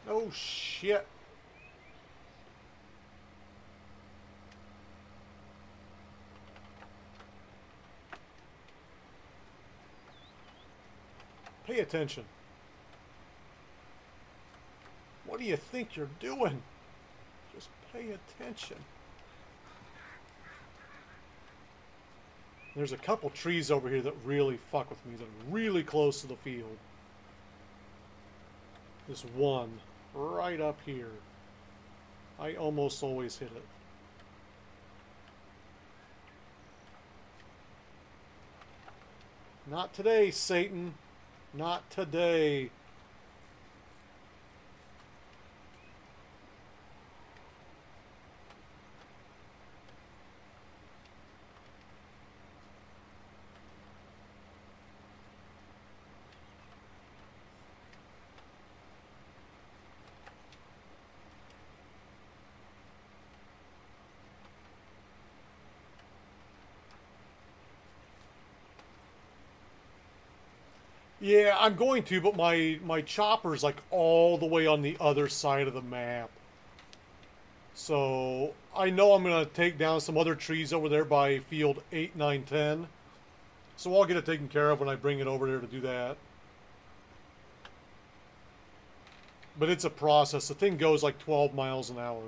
Oh shit. Pay attention. What do you think you're doing? Just pay attention. There's a couple trees over here that really fuck with me, that are really close to the field. This one right up here. I almost always hit it. Not today, Satan. Not today. Yeah, I'm going to, but my chopper's like all the way on the other side of the map. So I know I'm going to take down some other trees over there by field 8, 9, 10. So I'll get it taken care of when I bring it over there to do that. But it's a process. The thing goes like 12 miles an hour.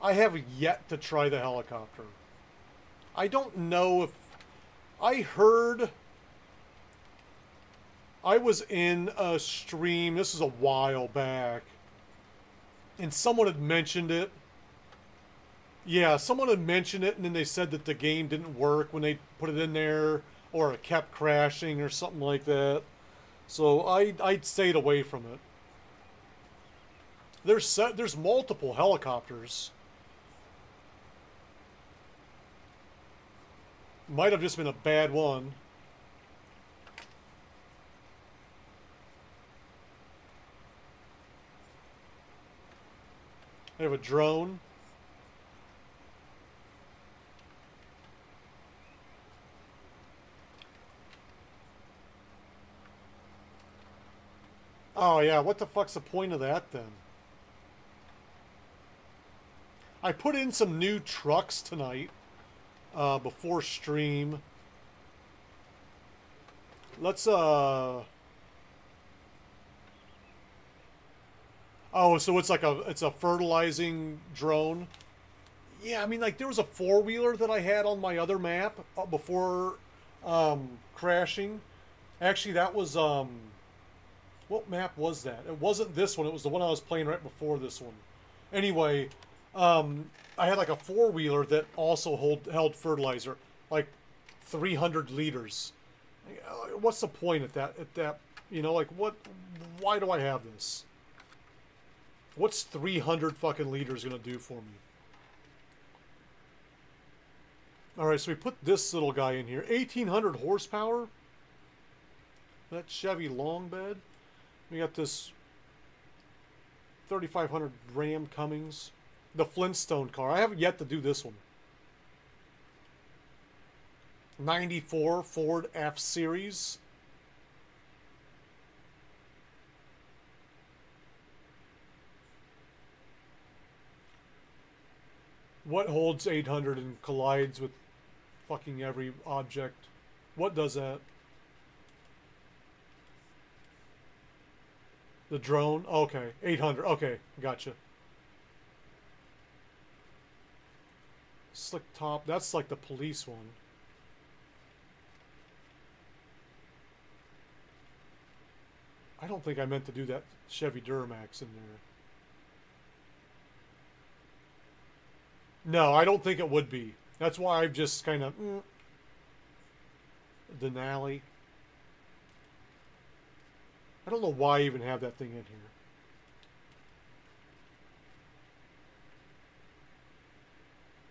I have yet to try the helicopter. I don't know if... I heard... I was in a stream, this is a while back, and someone had mentioned it. Yeah, someone had mentioned it, and then they said that the game didn't work when they put it in there, or it kept crashing or something like that. So I stayed away from it. There's multiple helicopters. Might have just been a bad one. I have a drone. Oh yeah, what the fuck's the point of that then? I put in some new trucks tonight before stream. Let's Oh, so it's like it's a fertilizing drone. Yeah, I mean, like there was a four-wheeler that I had on my other map before crashing. Actually, that was what map was that? It wasn't this one. It was the one I was playing right before this one. Anyway, I had like a four-wheeler that also held fertilizer, like 300 liters. What's the point at that? You know, like what? Why do I have this? What's 300 fucking liters gonna do for me? Alright, so we put this little guy in here. 1,800 horsepower. That Chevy long bed. We got this 3,500 Ram Cummins. The Flintstone car. I haven't yet to do this one. 94 Ford F-Series. What holds 800 and collides with fucking every object? What does that? The drone? Okay. 800. Okay. Gotcha. Slick top. That's like the police one. I don't think I meant to do that Chevy Duramax in there. No, I don't think it would be. That's why I've just kind of Denali. I don't know why I even have that thing in here.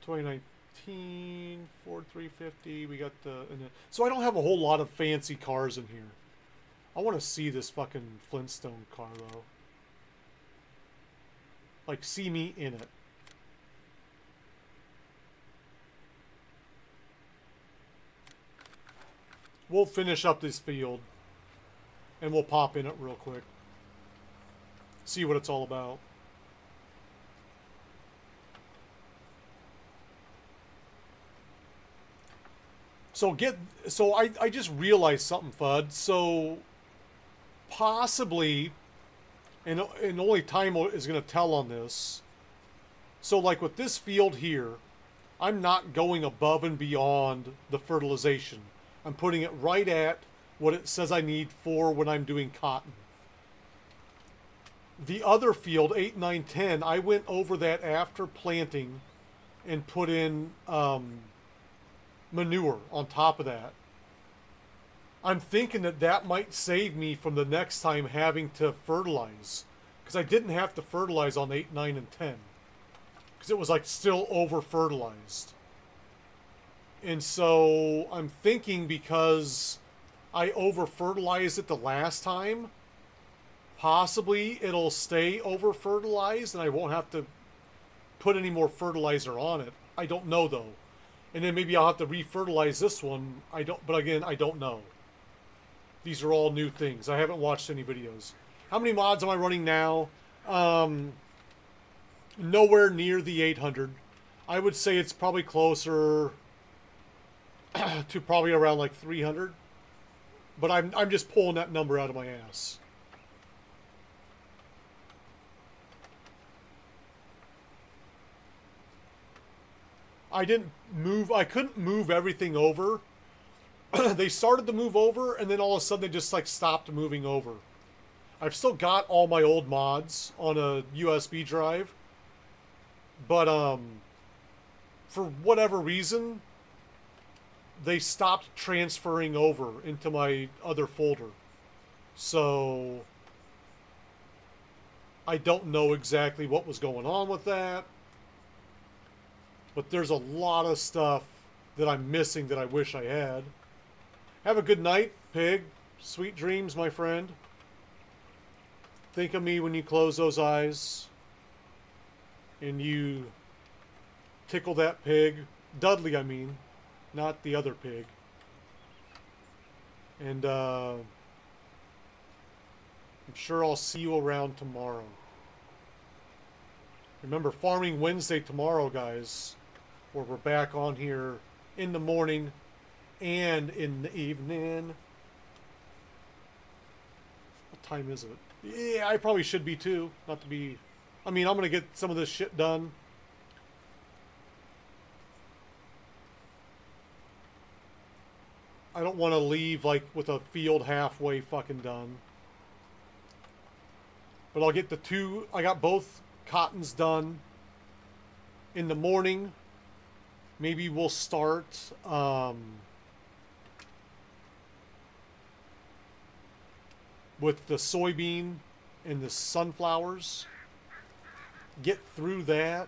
(2019) Ford 350. We got so I don't have a whole lot of fancy cars in here. I want to see this fucking Flintstone car though. Like, see me in it. We'll finish up this field and we'll pop in it real quick. See what it's all about. So I just realized something, Fudd. So possibly, and only time is going to tell on this. So like with this field here, I'm not going above and beyond the fertilization. I'm putting it right at what it says I need for when I'm doing cotton. The other field, 8, 9, 10, I went over that after planting and put in manure on top of that. I'm thinking that that might save me from the next time having to fertilize, because I didn't have to fertilize on 8, 9, and 10 because it was like still over fertilized. And so I'm thinking, because I over fertilized it the last time, possibly it'll stay over fertilized and I won't have to put any more fertilizer on it. I don't know though. And then maybe I'll have to refertilize this one. But again, I don't know. These are all new things. I haven't watched any videos. How many mods am I running now? Nowhere near the 800. I would say it's probably closer to probably around like 300. But I'm just pulling that number out of my ass. I couldn't move everything over. They started to move over, and then all of a sudden they just like stopped moving over. I've still got all my old mods on a USB drive, but for whatever reason, they stopped transferring over into my other folder. So I don't know exactly what was going on with that. But there's a lot of stuff that I'm missing that I wish I had. Have a good night, Pig. Sweet dreams, my friend. Think of me when you close those eyes and you tickle that pig. Dudley, I mean. Not the other pig. And I'm sure I'll see you around tomorrow. Remember, Farming Wednesday tomorrow, guys. Where we're back on here in the morning and in the evening. What time is it? Yeah, I probably should be too. Not to be... I mean, I'm going to get some of this shit done. I don't want to leave like with a field halfway fucking done. But I'll get the two... I got both cottons done in the morning. Maybe we'll start with the soybean and the sunflowers. Get through that.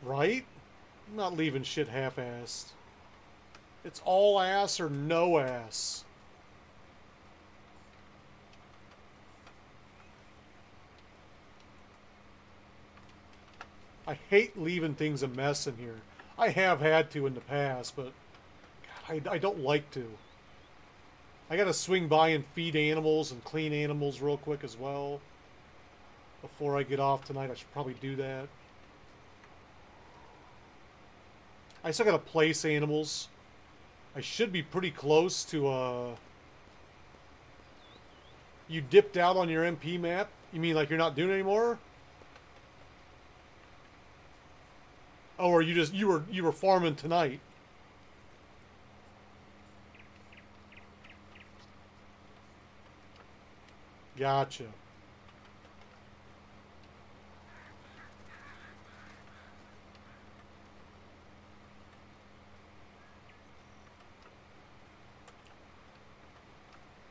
Right? I'm not leaving shit half-assed. It's all ass or no ass. I hate leaving things a mess in here. I have had to in the past, but God, I don't like to. I gotta swing by and feed animals and clean animals real quick as well. Before I get off tonight, I should probably do that. I still gotta place animals. I should be pretty close to, You dipped out on your MP map? You mean like you're not doing it anymore? Oh, or you were farming tonight? Gotcha.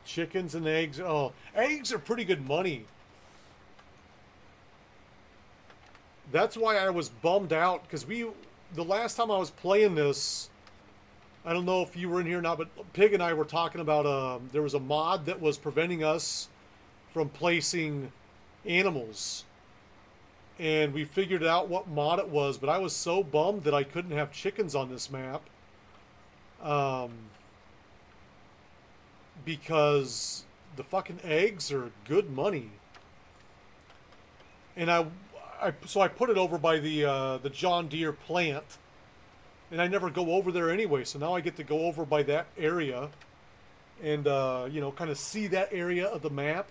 Chickens and eggs. Oh, eggs are pretty good money. That's why I was bummed out, because the last time I was playing this, I don't know if you were in here or not, but Pig and I were talking about there was a mod that was preventing us from placing animals. And we figured out what mod it was, but I was so bummed that I couldn't have chickens on this map. Um, because the fucking eggs are good money. And so I put it over by the John Deere plant, and I never go over there anyway. So now I get to go over by that area, and you know, kind of see that area of the map,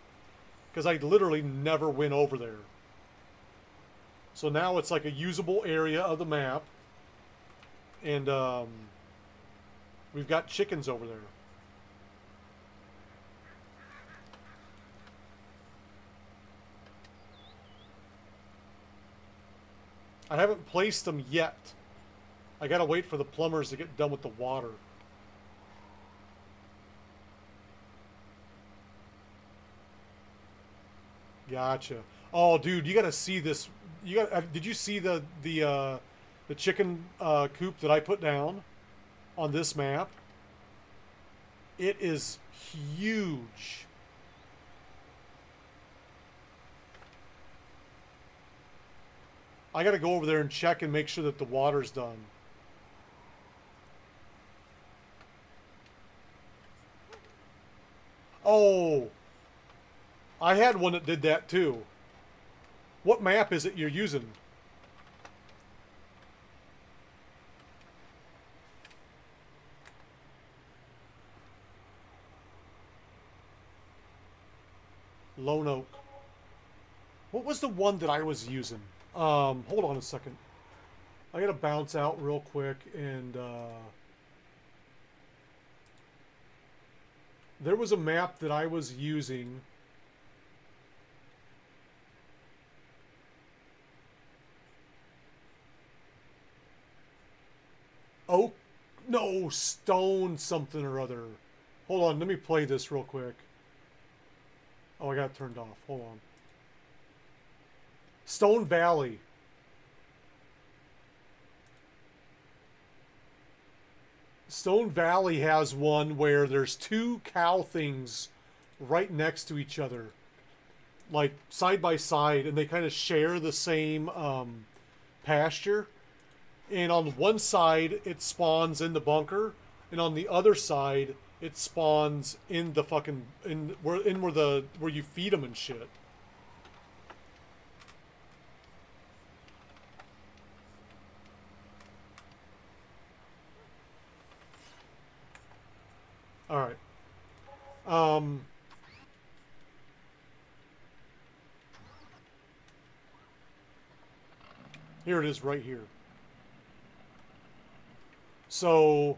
because I literally never went over there. So now it's like a usable area of the map, and we've got chickens over there. I haven't placed them yet. I gotta wait for the plumbers to get done with the water. Gotcha. Oh, dude, you gotta see this. Did you see the chicken coop that I put down on this map? It is huge. I gotta go over there and check and make sure that the water's done. Oh, I had one that did that too. What map is it you're using? Lone Oak. What was the one that I was using? Hold on a second. I gotta bounce out real quick, and there was a map that I was using. Oh, no, Stone something or other. Hold on, let me play this real quick. Oh, I got it turned off. Hold on. Stone Valley. Stone Valley has one where there's two cow things right next to each other, like side by side, and they kind of share the same pasture. And on one side, it spawns in the bunker, and on the other side, it spawns in the fucking where you feed them and shit. All right. Here it is right here. So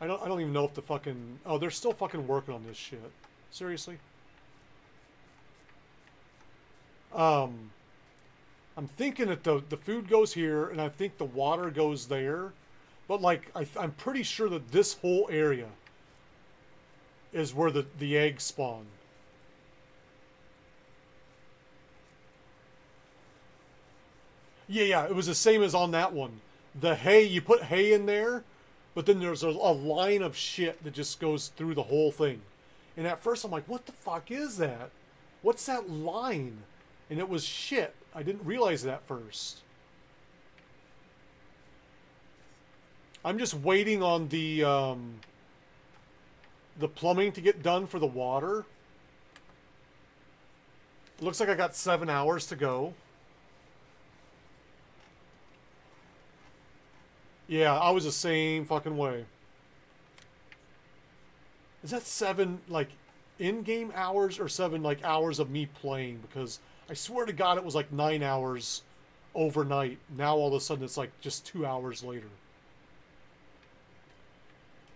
I don't even know if the fucking they're still fucking working on this shit. Seriously? I'm thinking that the food goes here, and I think the water goes there, but like I'm pretty sure that this whole area is where the eggs spawn. Yeah, it was the same as on that one. The hay, you put hay in there, but then there's a line of shit that just goes through the whole thing. And at first I'm like, what the fuck is that? What's that line? And it was shit. I didn't realize that first. I'm just waiting on the plumbing to get done for the water. It looks like I got 7 hours to go. Yeah, I was the same fucking way. Is that 7, like, in-game hours or 7, like, hours of me playing? Because I swear to God it was like 9 hours overnight. Now all of a sudden it's like just 2 hours later.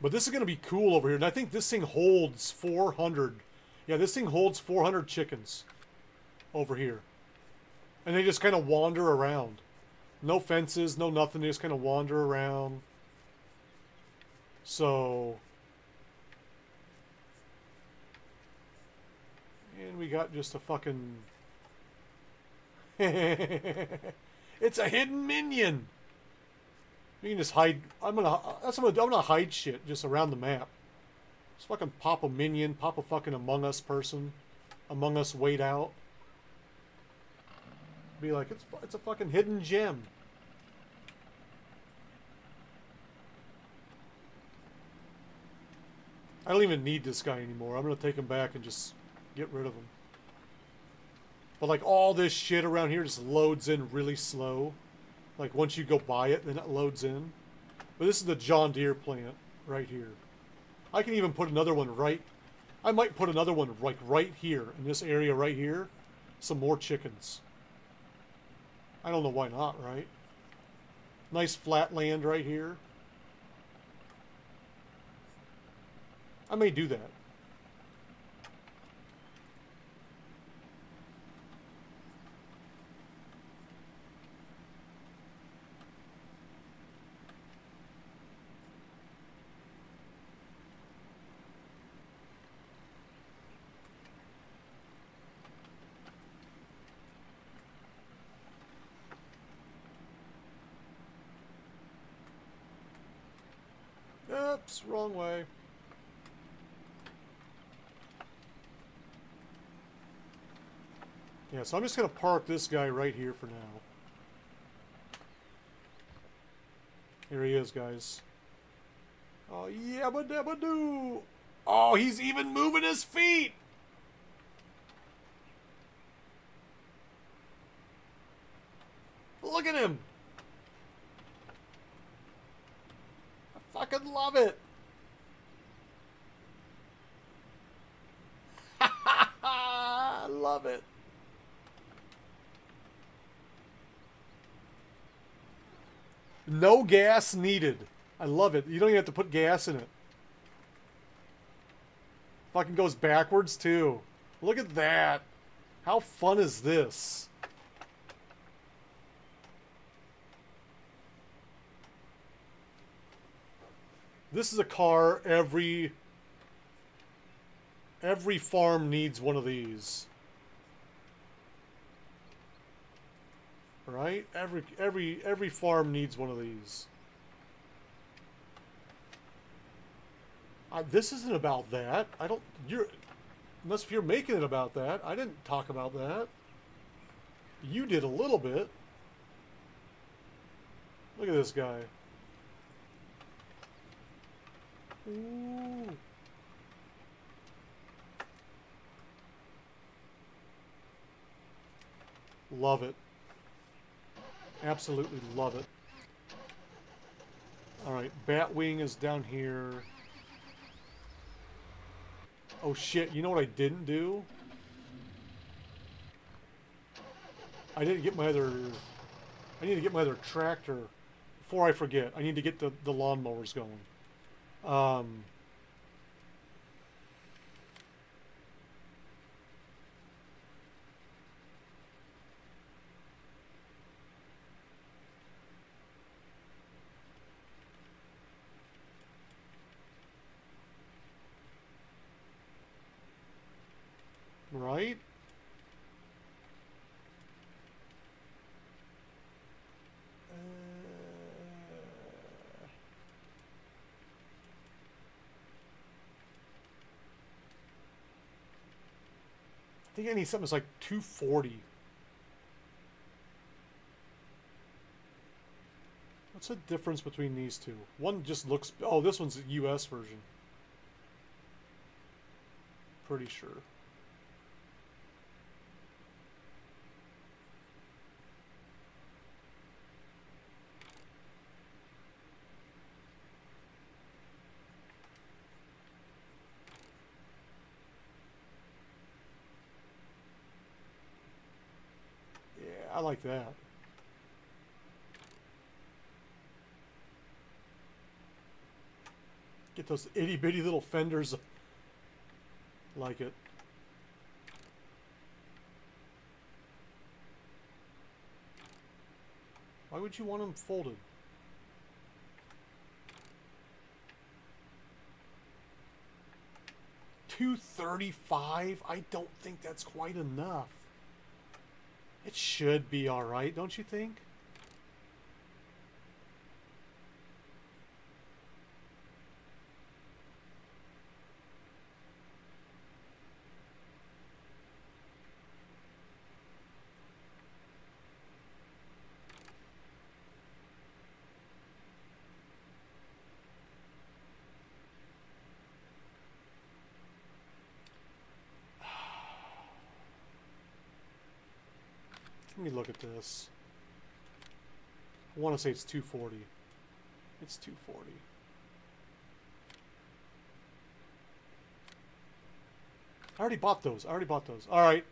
But this is going to be cool over here. And I think this thing holds 400. Yeah, this thing holds 400 chickens over here. And they just kind of wander around. No fences, no nothing. They just kind of wander around. So... And we got just a fucking... It's a hidden minion! You can just hide... I'm gonna hide shit just around the map. Just fucking pop a minion, pop a fucking Among Us person. Among Us wait out. Be like, it's a fucking hidden gem. I don't even need this guy anymore. I'm gonna take him back and just get rid of him. But like all this shit around here just loads in really slow. Like once you go buy it, then it loads in. But this is the John Deere plant right here. I can even put another one right... I might put another one like right here, in this area right here. Some more chickens. I don't know why not, right? Nice flat land right here. I may do that. Oops, wrong way. Yeah, so I'm just going to park this guy right here for now. Here he is, guys. Oh, yabba dabba doo! Oh, he's even moving his feet! Look at him! I fucking love it! I love it! No gas needed. I love it. You don't even have to put gas in it. Fucking goes backwards too. Look at that. How fun is this? This is a car every farm needs one of these. Right? Every farm needs one of these. This isn't about that. I don't. Unless if you're making it about that. I didn't talk about that. You did a little bit. Look at this guy. Ooh. Love it. Absolutely love it. Alright, Batwing is down here. Oh shit, you know what I didn't do? I didn't get my other... I need to get my other tractor. Before I forget, I need to get the lawnmowers going. Right? I think I need something that's like 240. What's the difference between these two? One just looks... Oh, this one's the US version. Pretty sure. I like that. Get those itty bitty little fenders. Like it. Why would you want them folded? $235? I don't think that's quite enough. It should be alright, don't you think? Let me look at this. I want to say it's 240. It's 240. I already bought those. All right.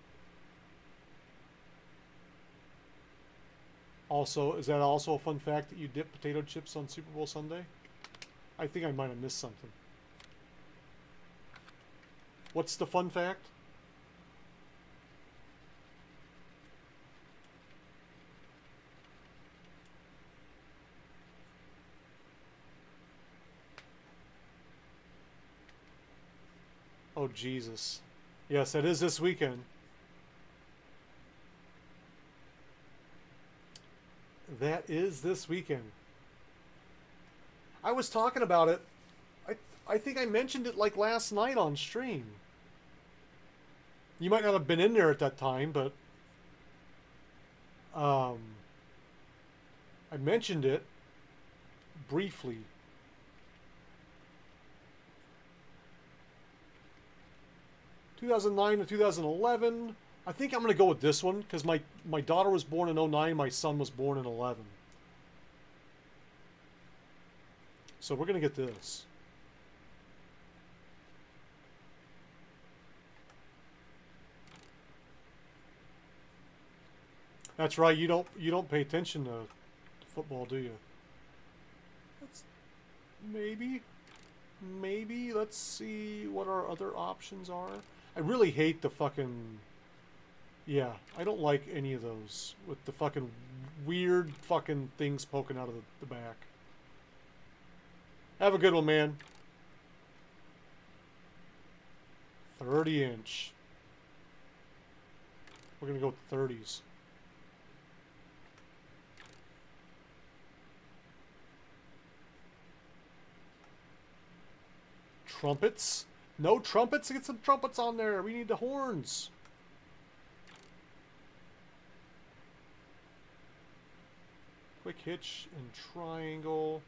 Also, is that also a fun fact that you dip potato chips on Super Bowl Sunday? I think I might have missed something. What's the fun fact? Oh, Jesus. Yes, it is this weekend. That is this weekend. I was talking about it. I think I mentioned it like last night on stream. You might not have been in there at that time, but I mentioned it briefly. (2009 to 2011). I think I'm going to go with this one because my daughter was born in 09, my son was born in 11. So we're going to get this. That's right. You don't pay attention to football, do you? Maybe. Let's see what our other options are. I really hate the fucking... Yeah, I don't like any of those with the fucking weird fucking things poking out of the back. Have a good one, man. 30-inch. We're going to go with 30s. Trumpets? No trumpets? Get some trumpets on there. We need the horns. Quick hitch and triangle.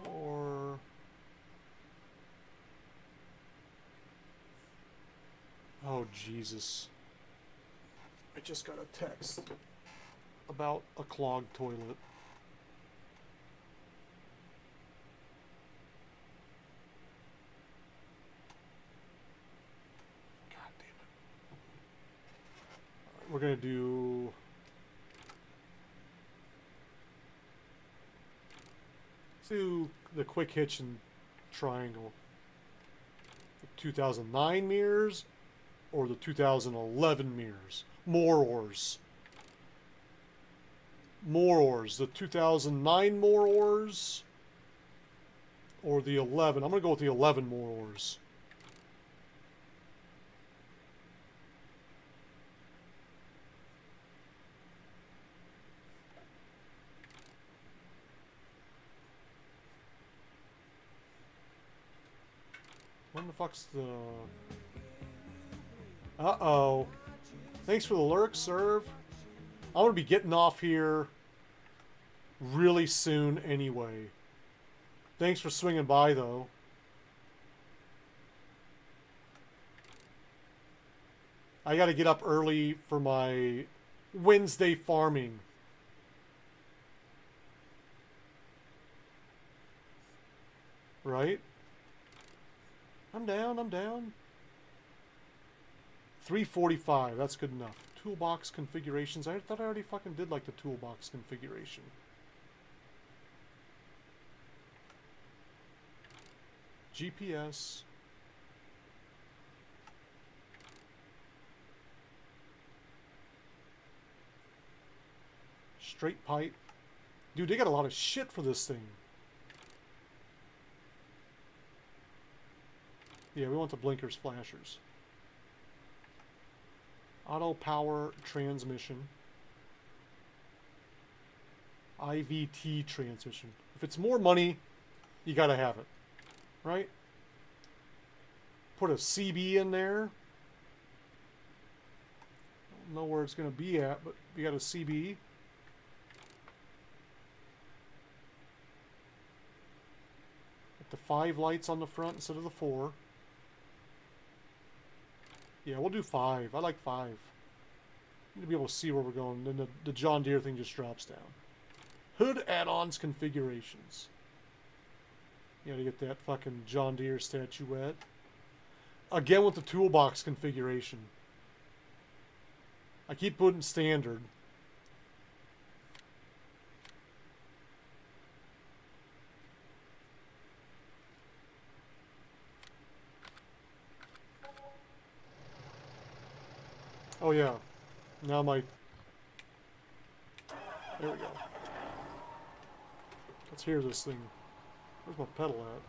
Or... Oh, Jesus. I just got a text about a clogged toilet. God damn it. All right, we're going to do... Let's do the quick hitch and triangle. The 2009 mirrors or the 2011 mirrors. More ores. The 2009 more ores or the 11. I'm going to go with the 11 more ores. When the fuck's the... Uh-oh. Thanks for the lurk, Serve. I'm going to be getting off here really soon anyway. Thanks for swinging by, though. I got to get up early for my Wednesday farming. Right? I'm down. 345, that's good enough. Toolbox configurations. I thought I already fucking did like the toolbox configuration. GPS. Straight pipe. Dude, they got a lot of shit for this thing. Yeah, we want the blinkers, flashers. Auto power transmission. IVT transmission. If it's more money, you gotta have it. Right? Put a CB in there. Don't know where it's gonna be at, but we got a CB. With the 5 lights on the front instead of the 4. Yeah, we'll do 5. I like 5. Need to be able to see where we're going. Then the John Deere thing just drops down. Hood add-ons configurations. You gotta get that fucking John Deere statuette. Again with the toolbox configuration. I keep putting standard. Oh yeah. Now my... There we go. Let's hear this thing. Where's my pedal at?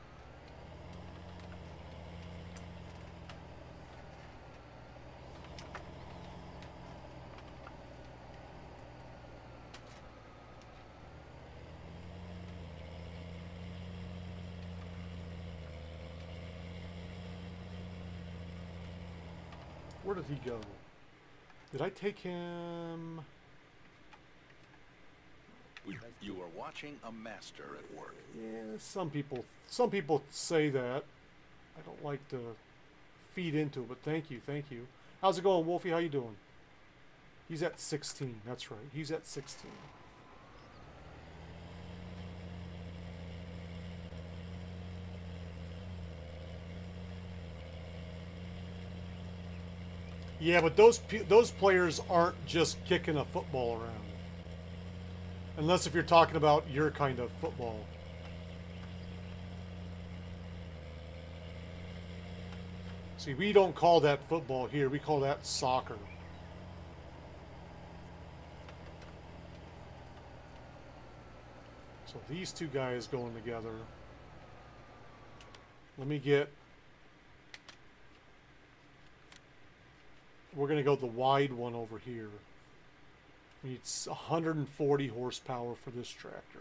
Where did he go? Did I take him? You are watching a master at work. Yeah, some people say that. I don't like to feed into it, but thank you. How's it going, Wolfie? How you doing? He's at 16. That's right. He's at 16. Yeah, but those players aren't just kicking a football around. Unless if you're talking about your kind of football. See, we don't call that football here. We call that soccer. So these two guys going together. Let me get... We're going to go the wide one over here. We need 140 horsepower for this tractor.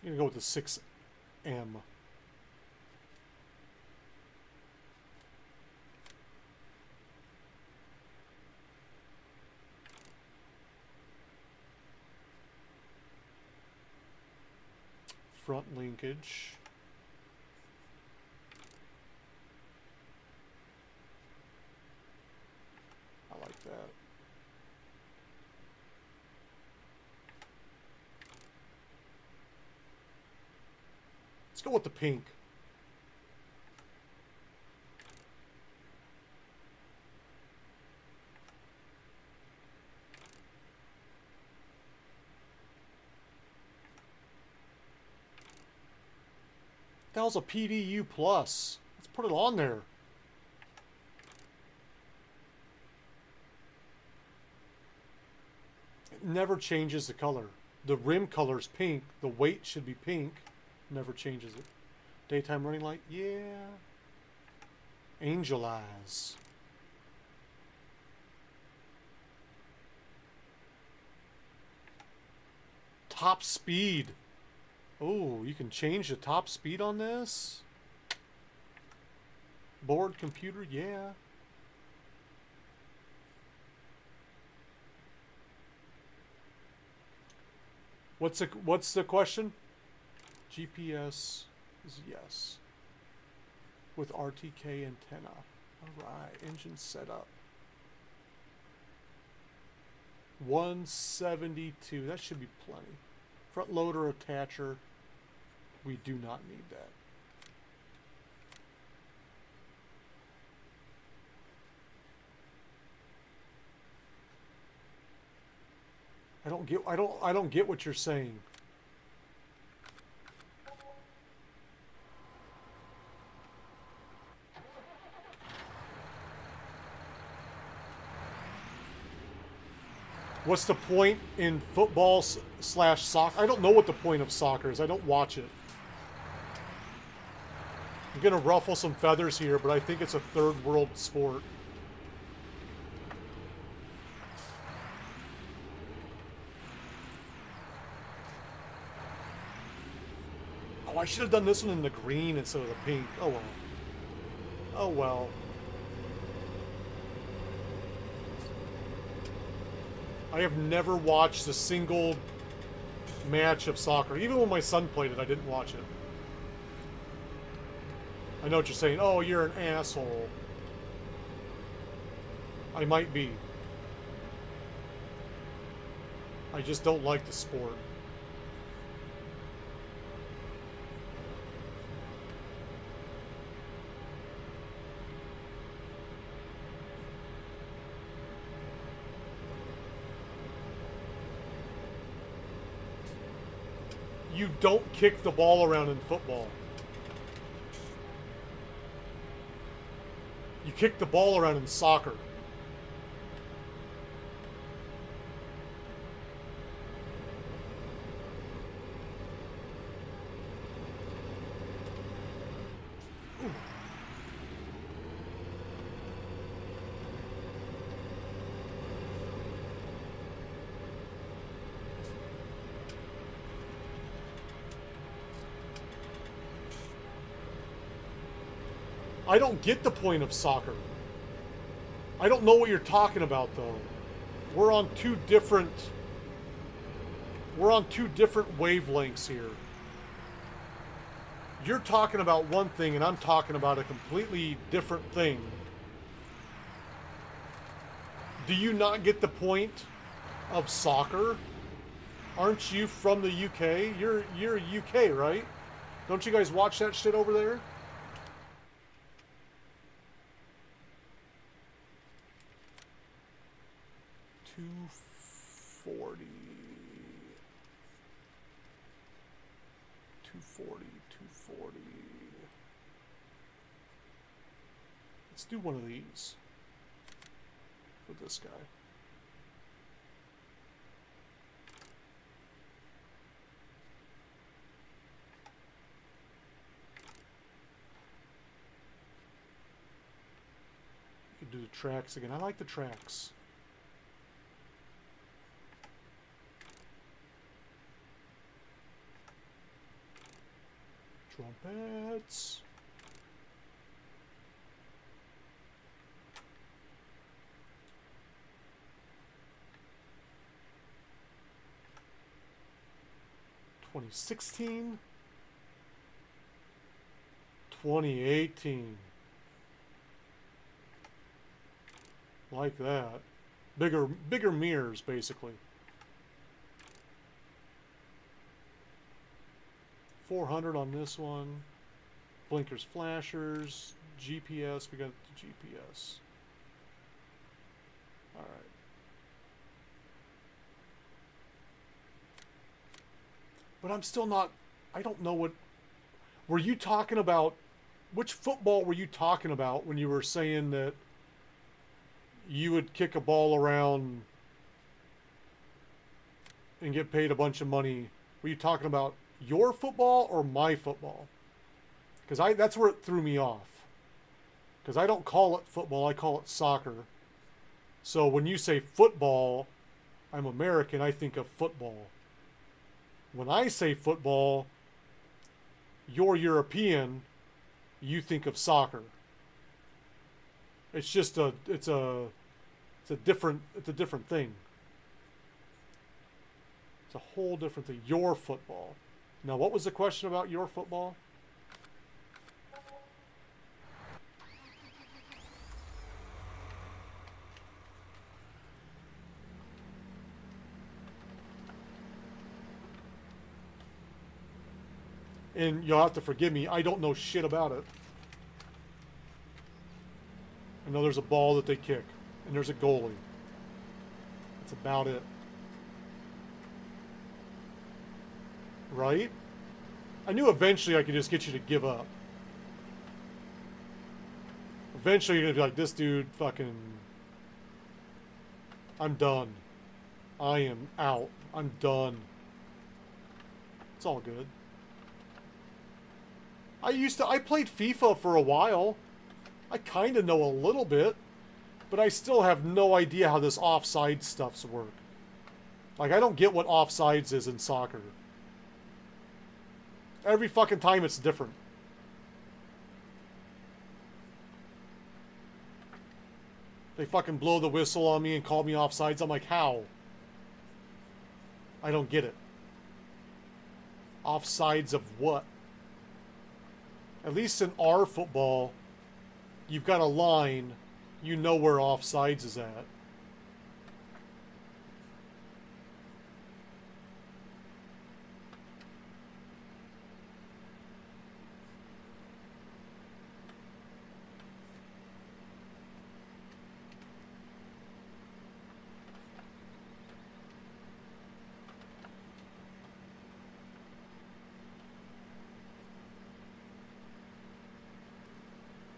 I'm going to go with the 6M. Front linkage. I like that. Let's go with the pink. That was a PDU plus. Let's put it on there. It never changes the color. The rim color is pink. The weight should be pink. Never changes it. Daytime running light? Yeah. Angel eyes. Top speed. Oh, you can change the top speed on this? Board computer? Yeah. What's the question? GPS is yes. With RTK antenna. Alright, engine setup. 172. That should be plenty. Front loader attacher. We do not need that. I don't get what you're saying. What's the point in football slash soccer? I don't know what the point of soccer is. I don't watch it. I'm gonna ruffle some feathers here, but I think it's a third world sport. Oh, I should have done this one in the green instead of the pink. Oh well. Oh well. I have never watched a single match of soccer. Even when my son played it, I didn't watch it. I know what you're saying. Oh, you're an asshole. I might be. I just don't like the sport. You don't kick the ball around in football. You kick the ball around in soccer. I don't get the point of soccer. I don't know what you're talking about, though. We're on two different wavelengths here. You're talking about one thing, and I'm talking about a completely different thing. Do you not get the point of soccer? Aren't you from the UK? You're UK, right? Don't you guys watch that shit over there? $240. Let's do one of these for this guy. You can do the tracks again. I like the tracks. Trumpets. $2016. $2018. Like that. Bigger mirrors, basically. 400 on this one. Blinkers, flashers, GPS. We got the GPS. All right. But I'm still not. I don't know what. Were you talking about? Which football were you talking about when you were saying that you would kick a ball around and get paid a bunch of money? Were you talking about your football or my football? Because that's where it threw me off. Because I don't call it football, I call it soccer. So when you say football, I'm American, I think of football. When I say football, you're European, you think of soccer. It's just it's a different thing. It's a whole different thing. Your football. Now, what was the question about your football? And you'll have to forgive me, I don't know shit about it. I know there's a ball that they kick, and there's a goalie. That's about it. Right? I knew eventually I could just get you to give up. Eventually you're gonna be like, this dude fucking... I'm done. I am out. I'm done. It's all good. I played FIFA for a while. I kind of know a little bit, but I still have no idea how this offside stuff's work. Like, I don't get what offsides is in soccer. Every fucking time it's different. They fucking blow the whistle on me and call me offsides. I'm like, how? I don't get it. Offsides of what? At least in our football, you've got a line. You know where offsides is at.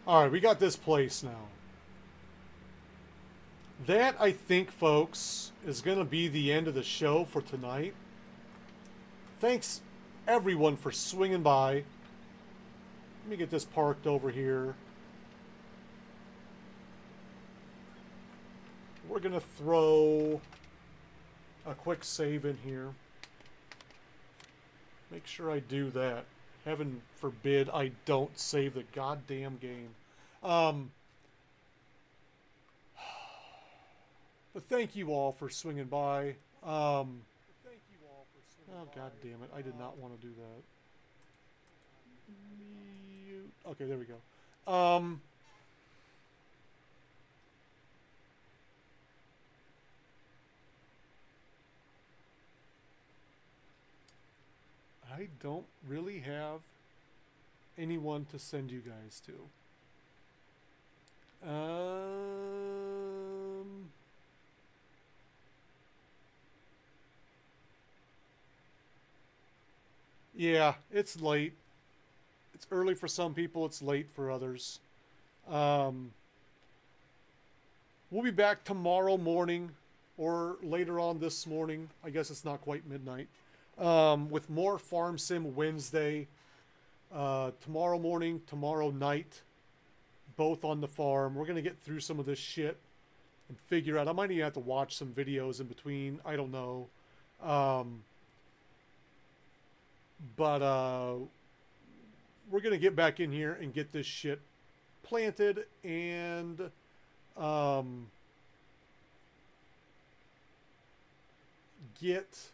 Alright, we got this place now. That, I think, folks, is going to be the end of the show for tonight. Thanks, everyone, for swinging by. Let me get this parked over here. We're going to throw a quick save in here. Make sure I do that. Heaven forbid I don't save the goddamn game. But thank you all for swinging by. Oh, god damn it. I did not want to do that. Mute. Okay, there we go. I don't really have anyone to send you guys to. Yeah, it's late. It's early for some people, it's late for others. We'll be back tomorrow morning or later on this morning. I guess it's not quite midnight. With more Farm Sim Wednesday. Tomorrow morning, tomorrow night, both on the farm. We're going to get through some of this shit and figure out. I might even have to watch some videos in between. I don't know. But we're going to get back in here and get this shit planted and get...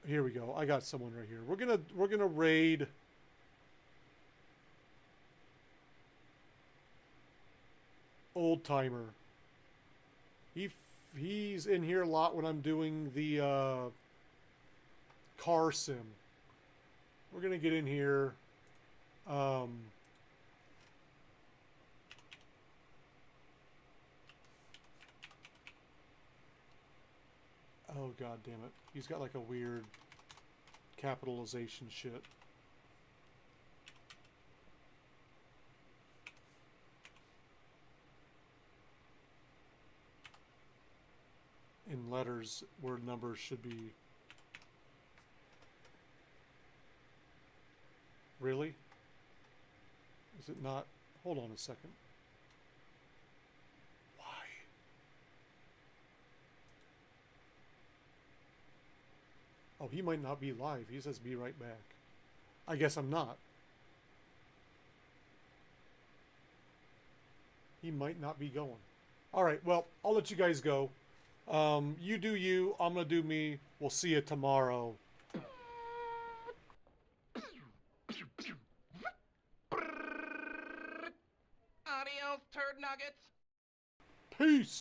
Here we go. I got someone right here. We're gonna raid Old Timer. He's in here a lot when I'm doing the car sim. We're gonna get in here. Oh god damn it. He's got like a weird capitalization shit. In letters where numbers should be. Really? Is it not? Hold on a second. Oh, he might not be live. He says be right back. I guess I'm not. He might not be going. All right, well, I'll let you guys go. You do you. I'm going to do me. We'll see you tomorrow. Adios, turd nuggets. Peace.